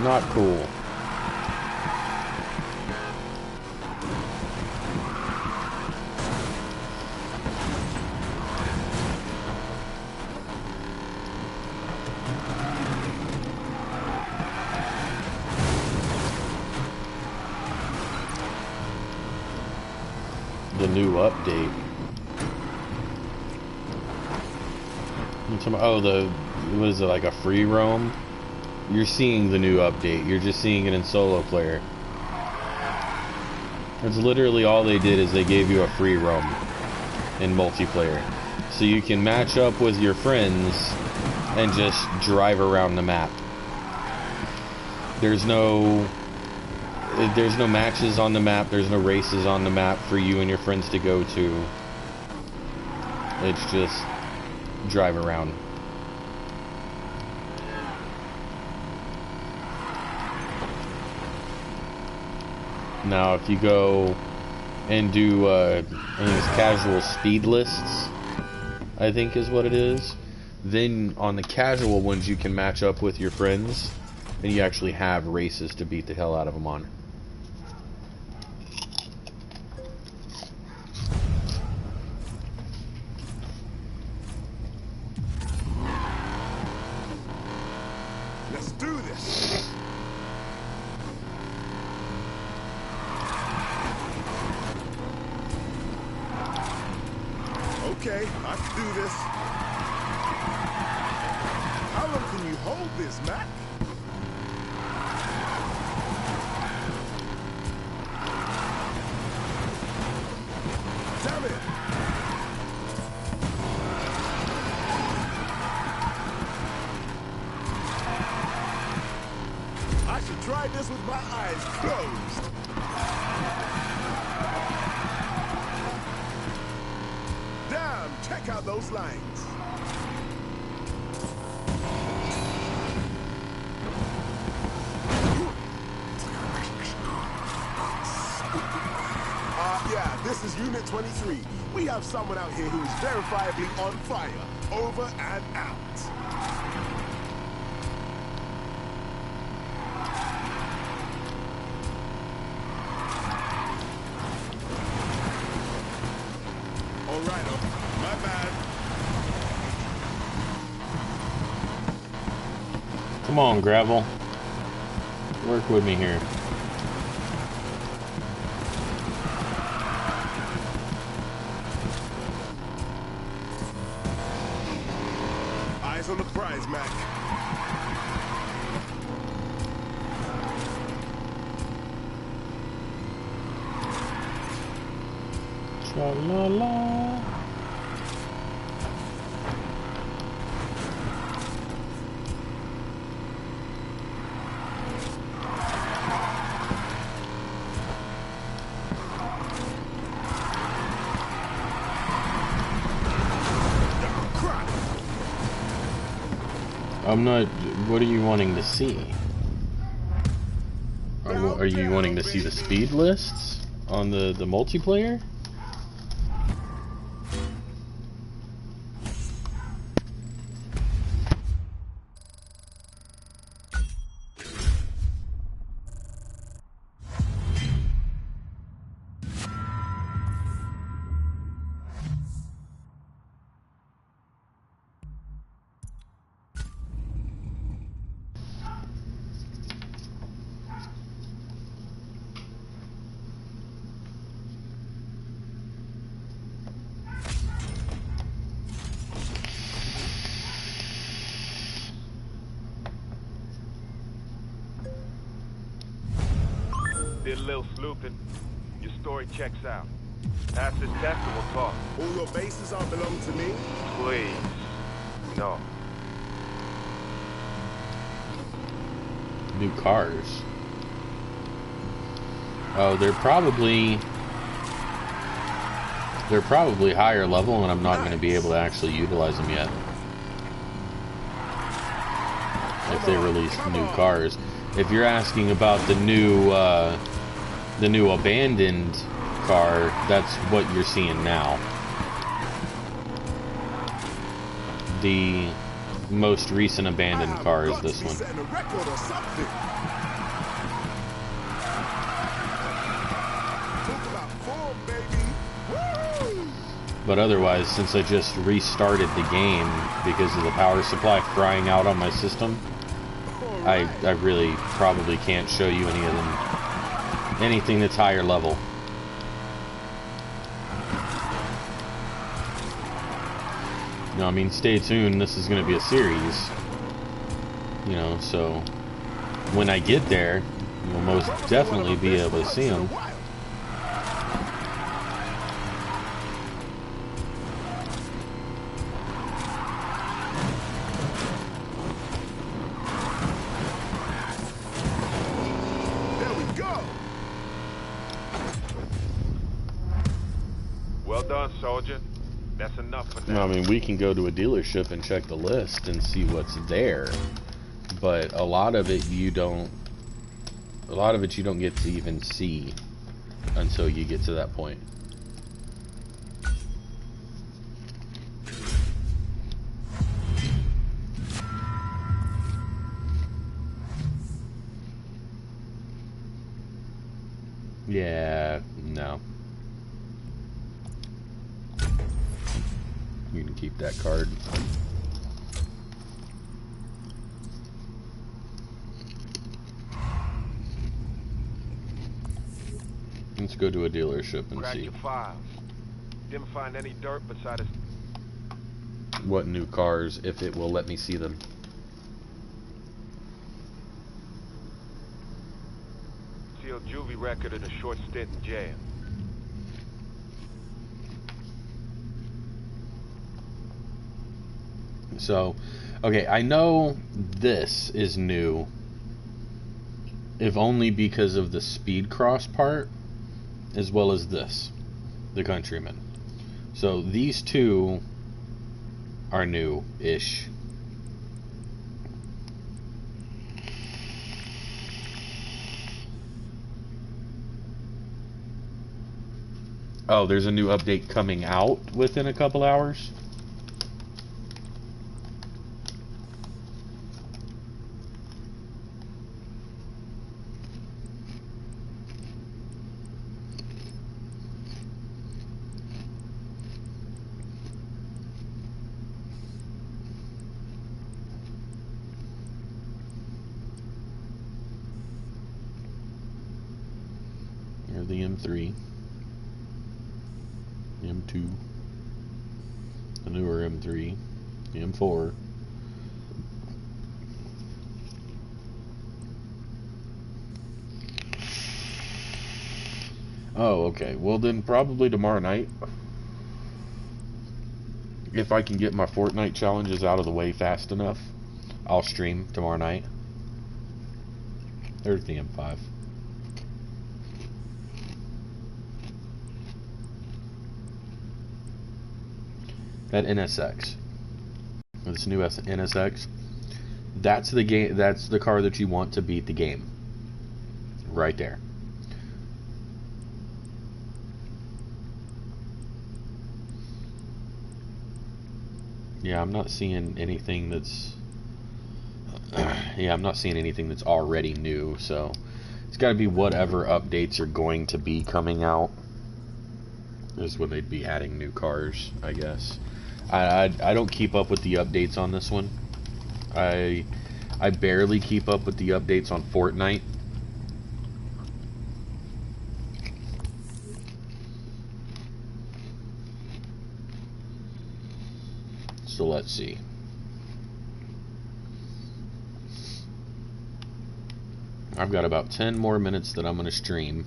Not cool. The new update. Oh, what is it, like a free roam? You're seeing the new update. You're just seeing it in solo player. That's literally all they did, is they gave you a free roam in multiplayer. So you can match up with your friends and just drive around the map. There's no matches on the map. There's no races on the map for you and your friends to go to. It's just drive around. Now, if you go and do, I think it's casual speed lists, I think is what it is, then on the casual ones you can match up with your friends, and you actually have races to beat the hell out of them on. Let's do this. Okay, I can do this. How long can you hold this, Mac? Damn it! I should try this with my eyes closed. Damn, check out those lines. Yeah, this is Unit 23. We have someone out here who is verifiably on fire. Over and out. All right, my bad. Come on, Gravel. Work with me here. Eyes on the prize, Mac. Tra-la-la. I'm not. What are you wanting to see? Are you wanting to see the speed lists on the multiplayer? Did a little sleuthing. Your story checks out. Pass this test and we'll talk. All your bases are belong to me? Please. No. New cars. Oh, they're probably higher level, and I'm not going to be able to actually utilize them yet. If they release new cars. If you're asking about the new abandoned car, that's what you're seeing now. The most recent abandoned car is this one. But otherwise, since I just restarted the game because of the power supply frying out on my system, I really probably can't show you any of them, anything that's higher level. No, I mean, stay tuned. This is going to be a series, you know. So when I get there, you'll most definitely be able to see them. Well done, soldier. That's enough for now. I mean, we can go to a dealership and check the list and see what's there, but a lot of it you don't get to even see until you get to that point. Yeah, no. You can keep that card. Let's go to a dealership and Crack see. your files. Didn't find any dirt besides what new cars, if it will let me see them. Sealed juvie record and a short stint in jail. So, okay, I know this is new, if only because of the speed cross part, as well as this, the Countryman. So these two are new-ish. Oh, there's a new update coming out within a couple hours? Here's the M3. M2, the newer M3, the M4. Oh, okay. Well, then probably tomorrow night, if I can get my Fortnite challenges out of the way fast enough, I'll stream tomorrow night. There's the M5. That NSX, this new NSX, that's the game. That's the car that you want to beat the game. Right there. Yeah, I'm not seeing anything that's. Yeah, I'm not seeing anything that's already new. So it's got to be whatever updates are going to be coming out. Is when they'd be adding new cars, I guess. I don't keep up with the updates on this one. I barely keep up with the updates on Fortnite. So let's see. I've got about 10 more minutes that I'm going to stream.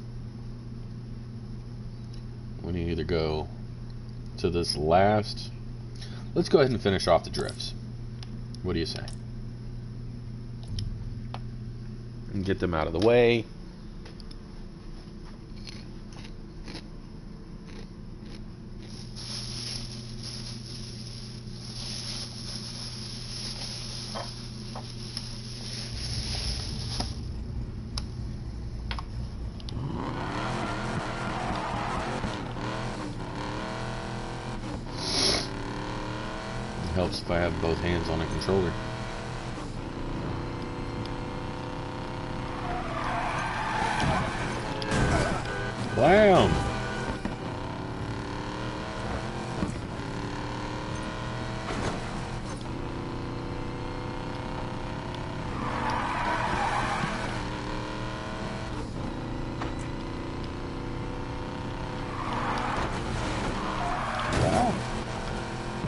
We need to either go to this last. Let's go ahead and finish off the drifts. What do you say? And get them out of the way. Helps if I have both hands on a controller. Blam!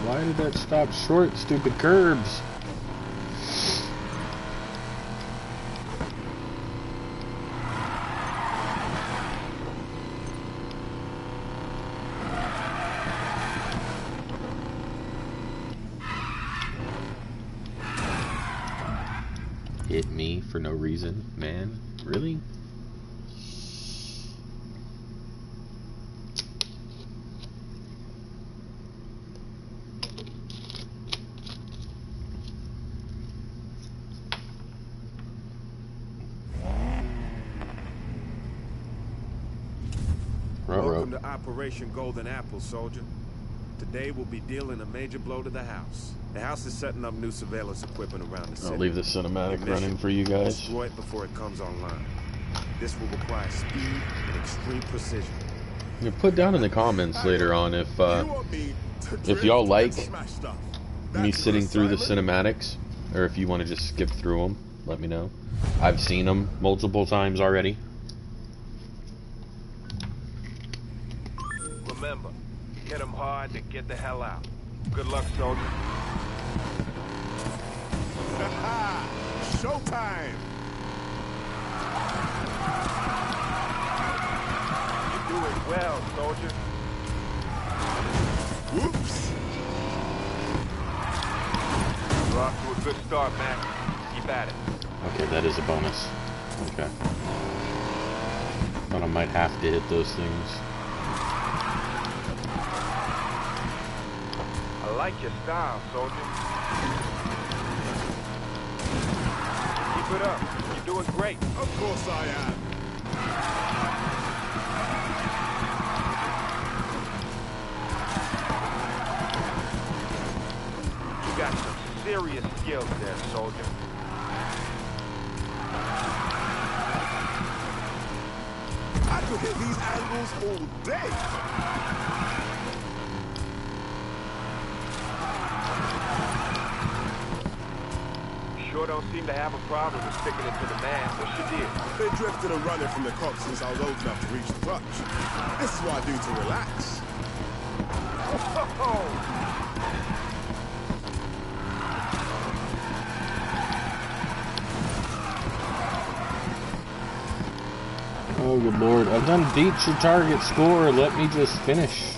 Why did that stop short, stupid curbs? Hit me for no reason, man. Really? Welcome to Operation Golden Apple, soldier. Today we'll be dealing a major blow to the house. The house is setting up new surveillance equipment around the city. I'll leave the cinematic running for you guys. Destroy it before it comes online. This will require speed and extreme precision. You put down in the comments later on if y'all like me sitting through the cinematics, or if you want to just skip through them. Let me know. I've seen them multiple times already. Remember, hit them hard to get the hell out. Good luck, soldier. Showtime! You're doing well, soldier. Whoops! You're off to a good start, Mac. Keep at it. Okay, that is a bonus. Okay. But I might have to hit those things. I like your style, soldier. Keep it up. You're doing great. Of course I am. You got some serious skills there, soldier. I could hit these angles all day. Sure don't seem to have a problem with sticking it to the man. What's your deal? Been drifting and running from the cops since I was old enough to reach the clutch. This is what I do to relax. Oh, good lord. I've done beat your target score. Let me just finish.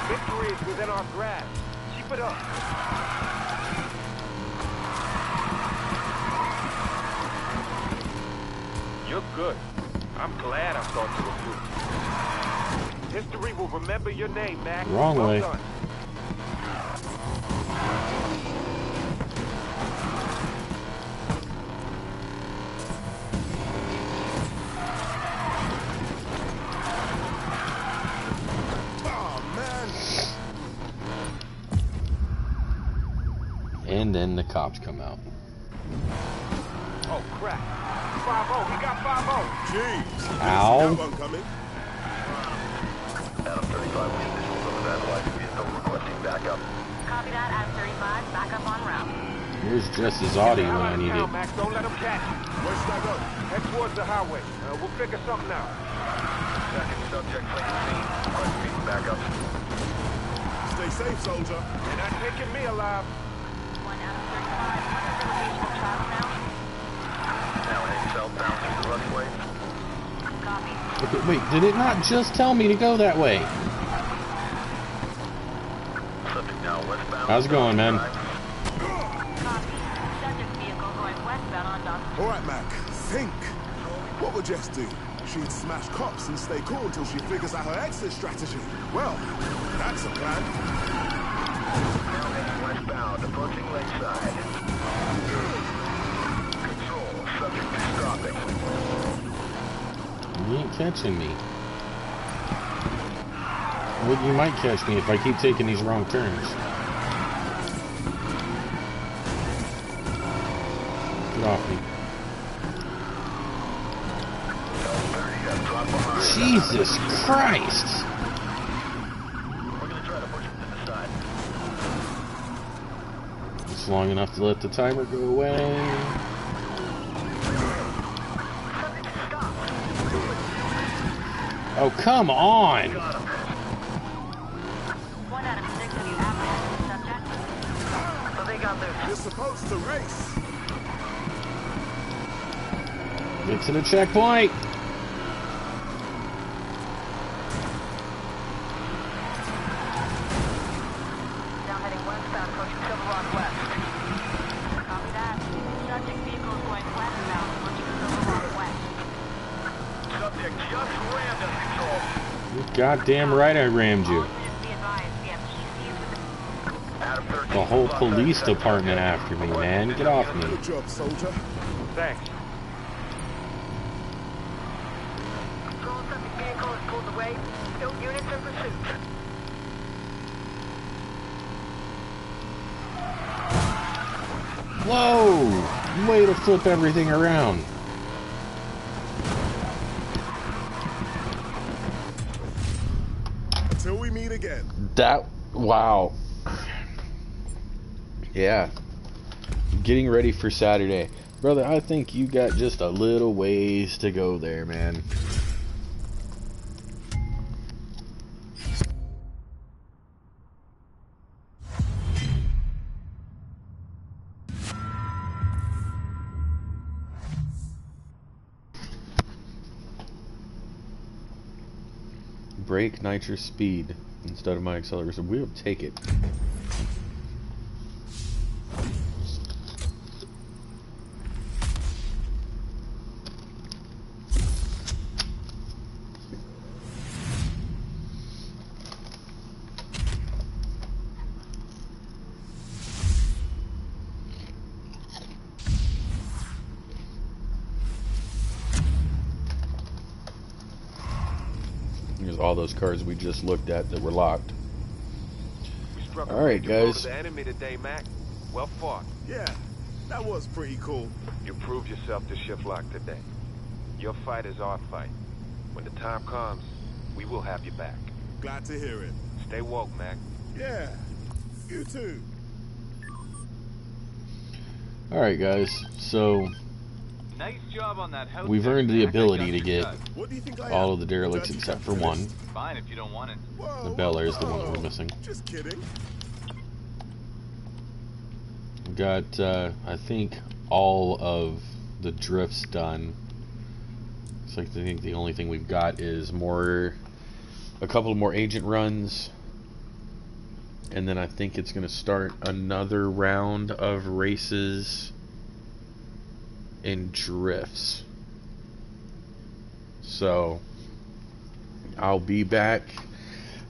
Victory is within our grasp. Keep it up. You're good. I'm glad I thought you were good. History will remember your name, Mac. Wrong well way. Done. And then the cops come out. Oh, crap. 5-0. We got 5-0. Jeez. Ow. That one coming. Adam 35 with visuals of a vandalized vehicle requesting backup. Copy that, Adam 35. Backup en route. Where's Jess's Audi when I need it? Max, don't let him catch you. Where should I go? Head towards the highway. We'll figure something out. Second subject fleeing scene. Requesting backup. Stay safe, soldier. You're not taking me alive. 1 Adam 35. What's the location of travel now? Now heading southbound through the runway. Copy. Okay, wait, did it not just tell me to go that way? Subject now westbound. How's it going, man? Copy. Subject vehicle going westbound on Dawson. All right, Mac. Think. What would Jess do? She'd smash cops and stay cool until she figures out her exit strategy. Well, that's a plan. Now heading westbound, approaching lakeside. Control, subject is stopping. You ain't catching me. Well, you might catch me if I keep taking these wrong turns. Get off me. Jesus Christ! We're gonna try to push him to the side. It's long enough to let the timer go away. Oh, come on! 1 Adam 6, have you apprehended the subject? So they got this. You're supposed to race. Get to the checkpoint! Now heading westbound, approaching Silver Rock West. Copy that. Subject vehicle is going westbound, approaching Silver Rock West. Subject just rammed us, control. You're goddamn right I rammed you. All units be advised, we have TCs with the... Adam 13. The whole police department after me, man. Get off me. Good job, soldier. Thanks. Control subject vehicle is pulled away. No units in pursuit. Whoa! Way to flip everything around. again. Wow. Yeah. Getting ready for Saturday. Brother, I think you got just a little ways to go there, man. Brake nitrous speed instead of my accelerator, so we'll take it. Here's all those cars we just looked at that were locked. All right, guys. The enemy today, Mac. Well fought. Yeah, that was pretty cool. You proved yourself to Shiplock today. Your fight is our fight. When the time comes, we will have you back. Glad to hear it. Stay woke, Mac. Yeah, you too. All right, guys. So Nice job on that house. we've earned the ability to get What do you think I all am? of the derelicts except for one. Fine if you don't want it. Whoa, The Bel Air is the one whoa. we're missing. Just kidding. We've got, I think, all of the drifts done. It's like I think the only thing we've got is a couple more agent runs, and then I think it's going to start another round of races and drifts. So I'll be back.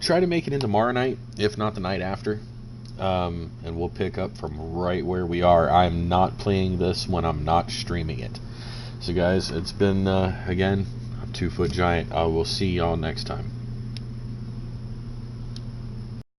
Try to make it in tomorrow night, if not the night after. And we'll pick up from right where we are. I'm not playing this when I'm not streaming it. So guys, it's been, again, TwoFootGiant. I will see y'all next time.